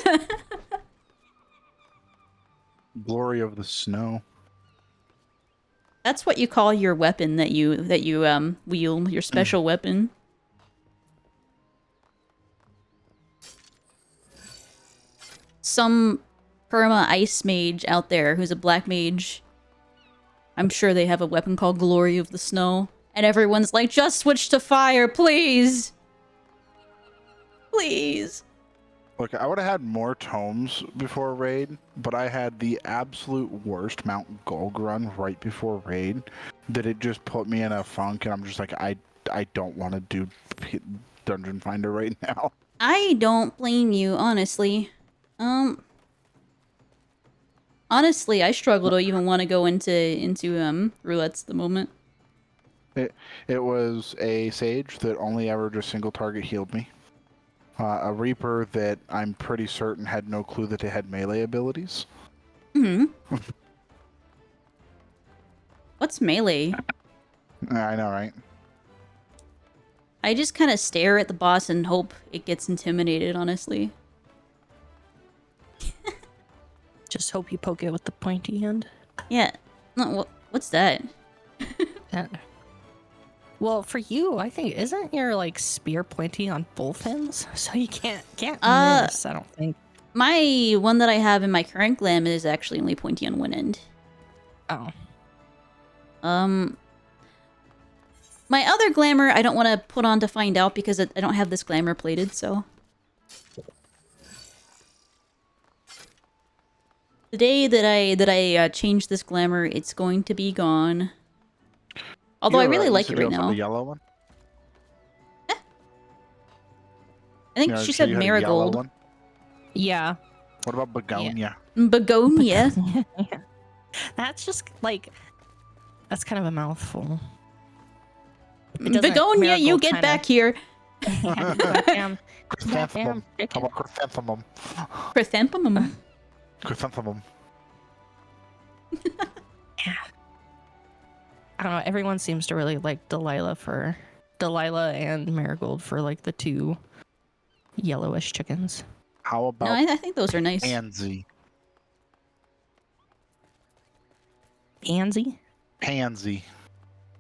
Glory of the Snow. That's what you call your weapon that you wield, your special weapon. Some perma ice mage out there who's a black mage. I'm sure they have a weapon called Glory of the Snow. And everyone's like, just switch to fire, please! Please! Look, I would have had more tomes before raid, but I had the absolute worst Mount Gulg run right before raid that it just put me in a funk, and I'm just like, I don't want to do Dungeon Finder right now. I don't blame you, honestly. Honestly, I struggle to even want to go into roulettes at the moment. It was a Sage that only ever just single target healed me. A Reaper that I'm pretty certain had no clue that they had melee abilities. What's melee? I know, right? I just kind of stare at the boss and hope it gets intimidated, honestly. Just hope you poke it with the pointy end. Yeah. No, what's that? Yeah. Well, for you, I think isn't your like spear pointy on both ends, so you can't miss. I don't think. My one that I have in my current glam is actually only pointy on one end. Oh. My other glamour I don't want to put on to find out because I don't have this glamour plated, so. The day that I change this glamour, it's going to be gone. Although I really like it right now. The yellow one. I think she said marigold. One? Yeah. What about begonia? Begonia. Yeah. That's just like that's kind of a mouthful. Begonia, you get back here. Goddamn. Chrysanthemum. How about chrysanthemum? Chrysanthemum. Chrysanthemum. I don't know. Everyone seems to really like Delilah and Marigold for like the two yellowish chickens. How about No, I think those are nice. pansy? Pansy? Pansy.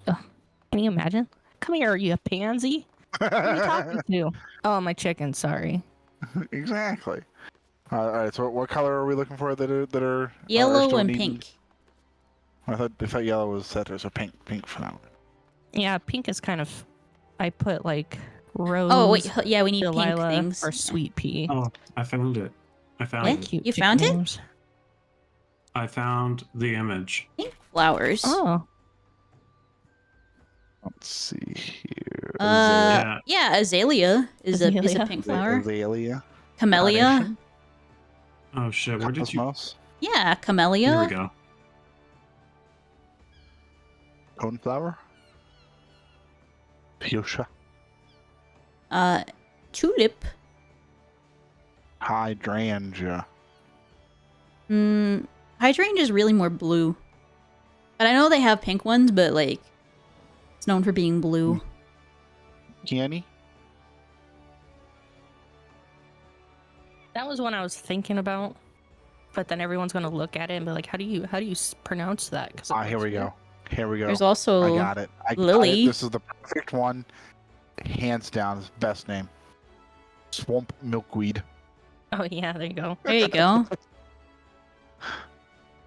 Can you imagine? Come here, you pansy. What are you talking to? Oh, my chicken. Sorry. Exactly. All right. So, what color are we looking for that are Yellow still and needing- pink. I thought yellow was set, so pink for now. Yeah, pink is kind of. I put like rose. Oh wait, yeah, we need Delilah pink things. or sweet pea. Oh, I found it. I found What? it. Cute You chicken found it? names. I found the image. Pink flowers. Oh, Let's see here. Yeah, azalea is a Azalea. pink flower. Azalea. Camellia. Carnation? Oh shit! Where did you? Cosmos. Yeah, camellia. Here we go. Coneflower. Fuchsia. Tulip. Hydrangea. Hydrangea is really more blue. But I know they have pink ones, but like it's known for being blue. Peony. that was one I was thinking about, but then everyone's gonna look at it and be like, "How do you pronounce that?" 'Cause it Here looks we weird. go. Here we go. There's also I got it. I got Lily. it. This is the perfect one. Hands down, is best name. Swamp milkweed. Oh yeah, there you go. There you go.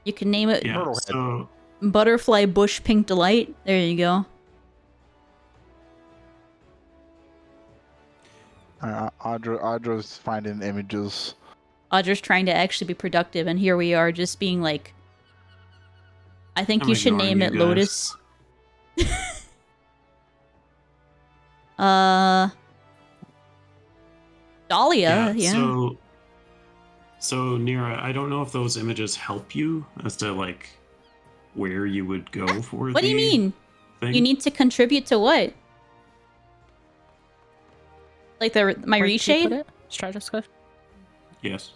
You can name it Yeah. Turtlehead. So Butterfly Bush Pink Delight. There you go. Audra's finding images. Audra's trying to actually be productive, and here we are just being like, I think I'm you should ignoring name you it guys. Lotus. Dahlia, yeah. So Nira, I don't know if those images help you as to like where you would go for. What do you mean? Thing. You need to contribute to what? Like my Where'd she put reshade? it? Stratosphere? Yes.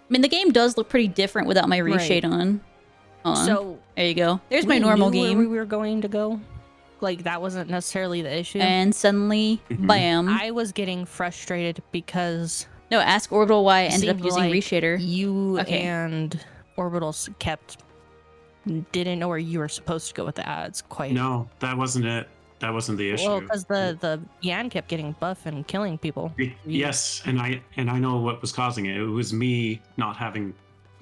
I mean, the game does look pretty different without my Right. reshade on. So There you go. There's my we normal knew game. where we were going to go. Like that wasn't necessarily the issue. And suddenly, Mhm. bam. I was getting frustrated because No, ask Orbital why I it ended up seemed using like reshader. You Okay. and Orbitals didn't know where you were supposed to go with the ads quite. No, that wasn't it. That wasn't the issue. Well, because the Yan kept getting buff and killing people. Yes, and I know what was causing it. It was me not having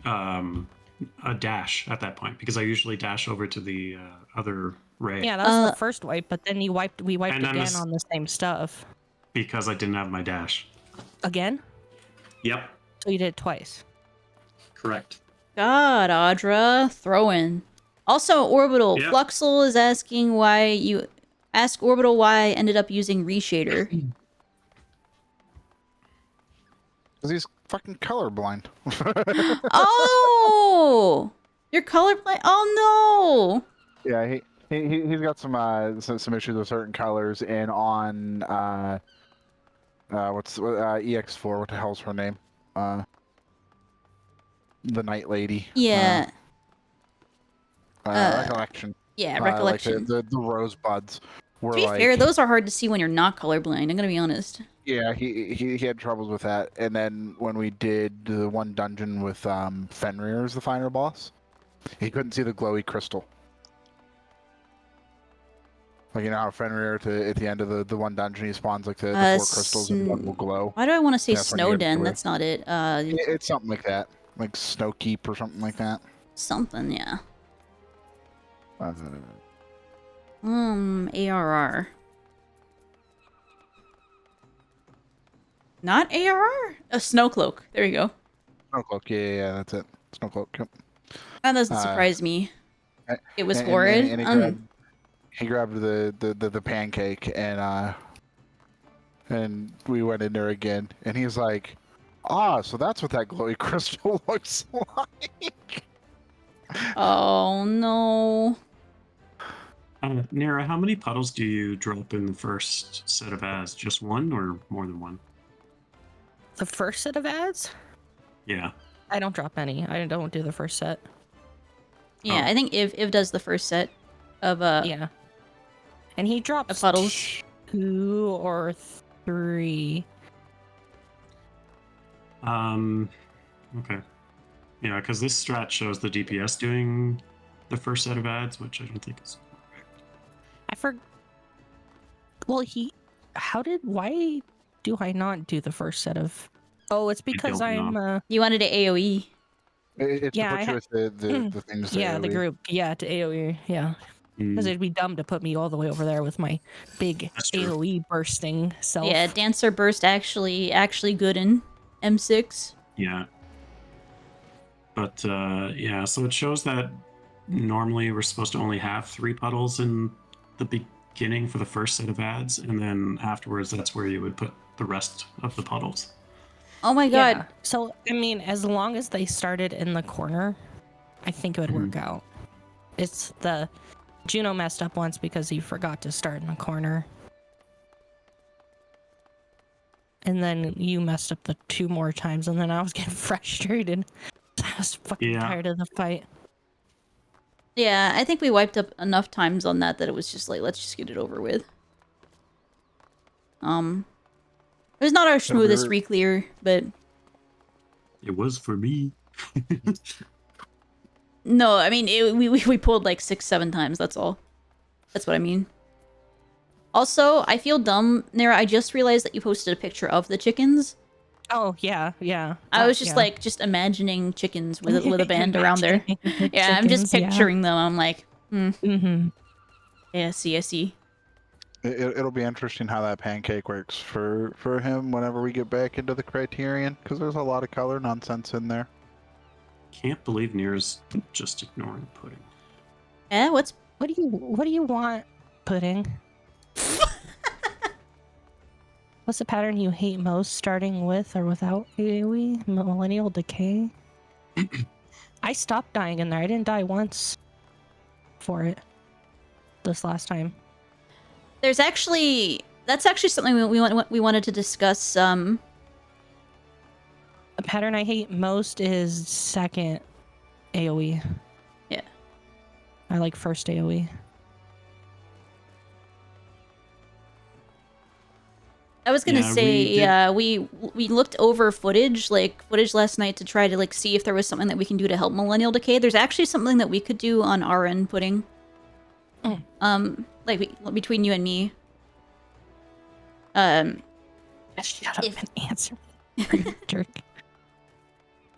a dash at that point because I usually dash over to the other Ray Yeah, that was the first wipe, but then we wiped And then again this- on the same stuff. because I didn't have my dash. Again? Yep, So you did it twice. correct. God, Audra, throw in. Also, Orbital, Yep. Fluxel is asking why you ask Orbital why I ended up using reshader. Because he's fucking colorblind. Oh, you're colorblind. Oh Yeah, he's got some issues with certain colors, and on EX4, what the hell's her name? The Night Lady. no. Yeah, Recollection. yeah, recollection. Like the rosebuds were to be like. fair, those are hard to see when you're not colorblind. I'm gonna be honest. Yeah, he had troubles with that, and then when we did the one dungeon with Fenrir as the final boss, he couldn't see the glowy crystal. Like, you know how Fenrir at the end of the one dungeon he spawns like the 4 crystals and one will glow. Why do I want to say That's when you get Snowden? to it. That's not it. It's something like that, like Snowkeep or something like that. Something, yeah. ARR. Not ARR? A Snowcloak. There you go. Snowcloak, yeah, that's it. Snowcloak, yep. That doesn't surprise me. It was and horrid. he grabbed the pancake and we went in there again, and he's like, so that's what that glowy crystal looks like. Oh no. Nira, how many puddles do you drop in the first set of ads? Just one or more than one? The first set of ads? Yeah. I don't drop any. I don't do the first set. Yeah, Oh. I think Iv does the first set of Yeah. And he drops puddles. 2 or 3. Okay. Yeah, because this strat shows the DPS doing the first set of ads, which I don't think is correct. Well, why do I not do the first set of... Oh, it's because don't know. I'm... You wanted to AoE. It's Yeah, to put you with the things that yeah, the we- group. Yeah, to AoE. Yeah. Because it'd be dumb to put me all the way over there with my big That's true. AoE bursting self. Yeah, Dancer Burst actually good in M6. Yeah. But yeah, so it shows that normally we're supposed to only have 3 puddles in the beginning for the first set of ads, and then afterwards that's where you would put the rest of the puddles. Oh my god. Yeah. So, I mean, as long as they started in the corner, I think it would work out. It's the... Juno messed up once because he forgot to start in the corner. And then you messed up the 2 more times, and then I was getting frustrated. I was fucking tired of the fight. Yeah, I think we wiped up enough times on that it was just like, let's just get it over with. It was not our smoothest reclear, but... It was for me. No, I mean, we pulled like 6-7 times, that's all. That's what I mean. Also, I feel dumb, Nara, I just realized that you posted a picture of the chickens. Oh, yeah, yeah. I was just like, imagining chickens with a band around there. Yeah, I'm just picturing them, I'm like, Yeah, I see. It'll be interesting how that pancake works for him whenever we get back into the Criterion, because there's a lot of color nonsense in there. Can't believe Nira's just ignoring pudding. Yeah, what do you want, Pudding? What's the pattern you hate most, starting with or without AoE? Millennial Decay? I stopped dying in there. I didn't die once for it this last time. That's actually something we wanted to discuss. The pattern I hate most is second AoE. Yeah. I like first AoE. I was gonna say, we looked over footage last night to try to see if there was something that we can do to help Millennial Decay. There's actually something that we could do on our end, Pudding. Between you and me. Shut up and answer. Jerk.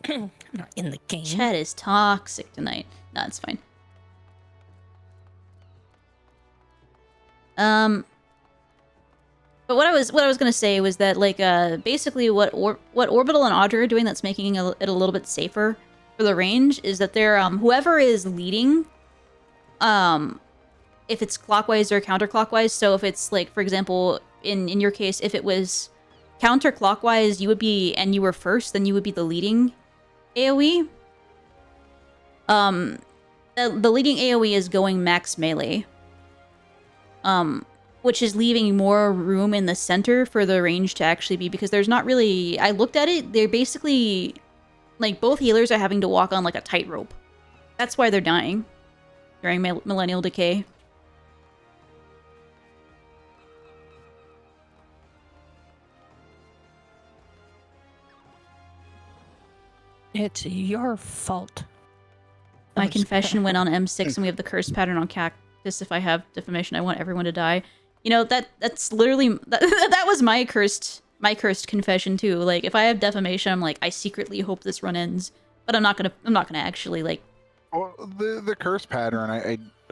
I'm not in the game. Chat is toxic tonight. No, it's fine. But what I was gonna say was that basically what Orbital and Audra are doing that's making it a little bit safer for the range is that they're whoever is leading, if it's clockwise or counterclockwise. So if it's for example in your case, if it was counterclockwise, you were first, then you would be the leading AoE. The leading AoE is going max melee. Which is leaving more room in the center for the range to actually be, because there's not really... I looked at it, they're basically... both healers are having to walk on, a tightrope. That's why they're dying during Millennial Decay. It's your fault. My confession went on M6 and we have the curse pattern on Cactus. If I have defamation, I want everyone to die. You know, that's literally... That was my cursed confession too. If I have defamation, I'm I secretly hope this run ends. But I'm not gonna actually Well, the curse pattern,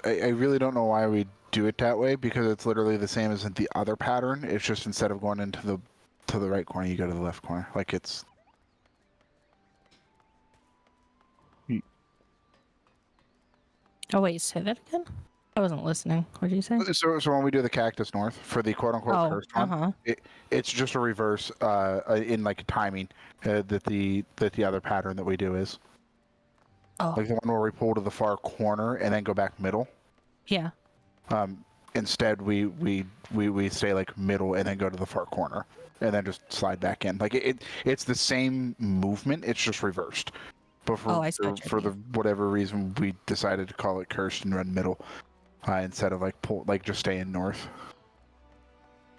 I really don't know why we do it that way, because it's literally the same as in the other pattern. It's just instead of going into the to the right corner, you go to the left corner. Like it's. Oh wait, say that again. I wasn't listening. What did you say? So when we do the Cactus North for the quote unquote cursed one, it's just a reverse in like timing that the other pattern that we do is. Oh. Like the one where we pull to the far corner and then go back middle. Yeah. Instead, we stay like middle and then go to the far corner and then just slide back in. Like it's the same movement. It's just reversed. But for the whatever reason, we decided to call it cursed and run middle instead of like just staying north.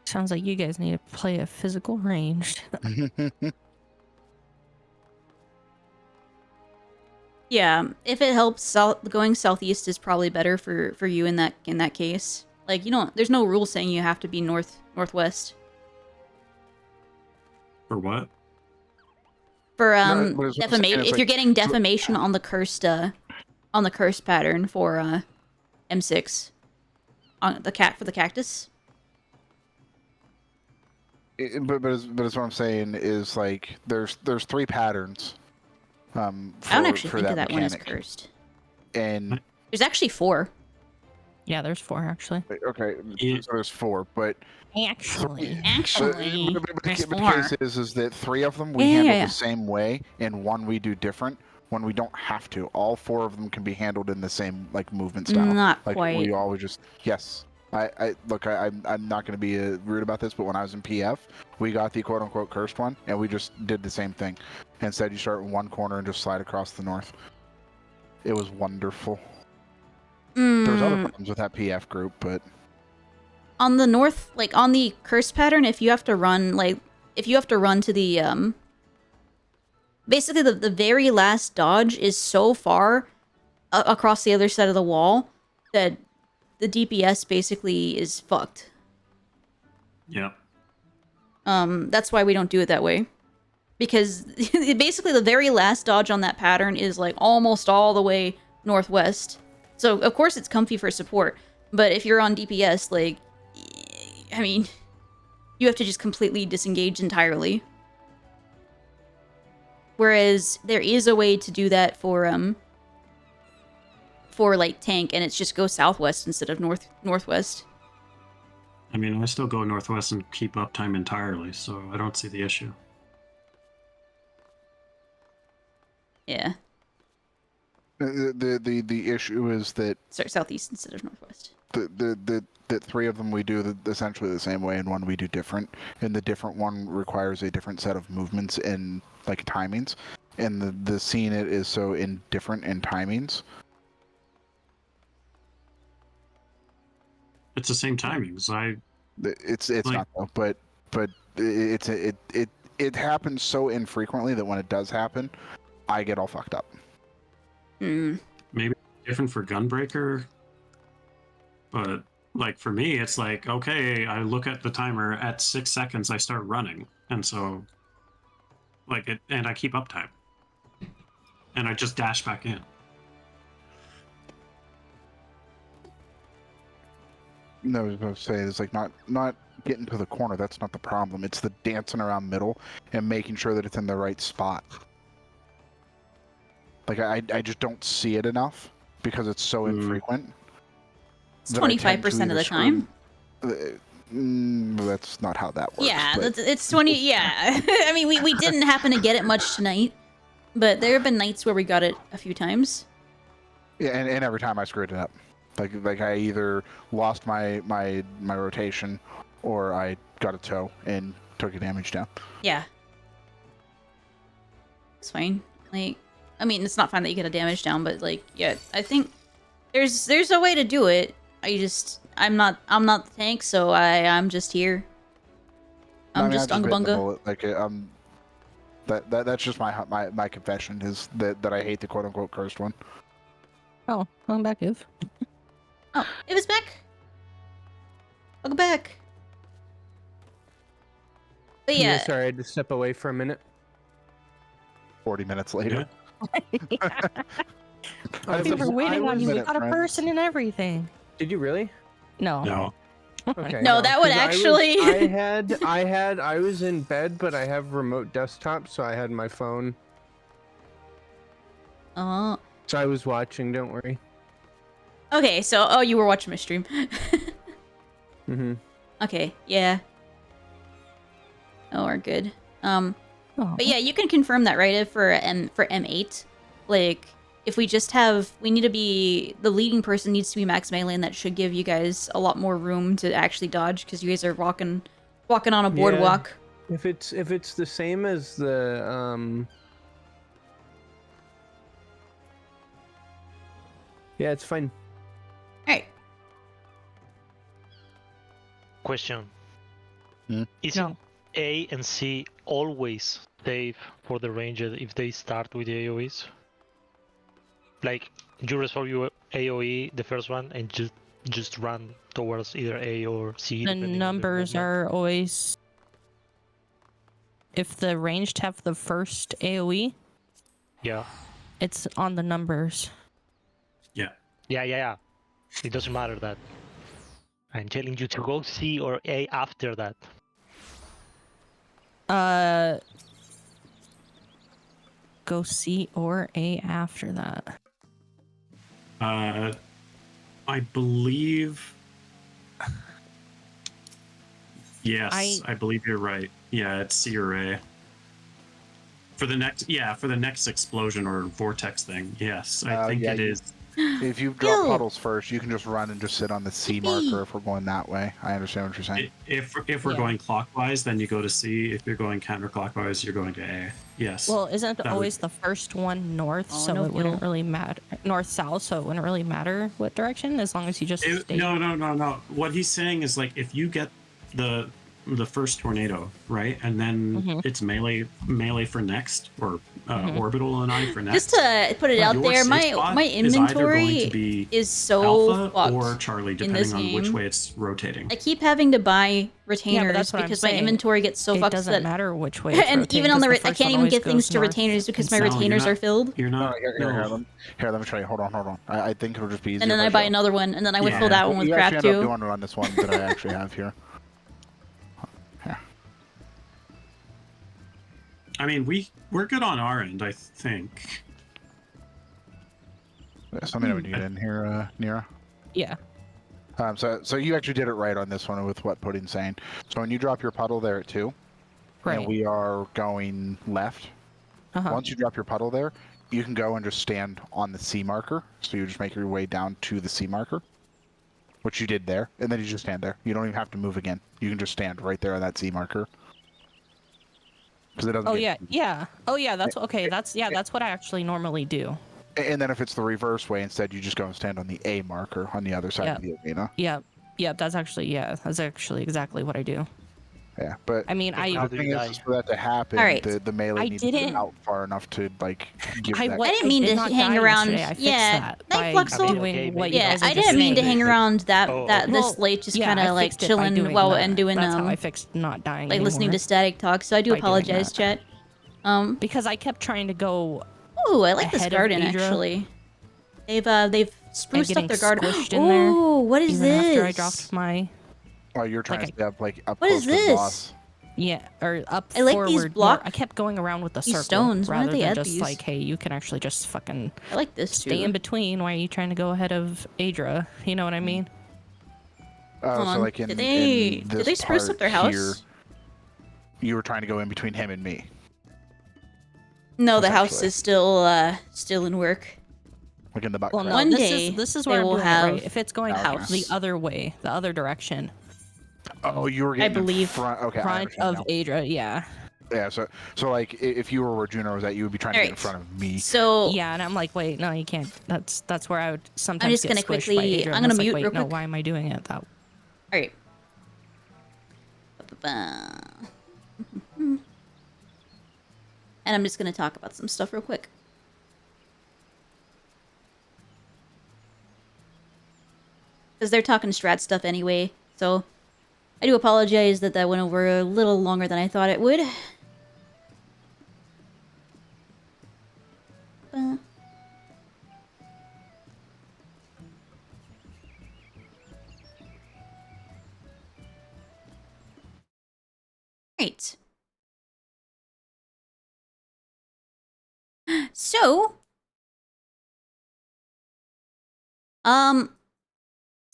Sounds like you guys need to play a physical ranged. Yeah, if it helps, going southeast is probably better for you in that case. Like there's no rule saying you have to be northwest. For what? For No, defamation, if you're getting defamation on the cursed pattern for M6 on the for the cactus. But what I'm saying is like there's 3 patterns. I don't actually think of that one as mechanic. cursed. And there's actually 4. Yeah, there's 4 actually. Okay, so there's 4, but actually, the case is that 3 of them we handle the same way, and 1 we do different. When we don't have to, all 4 of them can be handled in the same like movement style. Not like, quite. We always just I look. I'm not going to be rude about this, but when I was in PF, we got the quote unquote cursed one, and we just did the same thing. Instead, you start in one corner and just slide across the north. It was wonderful. There's other problems with that PF group, but on the north, like on the curse pattern, if you have to run to the basically the very last dodge is so far across the other side of the wall that the DPS basically is fucked. Yeah. That's why we don't do it that way. Because basically the very last dodge on that pattern is like almost all the way northwest. So of course it's comfy for support, but if you're on DPS, like, I mean, you have to just completely disengage entirely. Whereas there is a way to do that for like tank, and it's just go southwest instead of northwest. I mean, I still go northwest and keep uptime entirely, so I don't see the issue. Yeah. The issue is that sorry, southeast instead of northwest. That 3 of them we do essentially the same way, and 1 we do different, and the different one requires a different set of movements and like timings, and the seeing it is so indifferent in timings. It's the same timings. It's like, not though, but it happens so infrequently that when it does happen, I get all fucked up. Maybe different for Gunbreaker, but like for me, it's like, okay, I look at the timer at 6 seconds, I start running, and so like it, and I keep uptime, and I just dash back in. No, I was going to say it's like not getting to the corner. That's not the problem. It's the dancing around middle and making sure that it's in the right spot. Like I just don't see it enough because it's so infrequent. It's 25% of the time. That's not how that works. Yeah, it's 20. Yeah, I mean we didn't happen to get it much tonight, but there have been nights where we got it a few times. Yeah, and every time I screwed it up. Like I either lost my rotation or I got a toe and took a damage down. Yeah. It's fine. Like, I mean, it's not fine that you get a damage down, but like, yeah, I think there's a way to do it. I'm not the tank, so I'm just here. I'm just unga bunga. Like that's just my confession is that I hate the quote unquote cursed one. Oh, welcome back, Iv. Oh, it was back. Welcome back. But yeah. Sorry, I had to step away for a minute. 40 minutes later. We were waiting on you. We got a person and everything. Did you really? No. Okay. No, that would 'cause actually- I was in bed, but I have remote desktop, so I had my phone. Oh. So I was watching. Don't worry. Okay, so you were watching my stream. Mm-hmm. Okay, yeah. Oh, we're good. Oh. But yeah, you can confirm that, right? If for M8, like if we just have, we need to be, the leading person needs to be max melee, and that should give you guys a lot more room to actually dodge because you guys are walking on a boardwalk. If it's the same as the yeah, it's fine. All right. Question. Hmm? Is No. A and C always safe for the ranger if they start with the AoEs? Like, you resolve your AoE, the first one, and just run towards either A or C. The depending on their numbers movement? are always. If the ranged have the first AoE, Yeah. it's on the numbers. Yeah. It doesn't matter that. I'm telling you to go C or A after that. Go C or A after that. I believe. Yes, I believe you're right. Yeah, it's C or A. For the next explosion or vortex thing. Yes, I think yeah, it is. If you drop Ew. puddles first, you can just run and just sit on the C marker if we're going that way. I understand what you're saying. If we're Yeah. going clockwise, then you go to C. If you're going counterclockwise, you're going to A. Yes. Well, isn't That always the first one north, Oh, so no it wouldn't kill. really matter. North-south, so it wouldn't really matter what direction, as long as you just stay. No. What he's saying is like if you get the first tornado, right, and then Mhm. it's melee for next, or Mhm. orbital and I for next. Just to put it out your there, safe my spot my is either going inventory to be is so Alpha fucked or Charlie, in this depending on which game. way it's rotating. I keep having to buy retainers that's what I'm because my saying. inventory gets so It fucked doesn't that matter which way it's and rotating, even on 'cause the, I first can't one even always get things goes to north retainers because my and south. retainers You're are filled. You're No, not. here, let me try. Hold on. I think it'll just be easier. And then if I buy show. another one, and then I would Yeah. fill that one with You crap actually end up too. doing it on this one that I actually have here. I mean, we're good on our end, I think. Just let me know when you get in here, Nira. Yeah. So you actually did it right on this one with what Pudding's saying. So when you drop your puddle there at 2, Right. and we are going left, Uh-huh. once you drop your puddle there, you can go and just stand on the C marker. So you just make your way down to the C marker, which you did there, and then you just stand there. You don't even have to move again. You can just stand right there on that C marker. Because it doesn't. Oh get- yeah. Oh yeah. That's okay. That's what I actually normally do. And then if it's the reverse way, instead you just go and stand on the A marker on the other side of the arena. Yep. That's actually exactly what I do. Yeah, but I mean, How the do thing you is, die? for that to happen, All right. the melee I needs to get didn't- out far enough to like give that. I didn't mean did to not hang die around. yesterday. I fixed Yeah, that Night by Fluxel. doing Okay, what maybe you Yeah, guys are I just didn't mean to saying. hang around that Oh, that okay. this Well, late, just yeah, kind I of like fixed it by chilling doing while that. and doing That's how I fixed not dying like listening to anymore. static talk. So I do by doing apologize, that. chat. Because I kept trying to go Ooh, I like this ahead of garden Adra. actually. They've spruced getting up their garden. squished in there, Ooh, what is even this? after I dropped my Oh, you're trying like to stay up like up What close is to the this? boss. or up I like forward. these more- block- I kept going around with the these circle stones. Why don't rather they than add just these? like, hey, you can actually just fucking I like this stay too. in between. Why are you trying to go ahead of Adra? You know what I mean? Oh, Hold so on. like in, Did they in this spruce part up their house? here, you were trying to go in between him and me. No, the house essentially. is still in work. Like in the back. Well, no, One this day, is they where I'm will doing it have right. If it's going our out the house. other way, the other direction, Oh, you were getting believe in front. Okay, I front understand of now. Adra, yeah. Yeah, so like if you were where Juno was at, you would be trying to get in Alright. front of me. So Yeah, and I'm like, wait, no, you can't. That's where I would sometimes just get gonna squished quickly- by Adra. I'm and gonna it's like, mute wait, real no, quick. why am I doing it that way? all right. And I'm just gonna talk about some stuff real quick. Because they're talking strat stuff anyway, so I do apologize that that went over a little longer than I thought it would. Right. So, is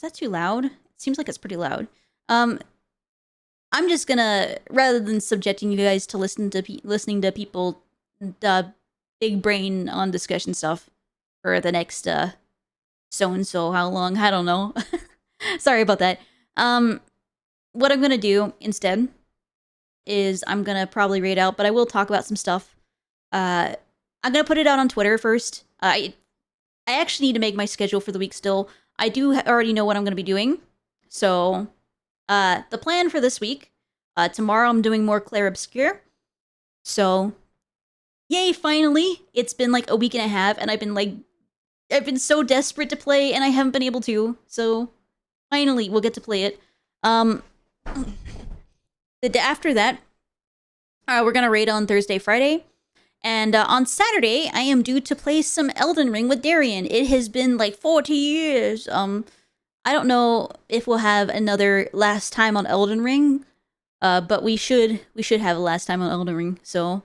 that too loud? It seems like it's pretty loud. I'm just gonna, rather than subjecting you guys to listening to people, big brain on discussion stuff for the next so and so how long, I don't know. Sorry about that. What I'm gonna do instead is I'm gonna probably read out, but I will talk about some stuff. I'm gonna put it out on Twitter first. I actually need to make my schedule for the week still. I do already know what I'm gonna be doing. So, the plan for this week, tomorrow I'm doing more Clair Obscure. So, yay, finally! It's been like a week and a half, and I've been so desperate to play, and I haven't been able to. So, finally, we'll get to play it. After that, we're gonna raid on Thursday, Friday. And on Saturday, I am due to play some Elden Ring with Darian. It has been like 40 years. I don't know if we'll have another last time on Elden Ring, but we should have a last time on Elden Ring. So,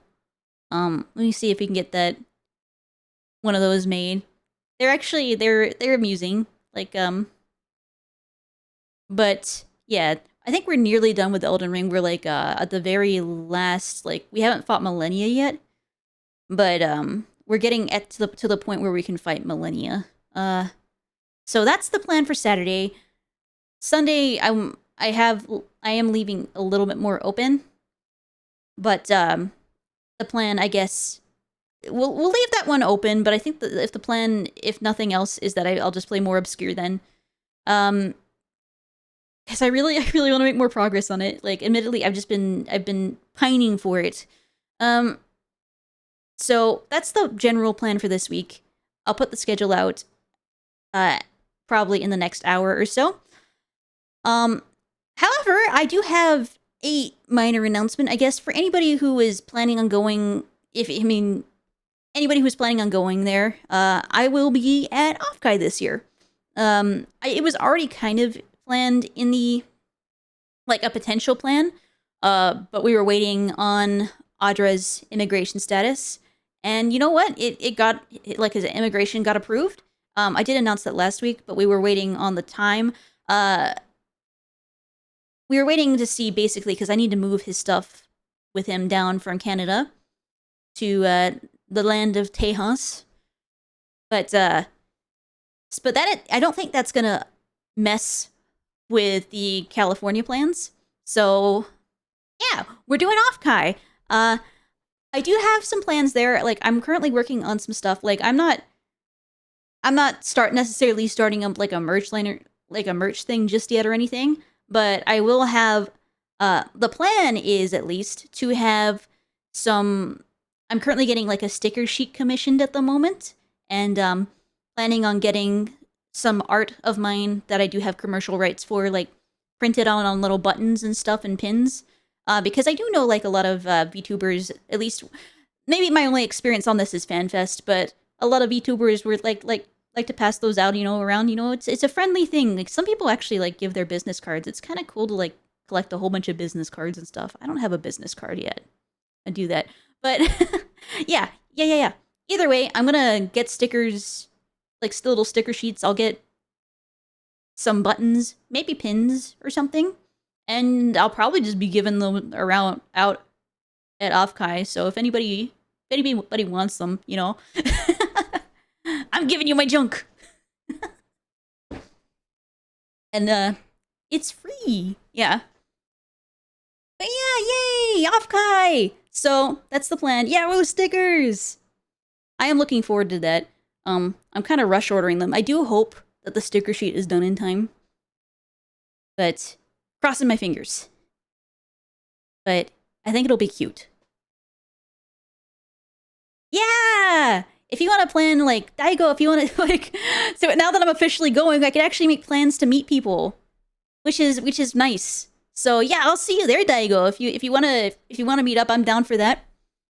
let me see if we can get that one of those made. They're amusing. Like but yeah, I think we're nearly done with Elden Ring. We're like at the very last, like we haven't fought Millennia yet, but we're getting to the point where we can fight Millennia. So that's the plan for Saturday. Sunday, I am leaving a little bit more open, but the plan, I guess, we'll leave that one open. But I think that if the plan, if nothing else, is that I'll just play more Obscure then, because I really want to make more progress on it. Like, admittedly, I've been pining for it. So that's the general plan for this week. I'll put the schedule out, probably in the next hour or so. However, I do have a minor announcement, I guess, for anybody who is planning on going. Anybody who's planning on going there, I will be at Offkai this year. It was already kind of planned in the, like, a potential plan, but we were waiting on Audra's immigration status, and you know what? His immigration got approved. I did announce that last week, but we were waiting on the time. We were waiting to see, basically, because I need to move his stuff with him down from Canada to the land of Tejas. But I don't think that's gonna mess with the California plans. So yeah, we're doing Offkai. I do have some plans there. Like, I'm currently working on some stuff. Like, I'm not necessarily starting up like a merch line or like a merch thing just yet or anything, but I will have, the plan is at least to have some. I'm currently getting like a sticker sheet commissioned at the moment, and planning on getting some art of mine that I do have commercial rights for, like printed on little buttons and stuff and pins. Because I do know, like, a lot of VTubers, at least maybe my only experience on this is FanFest, but a lot of VTubers were like to pass those out, around. It's a friendly thing. Like, some people actually like give their business cards. It's kind of cool to like collect a whole bunch of business cards and stuff. I don't have a business card yet. I do that, but yeah. Either way, I'm gonna get stickers, like little sticker sheets. I'll get some buttons, maybe pins or something. And I'll probably just be giving them out at Offkai. So if anybody wants them, I'm giving you my junk. And it's free. Yeah. But yeah, yay! Offkai! So that's the plan. Yeah, those stickers! I am looking forward to that. I'm kind of rush ordering them. I do hope that the sticker sheet is done in time. But crossing my fingers. But I think it'll be cute. Yeah! If you want to plan, like, Daigo, if you want to, like, so now that I'm officially going, I can actually make plans to meet people, which is nice. So yeah, I'll see you there, Daigo. If you want to meet up, I'm down for that.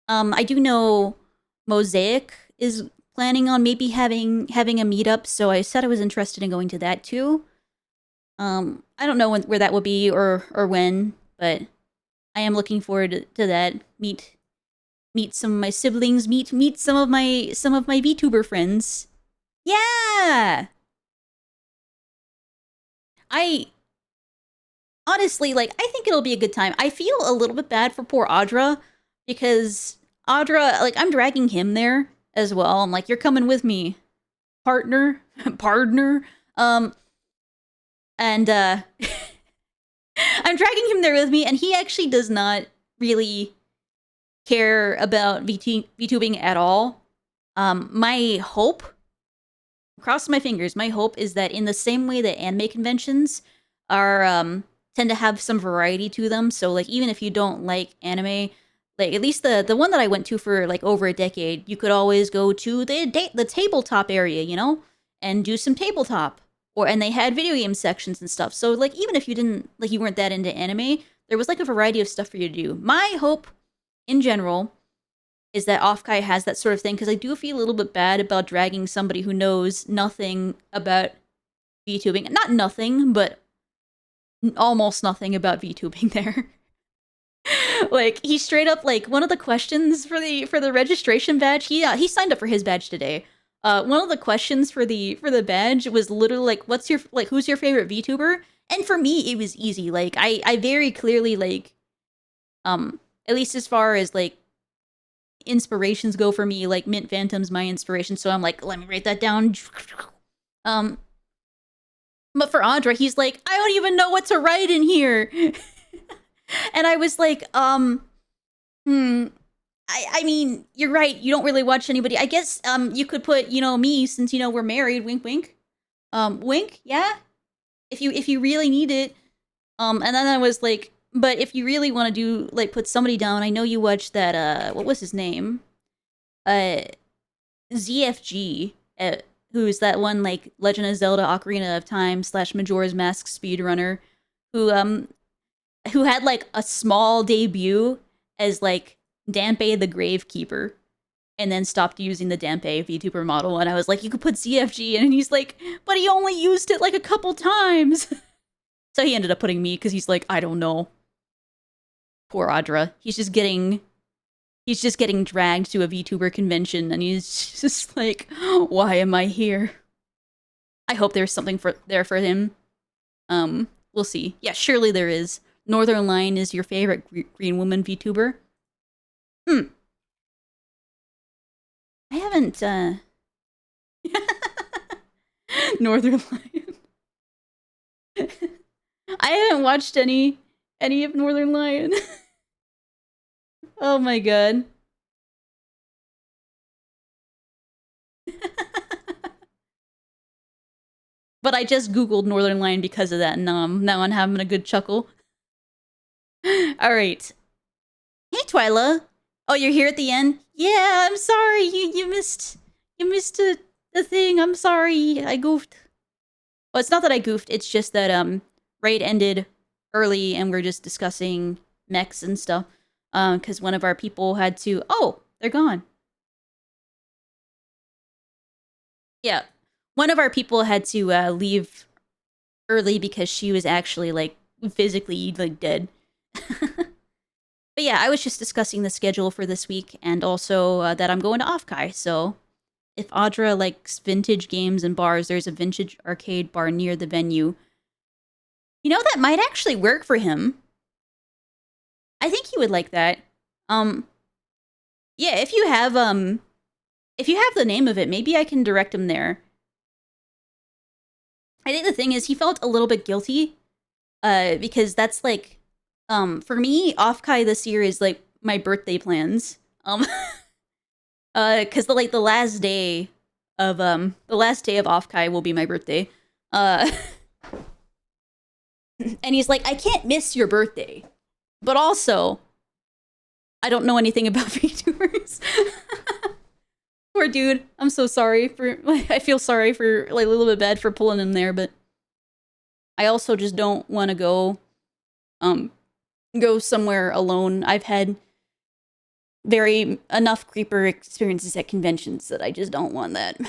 I do know Mosaic is planning on maybe having a meetup, so I said I was interested in going to that too. I don't know where that will be or when, but I am looking forward to that. Meet some of my siblings. Meet some of my VTuber friends. Yeah. I honestly, like, I think it'll be a good time. I feel a little bit bad for poor Audra, because Audra, like, I'm dragging him there as well. I'm like, you're coming with me, partner. And I'm dragging him there with me, and he actually does not really care about VTubing at all. My hope, cross my fingers, my hope is that in the same way that anime conventions are tend to have some variety to them, so like even if you don't like anime, like at least the one that I went to for like over a decade, you could always go to the tabletop area, you know, and do some tabletop, and they had video game sections and stuff. So like even if you didn't, like, you weren't that into anime, there was like a variety of stuff for you to do. My hope in general is that Offkai has that sort of thing, because I do feel a little bit bad about dragging somebody who knows nothing about VTubing. Not nothing, but almost nothing about VTubing there. Like, he straight up, like, one of the questions for the registration badge, he signed up for his badge today. One of the questions for the badge was literally like, who's your favorite VTuber? And for me, it was easy. Like, I very clearly, like, at least as far as like inspirations go for me, like Mint Phantom's my inspiration, so I'm like, let me write that down. But for Audra, he's like, I don't even know what to write in here. And I was like, I mean, you're right, you don't really watch anybody. I guess you could put, you know, me, since, you know, we're married, wink wink. Wink, yeah? If you really need it. And then I was like, but if you really want to do, like, put somebody down, I know you watched that, what was his name? ZFG, who's that one, like, Legend of Zelda Ocarina of Time / Majora's Mask speedrunner, who had, like, a small debut as, like, Dampe the Gravekeeper, and then stopped using the Dampe VTuber model, and I was like, you could put ZFG in, and he's like, but he only used it, like, a couple times! So he ended up putting me, because he's like, I don't know. Poor Audra. He's just getting dragged to a VTuber convention, and he's just like, why am I here? I hope there's something there for him. We'll see. Yeah, surely there is. Northern Lion is your favorite green woman VTuber? I haven't, Northern Lion. I haven't watched any of Northern Lion. Oh my god. But I just googled Northern Lion because of that, and now I'm having a good chuckle. Alright. Hey, Twyla. Oh, you're here at the end? Yeah, I'm sorry. You missed the thing. I'm sorry. I goofed. Well, it's not that I goofed. It's just that raid ended early, and we're just discussing mechs and stuff. Because one of our people had to... Oh, they're gone. Yeah. One of our people had to leave early because she was actually, like, physically, like, dead. But yeah, I was just discussing the schedule for this week, and also that I'm going to Offkai, so if Audra likes vintage games and bars, there's a vintage arcade bar near the venue. You know, that might actually work for him. I think he would like that. Yeah, if you have the name of it, maybe I can direct him there. I think the thing is, he felt a little bit guilty, because that's like, for me, Offkai this year is like my birthday plans. Because the last day of Offkai will be my birthday. And he's like, I can't miss your birthday, but also, I don't know anything about VTubers. Poor dude. I'm so sorry for, like, I feel sorry for, like, a little bit bad for pulling him there, but I also just don't want to go somewhere alone. I've had enough creeper experiences at conventions that I just don't want that.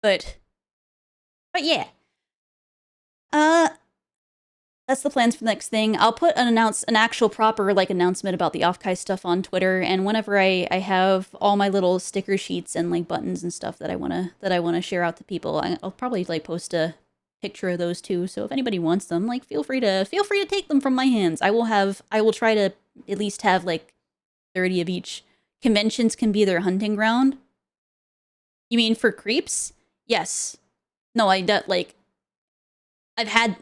But yeah. that's the plans for the next thing. I'll put an actual proper like announcement about the Offkai stuff on Twitter, and whenever I have all my little sticker sheets and like buttons and stuff that I wanna share out to people, I'll probably like post a picture of those too. So if anybody wants them, like feel free to take them from my hands. I will try to at least have like 30 of each. Conventions can be their hunting ground. You mean for creeps? Yes. No, I've had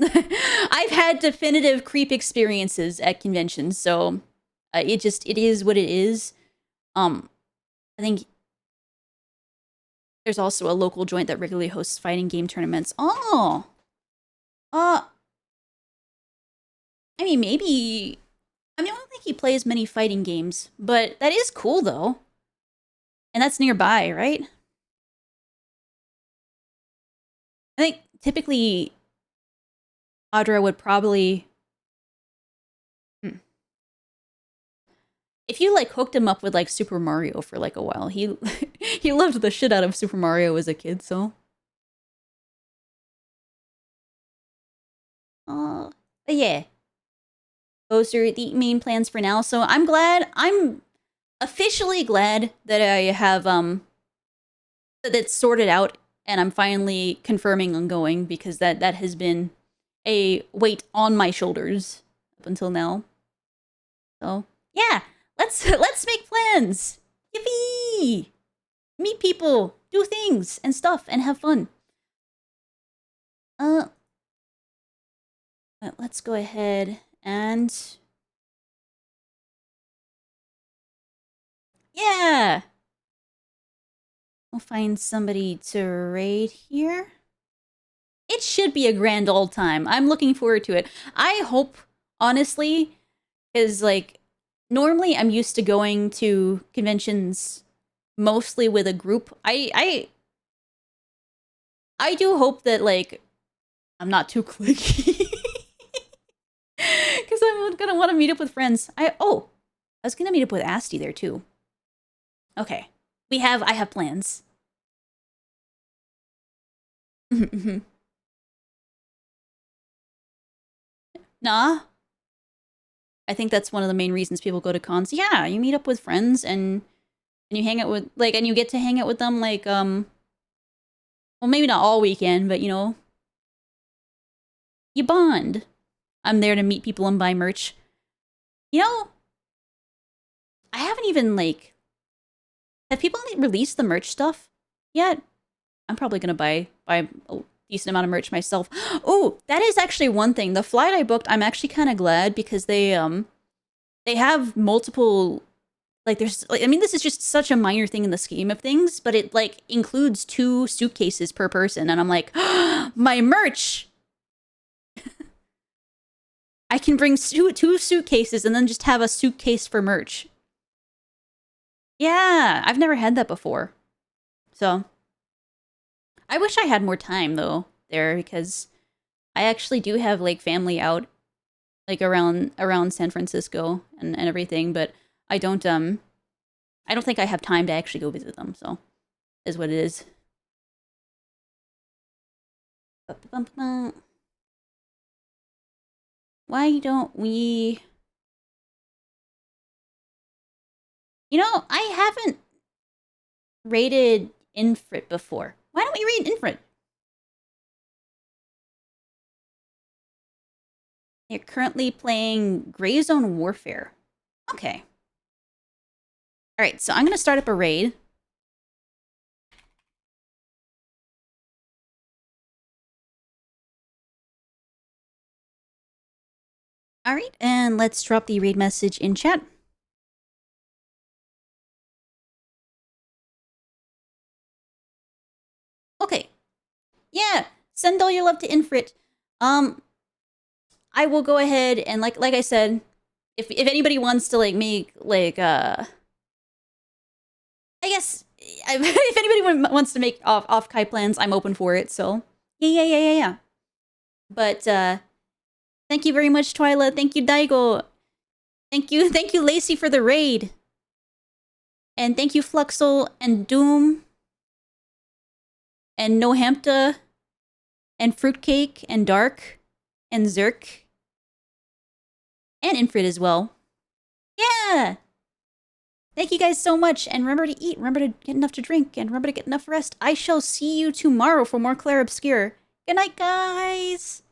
I've had definitive creep experiences at conventions, so it is what it is. I think there's also a local joint that regularly hosts fighting game tournaments. Oh, I mean maybe. I mean I don't think he plays many fighting games, but that is cool though, and that's nearby, right? I think typically Audra would probably... If you, like, hooked him up with, like, Super Mario for, like, a while, he loved the shit out of Super Mario as a kid, so... But yeah. Those are the main plans for now, so I'm officially glad that I have, that it's sorted out, and I'm finally confirming on going, because that has been a weight on my shoulders up until now. So yeah, let's make plans. Yippee! Meet people, do things and stuff, and have fun. Let's go ahead and yeah, we'll find somebody to raid here. It should be a grand old time. I'm looking forward to it. I hope, honestly, because, like, normally I'm used to going to conventions mostly with a group. I do hope that, like, I'm not too cliquey. Because I'm gonna want to meet up with friends. I was gonna meet up with Asti there, too. Okay. I have plans. Nah. I think that's one of the main reasons people go to cons. Yeah, you meet up with friends and you hang out with, like, and you get to hang out with them, like, well, maybe not all weekend, but, you know, you bond. I'm there to meet people and buy merch. You know, I haven't even, like, have people released the merch stuff yet? I'm probably gonna buy a decent amount of merch myself. Oh, that is actually one thing. The flight I booked, I'm actually kind of glad because they have multiple, like, there's, like, I mean, this is just such a minor thing in the scheme of things, but it, like, includes 2 suitcases per person, and I'm like, my merch! I can bring 2 suitcases and then just have a suitcase for merch. Yeah, I've never had that before. So, I wish I had more time, though, there, because I actually do have, like, family out, like, around San Francisco and everything, but I don't think I have time to actually go visit them, so, is what it is. Why don't we... You know, I haven't rated Infrit before. Why don't we read Infrit? They're currently playing Gray Zone Warfare. Okay. Alright, so I'm going to start up a raid. Alright, and let's drop the raid message in chat. Okay. Yeah, send all your love to Infrit. I will go ahead and like I said, if anybody wants to like make like I guess if anybody wants to make off Kai plans, I'm open for it. So yeah. But thank you very much, Twyla. Thank you, Daigo. Thank you, Lacey, for the raid. And thank you, Fluxel and Doom. And Nohampta. And Fruitcake and Dark. And Zerk. And Infrid as well. Yeah! Thank you guys so much, and remember to eat, remember to get enough to drink, and remember to get enough rest. I shall see you tomorrow for more Claire Obscure. Good night, guys!